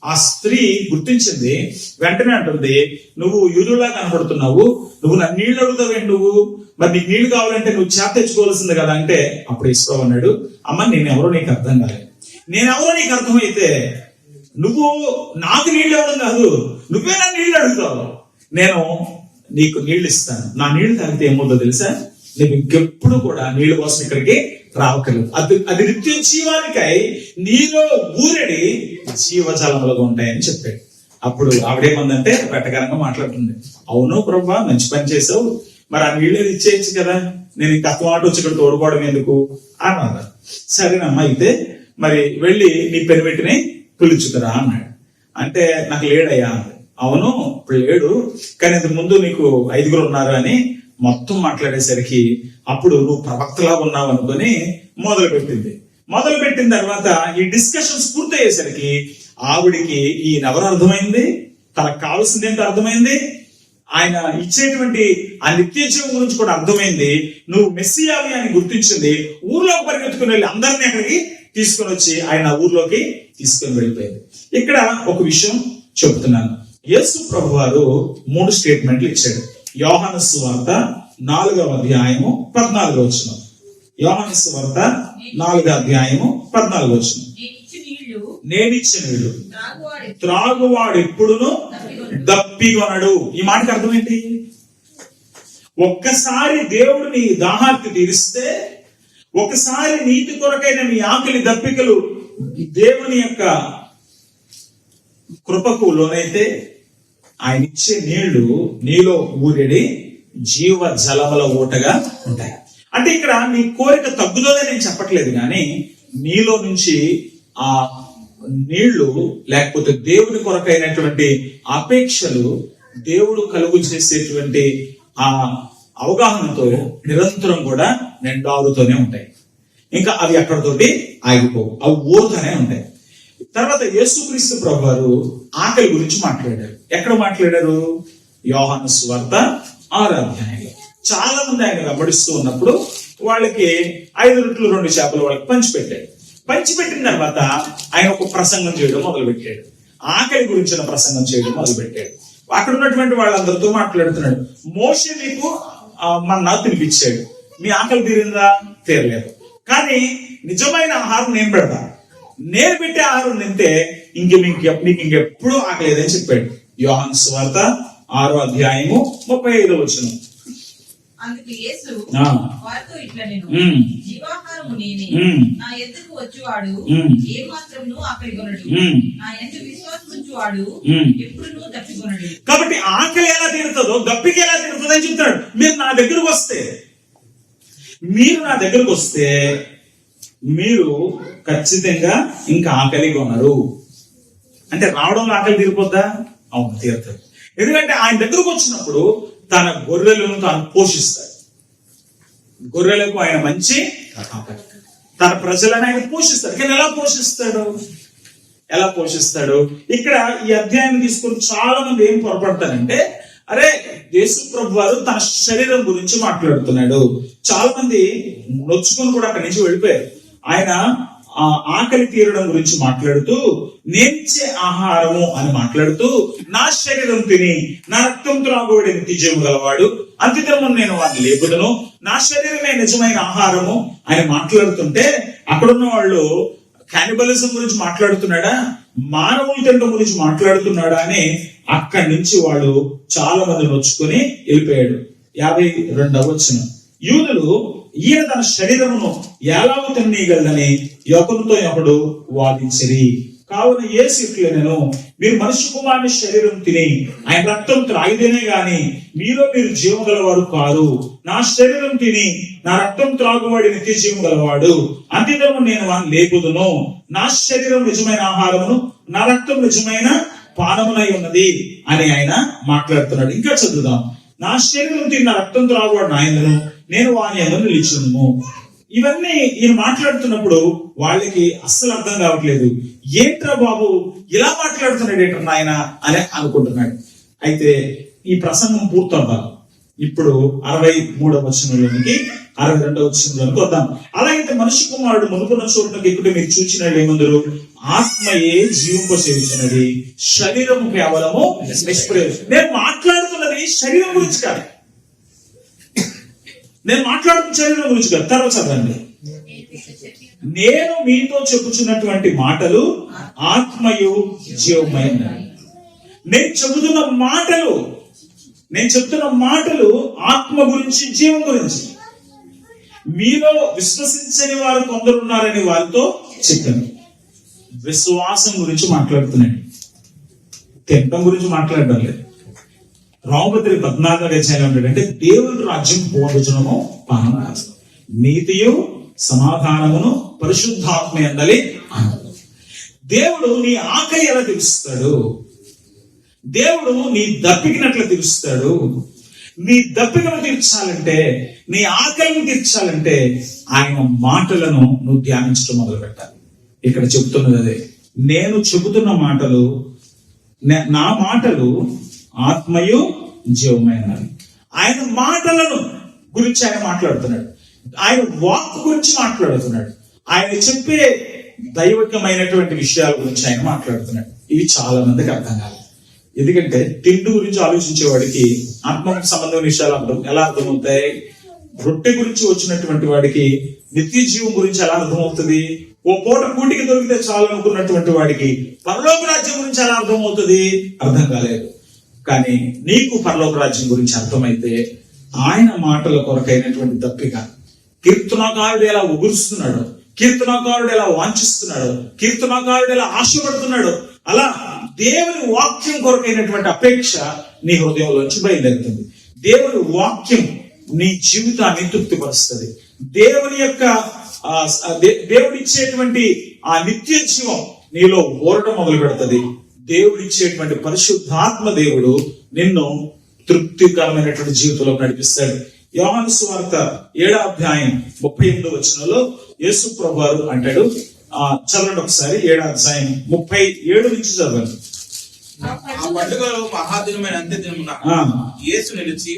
ఆ స్త్రీ గుర్తించింది. వెంటనే అంటుంది, నువ్వు యూదులా కనపడుతున్నావు, నువ్వు నా నీళ్లు అడుగుతావేంటి, నువ్వు మరి నీకు నీళ్లు కావాలంటే నువ్వు చేత తెచ్చుకోవాల్సింది కదా అంటే, అప్పుడు యేసు అన్నాడు, అమ్మ నేనెవరో నీకు అర్థం కాలేదు. నేనెవరో నీకు అర్థమైతే నువ్వు నాకు నీళ్ళు ఇవ్వడం కాదు, నువ్వే నా నీళ్లు అడుగుతావు, నేను నీకు నీళ్లు ఇస్తాను. నా నీళ్లు తాగితే ఏమవుతుందో తెలుసా, నీకు ఇంకెప్పుడు కూడా నీళ్ల కోసం ఇక్కడికి రావకలేదు. అది నిత్య జీవానికై నీలో ఊరడి జీవజలములుగా ఉంటాయని చెప్పాడు. అప్పుడు ఆవిడేమందంటే వెటకరంగా మాట్లాడుతుంది, అవును ప్రభా మంచి పని చేసావు, మరి ఆ నీళ్ళు ఇచ్చేయచ్చు కదా, నేను ఇంక అత్తమాట వచ్చి ఇక్కడ తోడుకోవడం ఎందుకు అన్నది. సరేనమ్మా అయితే మరి వెళ్ళి నీ పెనిమిటిని పిలుచుకురా అన్నాడు. అంటే నాకు లేడయ్యా. అవును ఇప్పుడు లేడు, కానీ ఇంతకు ముందు నీకు 5 ఉన్నారు అని మొత్తం మాట్లాడేసరికి అప్పుడు నువ్వు ప్రవక్తలా ఉన్నావు అనుకుని మొదలు పెట్టిన తర్వాత ఈ డిస్కషన్స్ పూర్తయ్యేసరికి ఆవిడికి ఈయనెవరు అర్థమైంది, తనకు కావాల్సింది ఏంటో అర్థమైంది, ఆయన ఇచ్చేటువంటి ఆ నిత్య జీవం గురించి కూడా అర్థమైంది. నువ్వు మెస్సియావి అని గుర్తించింది. ఊర్లోకి పరిగెత్తుకుని వెళ్ళి అందరినీ అక్కడికి తీసుకొని వచ్చి ఆయన ఊర్లోకి తీసుకొని వెళ్ళిపోయింది. ఇక్కడ ఒక విషయం చెబుతున్నాను. యేసు ప్రభు వారు 3 స్టేట్మెంట్లు ఇచ్చాడు. యోహాను సువార్త 4వ అధ్యాయము 14వ వచనం. యోహాను సువార్త 4వ అధ్యాయము 14వ వచనం. నేనిచ్చిన నీళ్లు త్రాగువాడు ఎప్పుడును దప్పికొనడు. ఈ మాటకి అర్థం ఏంటి? ఒక్కసారి దేవుడిని దాహార్తి తీరిస్తే, ఒకసారి నీతి కొరకైన నీ ఆకలి దప్పికలు దేవుని యొక్క కృపకు లోనైతే ఆయన ఇచ్చే నీళ్లు నీలో ఊరెడి జీవ జలముల ఊటగా ఉంటాయి. అంటే ఇక్కడ నీ కోరిక తగ్గుదోనే నేను చెప్పట్లేదు, కానీ నీలో నుంచి ఆ నీళ్లు లేకపోతే దేవుని కొరకైనటువంటి అపేక్షలు దేవుడు కలుగు చేసేటువంటి ఆ అవగాహనతో నిరంతరం కూడా నిండారుతూనే ఉంటాయి. ఇంకా అవి అక్కడతోటి ఆగిపోవు, అవి ఊరుతూనే ఉంటాయి. తర్వాత యేసుక్రీస్తు ప్రభువారు ఆకలి గురించి మాట్లాడారు. ఎక్కడ మాట్లాడారు? యోహాను సువార్త 6వ అధ్యాయంలో. చాలా మంది ఆయన వెంబడిస్తూ ఉన్నప్పుడు వాళ్ళకి 5 రొట్టెలు 2 చేపలు వాళ్ళకి పంచిపెట్టిన తర్వాత ఆయన ఒక ప్రసంగం చేయడం మొదలుపెట్టాడు. ఆకలి గురించిన ప్రసంగం చేయడం మొదలుపెట్టాడు. అక్కడ ఉన్నటువంటి వాళ్ళందరితో మాట్లాడుతున్నాడు. మోషే మీకు మన్నా తినిపించాడు, మీ ఆకలి తీరిందా? తీరలేదు. కానీ నిజమైన ఆహారం నేను పెడతా, నేను పెట్టే ఆహారం తింటే మీకు ఇంకెప్పుడు ఆకలేదని చెప్పాడు. యోహాను సువార్త 6వ అధ్యాయము 35వ వచనం. అందుకు యేసు వారితో ఇట్లా, నేను జీవాహారము నేనే, నా ఎద్దుకు వచ్చువాడు ఏ మాత్రమును ఆకలిగొనడు, నా యందు విశ్వాసం ఉంచువాడు ఎప్పుడునూ దప్పికొనడు. కాబట్టి ఆకలి ఎలా తీరుతుందో దప్పికి ఎలా తీరుతుందో అని చెప్తాడు. మీరు నా దగ్గరకు వస్తే మీరు ఖచ్చితంగా ఇంకా ఆకలి కొనరు. అంటే రావడంలో ఆకలి తీరిపోద్దా? అవును, తీరుతుంది. ఎందుకంటే ఆయన దగ్గరకు వచ్చినప్పుడు తన గొర్రెలను తాను పోషిస్తాడు. గొర్రెలకు ఆయన మంచి కాపరి, తన ప్రజలను ఆయన పోషిస్తాడు. కానీ ఎలా పోషిస్తాడు? ఇక్కడ ఈ అధ్యాయం తీసుకుని చాలా మంది ఏం పొరపడతారంటే, అరే యేసు ప్రభు వారు తన శరీరం గురించి మాట్లాడుతున్నాడు. చాలా మంది నొచ్చుకొని కూడా అక్కడి నుంచి వెళ్ళిపోయారు. ఆయన ఆకలి తీరడం గురించి మాట్లాడుతూ, నేనిచ్చే ఆహారము అని మాట్లాడుతూ, నా శరీరం తిని నా రక్తం త్రాగువాడు నిత్య జీవము గలవాడు, అంత్యదినమున నేను వాడిని లేపుదను, నా శరీరమే నిజమైన ఆహారము ఆయన మాట్లాడుతుంటే అక్కడున్న వాళ్ళు క్యానిబలిజం గురించి మాట్లాడుతున్నాడా, మానవుల తినడం గురించి మాట్లాడుతున్నాడా అని అక్కడి నుంచి వాళ్ళు చాలా మంది నొచ్చుకొని వెళ్ళిపోయాడు. 52వ వచనం, యూదులు ఈయన తన శరీరమును ఎలాగో తిననీయగలదని ఒకరితో ఒకడు వాదించిరి. కావున యేసు ఇట్లనెను, మీరు మనుష్య కుమారుని శరీరం తిని ఆయన రక్తం త్రాగితేనే గాని మీరు జీవం గలవారు కారు. నా శరీరం తిని నా రక్తం త్రాగువాడి నిత్య జీవం గలవాడు, అంత్యదినము నేను వాడిని లేపుదును. నా శరీరం నిజమైన ఆహారమును, నా రక్తం నిజమైన పానమునై ఉన్నది అని ఆయన మాట్లాడుతున్నాడు. ఇంకా చదువుదాం. నా శరీరం తిని నా రక్తం త్రాగువాడు నాయనను, నేను వాని యందు నిలిచును. ఇవన్నీ ఈయన మాట్లాడుతున్నప్పుడు వాళ్ళకి అస్సలు అర్థం కావట్లేదు. ఏంట్రా బాబు ఇలా మాట్లాడుతున్నాడు ఏంట్రా నాయన అని అనుకుంటున్నాడు. అయితే ఈ ప్రసంగం పూర్తవ్వాలి. ఇప్పుడు 63వ వచనంలోనికి 62వ వచనంలోనికి వద్దాం. అలాగైతే మనిషి కుమారుడు మునుపున్న చోటుకు ఇక్కడ మీరు చూచినట్లు ఏమందరు, ఆత్మయే జీవింప చేస్తున్నది, శరీరము కేవలము నిష్ప్రయోజనం. నేను మాట్లాడుతున్నది శరీరం గురించి కాదు, నేను మాట్లాడుతున్న శరీరం గురించి కాదు. తర్వాత చదవండి. నేను మీతో చెప్పుచున్నటువంటి మాటలు ఆత్మయు జీవమైనవి. నేను చెబుతున్న మాటలు ఆత్మ గురించి, జీవం గురించి. మీలో విశ్వసించని వారు కొందరున్నారని వారితో చెప్పాను. విశ్వాసం గురించి మాట్లాడుతున్నాడు, తినటం గురించి మాట్లాడడం లేదు. రోమపత్రి 14వ అధ్యాయం ఉంటాడంటే దేవుని రాజ్యం పొందుచునము పానం కాస్తం, నీతియు సమాధానమును పరిశుద్ధాత్మ యందలి ఆనందం. దేవుడు నీ ఆకలి ఎలా తీరుస్తాడు? దేవుడు నీ దప్పికినట్లు తీరుస్తాడు. నీ దప్పికను తీర్చాలంటే, నీ ఆకలిని తీర్చాలంటే ఆయన మాటలను నువ్వు ధ్యానించడం మొదలు పెట్టాలి. ఇక్కడ చెబుతున్నది అదే. నేను చెబుతున్న మాటలు, నా మాటలు ఆత్మయు జీవమైనవి. ఆయన మాటలను గురించి ఆయన మాట్లాడుతున్నాడు, ఆయన వాక్ గురించి మాట్లాడుతున్నాడు, ఆయన చెప్పే దైవికమైనటువంటి విషయాల గురించి ఆయన మాట్లాడుతున్నాడు. ఇవి చాలా మందికి అర్థం కాదు. ఎందుకంటే తిండి గురించి ఆలోచించేవాడికి ఆత్మకు సంబంధమైన విషయాలు ఎలా అర్థమవుతాయి? రొట్టె గురించి వచ్చినటువంటి వాడికి నిత్య జీవం గురించి ఎలా అర్థమవుతుంది? ఓ పూట కూటికి దొరికితే చాలు అనుకున్నటువంటి వాడికి పరలోక రాజ్యం గురించి ఎలా అర్థమవుతుంది? అర్థం కాలేదు. కానీ నీకు పరలోక రాజ్యం గురించి అర్థమైతే ఆయన మాటల కొరకైనటువంటి దప్పిక, కీర్తనకారుడు ఎలా ఉగురుస్తున్నాడు, కీర్తనకారుడు ఎలా వాంఛిస్తున్నాడు, కీర్తనకారుడు ఎలా ఆశపడుతున్నాడు, అలా దేవుని వాక్యం కొరకైనటువంటి అపేక్ష నీ హృదయంలోంచి బయలుదేరుతుంది. దేవుని వాక్యం నీ జీవితాన్ని తృప్తిపరుస్తుంది. దేవుని యొక్క దేవుడిచ్చేటువంటి ఆ నిత్య జీవం నీలో ఊరటం మొదలు పెడుతుంది. దేవుడిచ్చేటువంటి పరిశుద్ధాత్మ దేవుడు నిన్ను తృప్తికరమైనటువంటి జీవితంలో నడిపిస్తాడు. యోహాను సువార్త 7వ అధ్యాయం 38వ వచనంలో యేసు ప్రభువారు అంటాడు, చదవండి ఒకసారి. 7వ అధ్యాయం 37 నుంచి చదవండి. ఆ పండుగలో మహాదినమైన అంత్యదినమున యేసు నిలిచి,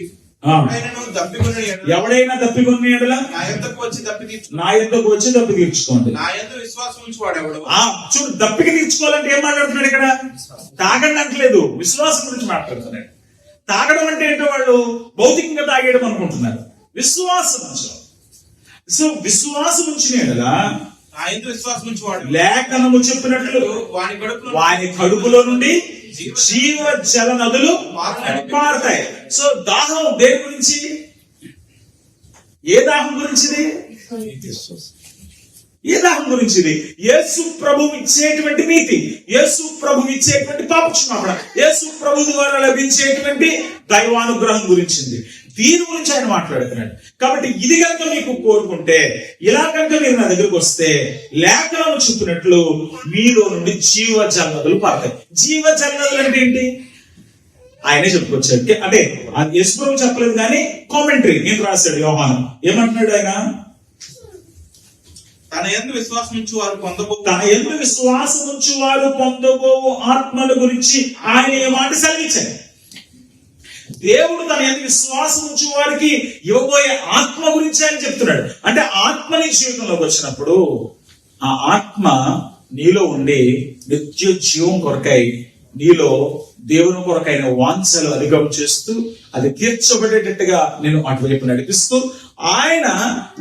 ఎవడైనా తప్పికొన్న ఎడల నా యొద్దకు వచ్చి దప్పి తీర్చుకోండి. నా యందు విశ్వాసం ఉంచి వాడెవడు. చూడు, దప్పికి తీర్చుకోవాలంటే ఏం మాట్లాడుతున్నాడు ఇక్కడ? తాగండి అంటలేదు, విశ్వాసం గురించి మాట్లాడుతున్నాడు. తాగడం అంటే ఏంటో వాళ్ళు భౌతికంగా తాగేయడం అనుకుంటున్నారు. విశ్వాసం ఉంచడం. సో విశ్వాసం ఉంచిన ఎడల నా యందు విశ్వాసం ఉంచి వాడు, లేఖనము చెప్పినట్లు వాని కడుపులో నుండి జీవ జల నదులు పారుతాయి. సో దాహం దేని గురించి? ఏ దాహం గురించిది? ఏ దాహం గురించిది? యేసు ప్రభు ఇచ్చేటువంటి నీతి, యేసు ప్రభు ఇచ్చేటువంటి పాపక్షమాపణ, యేసు ప్రభు ద్వారా లభించేటువంటి దైవానుగ్రహం గురించింది. దీని గురించి ఆయన మాట్లాడుతున్నాడు. కాబట్టి ఇది కనుక మీకు కోరుకుంటే, ఇలా కనుక మీరు నా దగ్గరకు వస్తే, లేఖనం చెప్పినట్లు మీలో నుండి జీవ జలనదులు పారుతాయి. జీవ జలనదులు అంటే ఏంటి? ఆయనే చెప్పుకొచ్చాడు. అంటే యేసు ప్రభు చెప్పలేదు, కానీ కామెంటరీ నేను రాశాడు యోహాను. ఏమంటున్నాడు ఆయన? తన యందు విశ్వాసం ఉంచి వారు పొందబో ఆత్మల గురించి ఆయన ఏ మాట సెలవిచ్చాడు. దేవుడు తన యందు విశ్వాసం ఉంచి వారికి ఇవ్వబోయే ఆత్మ గురించి ఆయన చెప్తున్నాడు. అంటే ఆత్మ నీ జీవితంలోకి వచ్చినప్పుడు ఆ ఆత్మ నీలో ఉండి నిత్య జీవం కొరకై నీలో దేవుని కొరకైన వాంఛలు అధిగం చేస్తూ అది తీర్చబడేటట్టుగా నేను అటువైపు నడిపిస్తూ ఆయన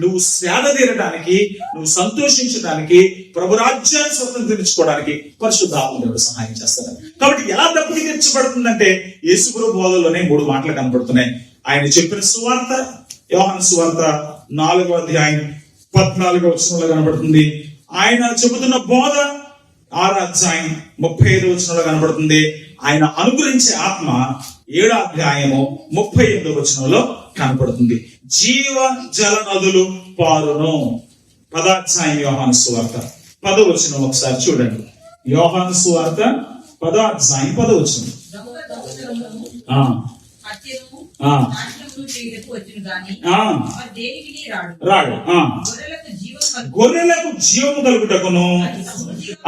నువ్వు సేద తీరడానికి, నువ్వు సంతోషించడానికి, ప్రభు రాజ్యాన్ని స్వతంత్రించుకోవడానికి పరిశుద్ధాత్మ దేవుడు సహాయం చేస్తాడు. కాబట్టి ఎలా దప్పి తీర్చబడుతుందంటే యేసుప్రభు బోధలోనే 3 మాటలు కనబడుతున్నాయి. ఆయన చెప్పిన సువార్త యోహాను సువార్త 4వ అధ్యాయం 14వ వచనంలో కనబడుతుంది. ఆయన చెబుతున్న బోధ 6వ అధ్యాయం 35వ వచనంలో కనబడుతుంది. ఆయన అనుగ్రహించే ఆత్మ 7వ అధ్యాయము 38వ వచనంలో కనపడుతుంది. జీవ జల నదులు పారును. 10వ అధ్యాయం యోహాను సువార్త 10వ వచనం ఒకసారి చూడండి. యోహాను సువార్త 10వ అధ్యాయం 10వ వచనం. హత్యను, ఆ. నాశనమును చేయుటకు వచ్చును గాని ఆ. వాడు దేనికిని రాడు. రాడు. గొర్రెలకు జీవము కలుగుటకును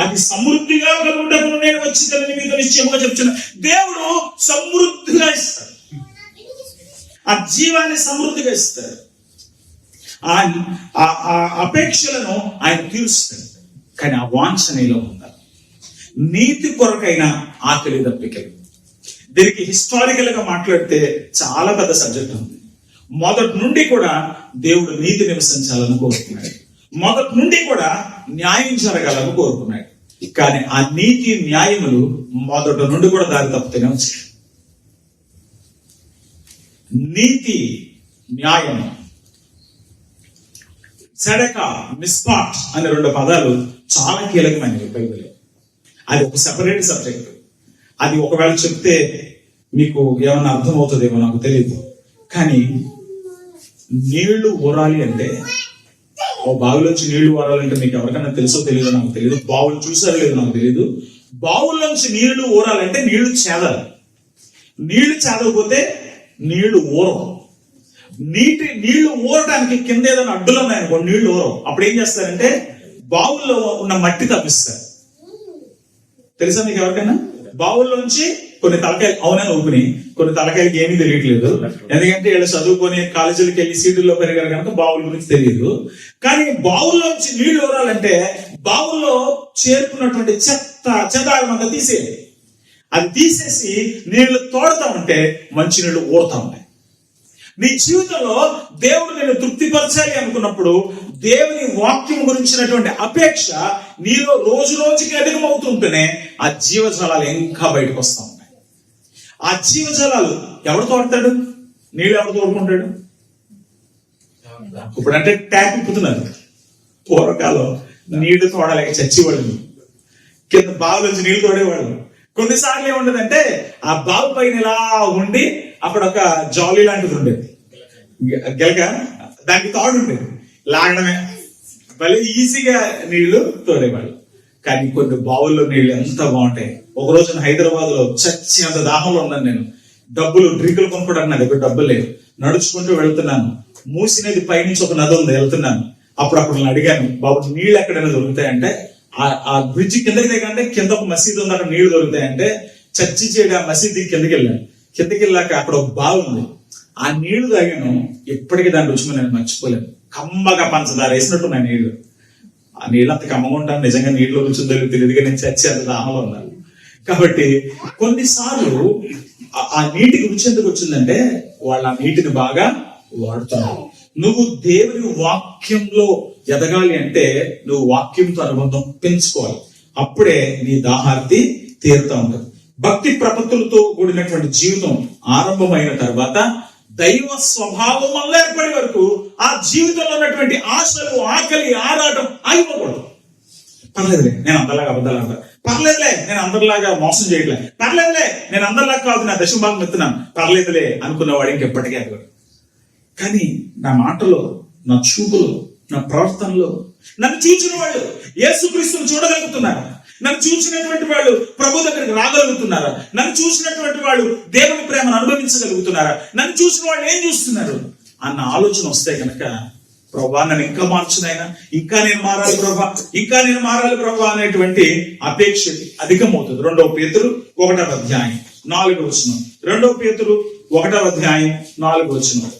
అది సమృద్ధిగా కలుగుటకును నేను వచ్చిందని మీతో నిశ్చయముగా చెప్తున్నా. దేవుడు సమృద్ధిగా ఇస్తాడు. ఆ జీవాన్ని సమృద్ధిగా ఇస్తాడు. ఆ అపేక్షలను ఆయన తీరుస్తాడు. కానీ ఆ వాంఛ నీలో ఉండాలి. నీతి కొరకైన ఆకలి దప్పికలు. దీనికి హిస్టారికల్ గా మాట్లాడితే చాలా పెద్ద సబ్జెక్ట్ ఉంది. మొదటి నుండి కూడా దేవుడు నీతి నివసించాలని కోరుకున్నాడు. మొదటి నుండి కూడా న్యాయం జరగాలని కోరుకున్నాడు. కానీ ఆ నీతి న్యాయములు మొదటి నుండి కూడా దారి తప్పుతూనే వచ్చాయి. నీతి న్యాయం, సడక, మిస్పాట్ అనే 2 పదాలు చాలా కీలకమైనవి బైబిల్లో. అది ఒక సెపరేట్ సబ్జెక్ట్. అది ఒకవేళ చెప్తే మీకు ఏమన్నా అర్థమవుతుందేమో నాకు తెలియదు. కానీ నీళ్లు ఊరాలి అంటే, ఓ బావిలోంచి నీళ్లు ఊరాలంటే మీకు ఎవరికైనా తెలుసో తెలియదో నాకు తెలియదు. బావులు చూసారో లేదో నాకు తెలియదు. బావుల్లోంచి నీళ్లు ఊరాలంటే నీళ్లు చేదాలి. నీళ్లు చేదకపోతే నీళ్లు ఊరవు. నీళ్లు ఊరడానికి కింద ఏదైనా అడ్డులు ఉన్నాయనుకో నీళ్లు ఊరవు. అప్పుడు ఏం చేస్తారంటే బావుల్లో ఉన్న మట్టి తప్పిస్తారు. తెలుసా మీకు ఎవరికైనా? బావుల్లోంచి కొన్ని తలకాయలు అవునని ఊపిని, కొన్ని తలకాయలకి ఏమీ తెలియట్లేదు. ఎందుకంటే వీళ్ళు చదువుకొని కాలేజీలకు వెళ్ళి సీటుల్లో పెరిగారు కనుక బావుల గురించి తెలియదు. కానీ బావుల్లోంచి నీళ్లు ఊరాలంటే బావుల్లో చేరుకున్నటువంటి చెదారమంతా తీసేయాలి. అది తీసేసి నీళ్లు తోడుతా ఉంటే మంచి నీళ్లు ఊరుతా ఉంటాయి. నీ జీవితంలో దేవుడు నేను తృప్తిపరచాలి అనుకున్నప్పుడు దేవుని వాక్యం గురించినటువంటి అపేక్ష నీలో రోజు రోజుకి అధికమవుతుంటేనే ఆ జీవజలాలు ఇంకా బయటకు వస్తా ఉంటాయి. ఆ జీవజలాలు ఎవడు తోడతాడు? నీళ్ళు ఎవడు తోడుకుంటాడు? ఇప్పుడంటే ట్యాప్ ఇప్పుతున్నారు. పూర్వకాలం నీళ్లు తోడలేక చచ్చివాడు, కింద బావిలోంచి నీళ్లు తోడేవాడు. కొన్నిసార్లు ఏముండదంటే ఆ బావి పైన ఇలా ఉండి అక్కడ ఒక జాలీ లాంటిది ఉండేది, గెలక, దానికి తాడు ఉండేది, లాగడమే. భలే ఈజీగా నీళ్లు తోడేవాళ్ళు. కానీ కొన్ని బావుల్లో నీళ్లు ఎంత బాగుంటాయి. ఒక రోజున హైదరాబాద్ లో చచ్చి అంత దాహంలో ఉన్నాను నేను. డబ్బులు డ్రింకులు కొనుక్కోవడానికి నా దగ్గర డబ్బులు లేవు. నడుచుకుంటూ వెళ్తున్నాను. మూసినది పైనుంచి ఒక నది ఉంది, వెళ్తున్నాను. అప్పుడు అడిగాను, బాబు నీళ్ళు ఎక్కడైనా దొరుకుతాయంటే, ఆ బ్రిడ్జ్ కిందకి దిగంటే కింద ఒక మసీదు ఉంది, అక్కడ నీళ్లు దొరుకుతాయంటే చర్చి చేయడం ఆ మసీదు కిందకి వెళ్ళాను. కిందకి వెళ్ళాక అక్కడ ఒక బావి ఉంది. ఆ నీళ్లు తాగాను. ఎప్పటికీ దాని రుచి నేను మర్చిపోలేను. కమ్మగా పంచదార వేసినట్టు నా నీళ్లు. ఆ నీళ్ళు అంత కమ్మగా ఉంటాను. నిజంగా నీళ్ళు రుచి తెలియదుగా నేను చచ్చి అంత దాహంలో ఉన్నాను. కాబట్టి కొన్నిసార్లు ఆ నీటికి రుచి ఎందుకు వచ్చిందంటే వాళ్ళు ఆ నీటిని బాగా వాడుతున్నారు. నువ్వు దేవుని వాక్యంలో ఎదగాలి అంటే నువ్వు వాక్యంతో అనుబంధం పెంచుకోవాలి. అప్పుడే నీ దాహార్తి తీరుతా ఉంటుంది. భక్తి ప్రపత్తులతో కూడినటువంటి జీవితం ఆరంభమైన తర్వాత దైవ స్వభావం వల్ల ఏర్పడే వరకు ఆ జీవితంలో ఉన్నటువంటి ఆశలు, ఆకలి, ఆరాటం ఆగిపోకూడదు. పర్లేదులే నేను అందరిలాగా అబద్ధాలు అంటా, పర్లేదులే నేను అందరిలాగా మోసం చేయట్లే, పర్లేదులే నేను అందరిలాగా కాదు నా దశభాగం ఎత్తున్నాను, పర్లేదులే అనుకున్నవాడు ఇంకెప్పటికీ అడగడు. కానీ నా మాటలో, నా చూపులో, నా ప్రవర్తనలో నన్ను చూచిన వాళ్ళు యేసుక్రీస్తును చూడగలుగుతున్నారు. నన్ను చూసినటువంటి వాళ్ళు ప్రభు దగ్గరికి రాగలుగుతున్నారా? నన్ను చూసినటువంటి వాళ్ళు దేవుని ప్రేమను అనుభవించగలుగుతున్నారా? నన్ను చూసిన వాళ్ళు ఏం చూస్తున్నారు అన్న ఆలోచన వస్తే కనుక, ప్రభా నన్ను ఇంకా మార్చునైనా, ఇంకా నేను మారాలి ప్రభా, ఇంకా నేను మారాలి ప్రభా అనేటువంటి అపేక్ష అధికమవుతుంది. 2 పేతురు 1వ అధ్యాయం 4వ వచనం. 2 పేతురు 1వ అధ్యాయం 4వ వచనం.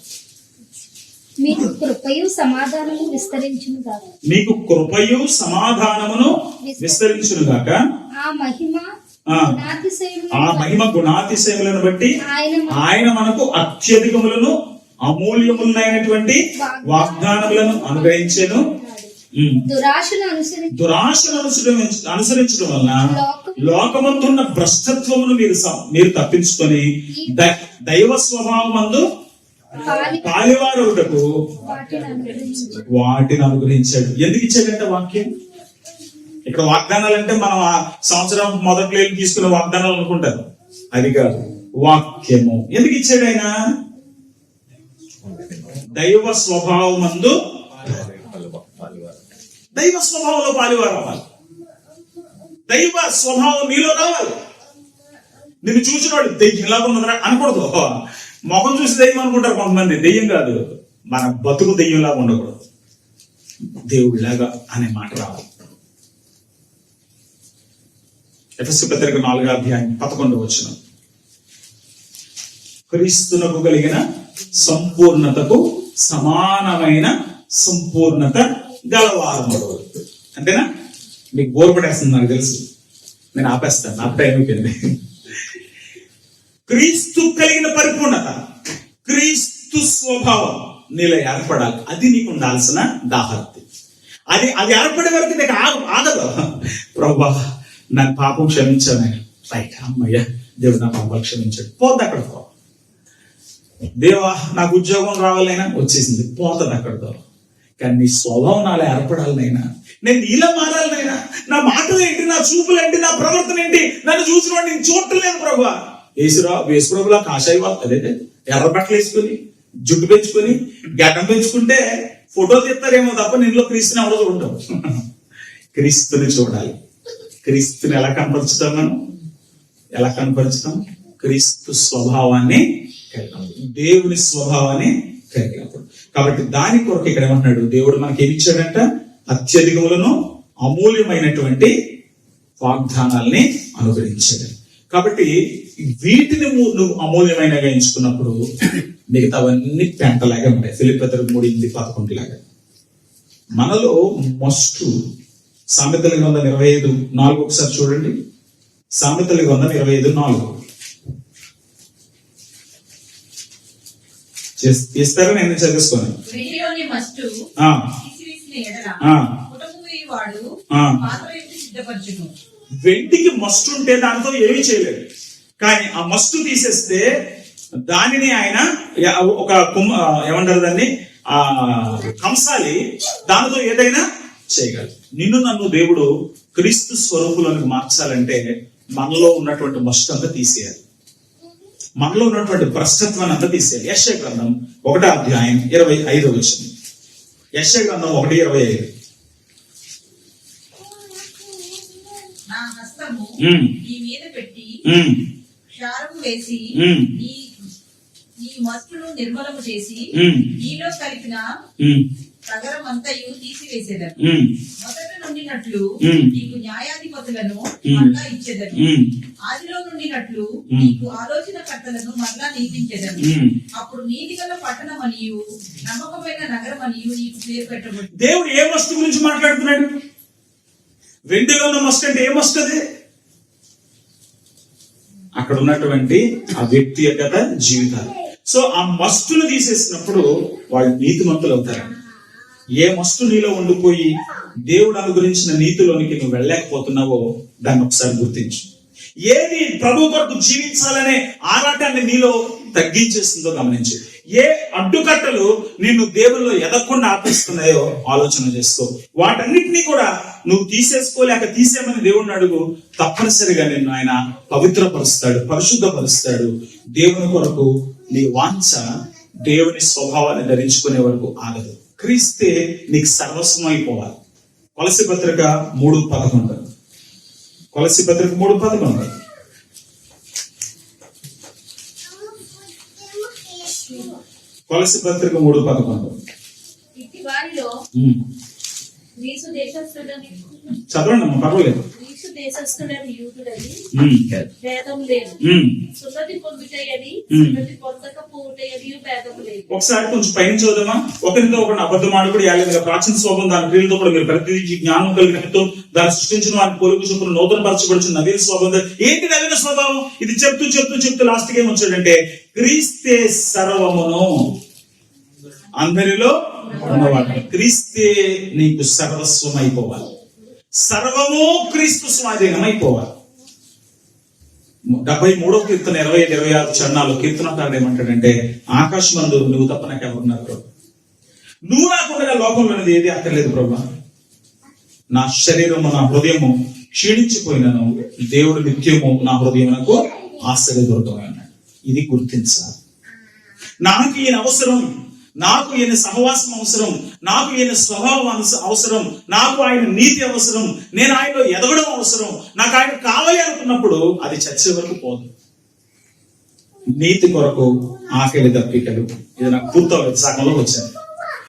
మీకు కృపయు సమాధానము విస్తరించును గాక. మీకు కృపయు సమాధానమును విస్తరించును గాక. ఆ మహిమ ఆ, గుణాతిశయములను ఆ మహిమ గుణాతిశయములను బట్టి ఆయన ఆయన మనకు అత్యధికములను అమూల్యములైనటువంటి వాగ్దానములను అనుగ్రహించెను. దురాశను అనుసరించి దురాశను అనుసరించడం వలన లోకమందున్న భ్రష్టత్వమును మీరు తప్పించుకొని దైవ స్వభావమందు పాలివారవుటకు వాటిని అనుగ్రహించాడు. ఎందుకు ఇచ్చాడంటే వాక్యం? ఇక్కడ వాగ్దానాలు అంటే మనం ఆ సంవత్సరం మొదట్లో తీసుకునే వాగ్దానాలు అనుకుంటారు, అది కాదు. వాక్యము ఎందుకు ఇచ్చాడు ఆయన? దైవ స్వభావమందు, దైవ స్వభావంలో పాలివారు అవ్వాలి. దైవ స్వభావం మీలో రావాలి. నిన్ను చూసినవాడు దెయ్యం ఇలాగ ఉన్నదా అనకూడదు. మొహం చూసి దెయ్యం అనుకుంటారు కొంతమంది. దెయ్యం కాదు, మన బతుకు దెయ్యంలాగా ఉండకూడదు, దేవుడిలాగా అనే మాట రావాలి. ఎఫెసీ పత్రిక 4:11 క్రీస్తునకు కలిగిన సంపూర్ణతకు సమానమైన సంపూర్ణత గలవారము. అంతేనా? మీకు బోర్ పడేస్తుంది నాకు తెలుసు, నేను ఆపేస్తాను, నా టైం అయిపోయింది. క్రీస్తు కలిగిన పరిపూర్ణత, క్రీస్తు స్వభావం నీలో ఏర్పడాలి. అది నీకు ఉండాల్సిన దాహర్తి. అది ఏర్పడే వరకు నీకు ఆగదు. ప్రభువా నా పాపం క్షమించాను, రైట్, అమ్మయ్య దేవుడు నా పాపం క్షమించాడు, పోద్ది అక్కడ. దేవా నాకు ఉద్యోగం రావాలైనా వచ్చేసింది, పోతుంది అక్కడతో. కానీ నీ స్వభావం నాలో ఏర్పడాలనైనా, నేను నీలా మారాలనైనా, నా మాటలు ఏంటి, నా చూపులు ఏంటి, నా ప్రవర్తన ఏంటి, నన్ను చూసిన వాడు నేను చూడలేదు ప్రభువా. యేసుప్రభులా కాషాయి వాళ్ళు అదే ఎర్ర బట్టలు వేసుకుని జుట్టు పెంచుకొని గడ్డం పెంచుకుంటే ఫోటోలు తీస్తారేమో తప్ప నిన్నులో క్రీస్తుని ఎవరో చూడటం. క్రీస్తుని చూడాలి. క్రీస్తుని ఎలా కనపరుచుతాం మనం? ఎలా కనపరుచుతాం? క్రీస్తు స్వభావాన్ని కలిగినప్పుడు, దేవుని స్వభావాన్ని కలిగినప్పుడు. కాబట్టి దాని కొరకు ఇక్కడ ఏమంటున్నాడు? దేవుడు మనకి ఏమి ఇచ్చాడంట? అత్యధికములను అమూల్యమైనటువంటి వాగ్దానాల్ని అనుగ్రహించాడు. కాబట్టి వీటిని నువ్వు అమూల్యమైనగా ఎంచుకున్నప్పుడు మిగతావన్నీ పెంటలాగా ఉంటాయి. ఫిలిప్పీ 3:11 లాగా. మనలో మస్టు సామెతల గ్రంథం 25:4 ఒకసారి చూడండి. సామెతల గ్రంథం 25:4 ఇస్తారా? నేను చదివేసుకోను. వెండిలోని మస్టు ఆ, తీసివేసిన ఎడల ఆ, కుటుంబ వేయువాడు ఆ. పాత్ర ఎత్తి సిద్ధపరచును. వెండికి మస్టు ఉంటే దానితో ఏమీ చేయలేడు. కానీ ఆ మస్టు తీసేస్తే దానిని ఆయన ఒక ఏమంటారు దాన్ని, ఆ కంసాలి దానితో ఏదైనా చేయగలరు. నిన్ను నన్ను దేవుడు క్రీస్తు స్వరూపులోనికి మార్చాలంటే మనలో ఉన్నటువంటి మస్టు అంతా తీసేయాలి, మనలో ఉన్నటువంటి భ్రష్టత్వాన్ని అంతా తీసేయాలి. యెషయా గ్రంథం 1:25. యెషయా గ్రంథం 1:25. నా హస్తము నీ మీద పెట్టి క్షారము వేసి నీ మస్టును నిర్మలము చేసి నీలో కలిపిన సగరం అంతయు తీసివేసేదను. మొదట నుండినట్లు నీకు న్యాయాధిపతులను మరలా ఇచ్చేదను. ఆదిలో నుండినట్లు నీకు ఆలోచన కర్తలను మరలా నియమించేదను. అప్పుడు నీతి గల పట్టణమనియు నమ్మకమైన నగరమనియు నీకు పేరు పెట్టబడుతుంది. దేవుడు ఏ మస్తు గురించి మాట్లాడుతున్నాడు? వెండిలో ఉన్న మస్తు అంటే ఏ మస్తు? అది అక్కడ ఉన్నటువంటి ఆ వ్యక్తిగత జీవితాలు. సో ఆ మస్తును తీసేసినప్పుడు వాళ్ళు నీతిమంతులు అవుతారు. ఏ మస్తు నీలో ఉండిపోయి దేవుడు అనుగ్రహించిన నీతిలోనికి నువ్వు వెళ్ళలేకపోతున్నావో దాన్ని ఒకసారి గుర్తించు. ఏది ప్రభు కొరకు జీవించాలనే ఆరాటాన్ని నీలో తగ్గించేస్తుందో గమనించు. ఏ అడ్డుకట్టలు నిన్ను దేవుల్లో ఎదగకుండా ఆపిస్తున్నాయో ఆలోచన చేసుకో. వాటన్నిటినీ కూడా నువ్వు తీసేసుకోలేక తీసేమని దేవుడిని అడుగు. తప్పనిసరిగా నిన్ను ఆయన పవిత్రపరుస్తాడు, పరిశుద్ధపరుస్తాడు. దేవుని కొరకు నీ వాంఛ దేవుని స్వభావాన్ని ధరించుకునే వరకు ఆగదు. క్రీస్తే నీకు సర్వస్వం అయిపోవాలి. కొలసి పత్రిక 3:11. కొలసి పత్రిక 3:11. కొలసి పత్రిక 3:11. ఇట్టి వారిలో గ్రీసు దేశస్థుడని చదవండి అమ్మా, పర్వాలేదు. గ్రీసు దేశస్థుడని యూదుడని ఉమ్, భేదం లేదు. ఉమ్. సున్నతి పొందుటయని ఉమ్. సున్నతి పొందకపోవుటయని భేదం లేదు. ఒకసారి కొంచెం పైన చూద్దామా. ఒకరితో ఒకరిని అబద్ధమాడు యాలేదుగా ప్రాచీన స్వభావం దాని క్రియలతో కూడా మీరు ప్రతిదించి జ్ఞానం కలిగినట్టు దాన్ని సృష్టించిన వారిని పోలిక చొప్పున నూతన పరచబడుచున్న నవీన స్వభావం. ఏంటి నవీన స్వభావం? ఇది చెప్తూ లాస్ట్ కి ఏమొచ్చాడంటే క్రీస్తే సర్వమును అందరిలో ఉన్నవాడు. క్రీస్తే నీకు సర్వస్వం అయిపోవాలి. సర్వము క్రీస్తు స్వాధీనం అయిపోవాలి. 73వ కీర్తన 25-26 చరణాలు కీర్తనకారుడు ఏమంటాడంటే ఆకాశమందు నువ్వు తప్ప నాకు ఎవరున్నారు ప్రభు, నువ్వు నాకుండగా లోకంలోనేది ఏది అక్కర్లేదు ప్రభు. నా శరీరము నా హృదయము క్షీణించిపోయినను దేవుడు నిత్యము నా హృదయమునకు ఆశ్చర్యదూరకమై అన్నాడు. ఇది గుర్తించాలి. నాకు ఈయన అవసరం, నాకు ఈయన సహవాసం అవసరం, నాకు ఈయన స్వభావం అవసరం, నాకు ఆయన నీతి అవసరం, నేను ఆయనలో ఎదగడం అవసరం, నాకు ఆయన కావాలి అనుకున్నప్పుడు అది చచ్చే వరకు పోదు. నీతి కొరకు ఆకలి దప్పికలు ఇది నాకు పూర్తవుతుంది, సగంలో వచ్చాను.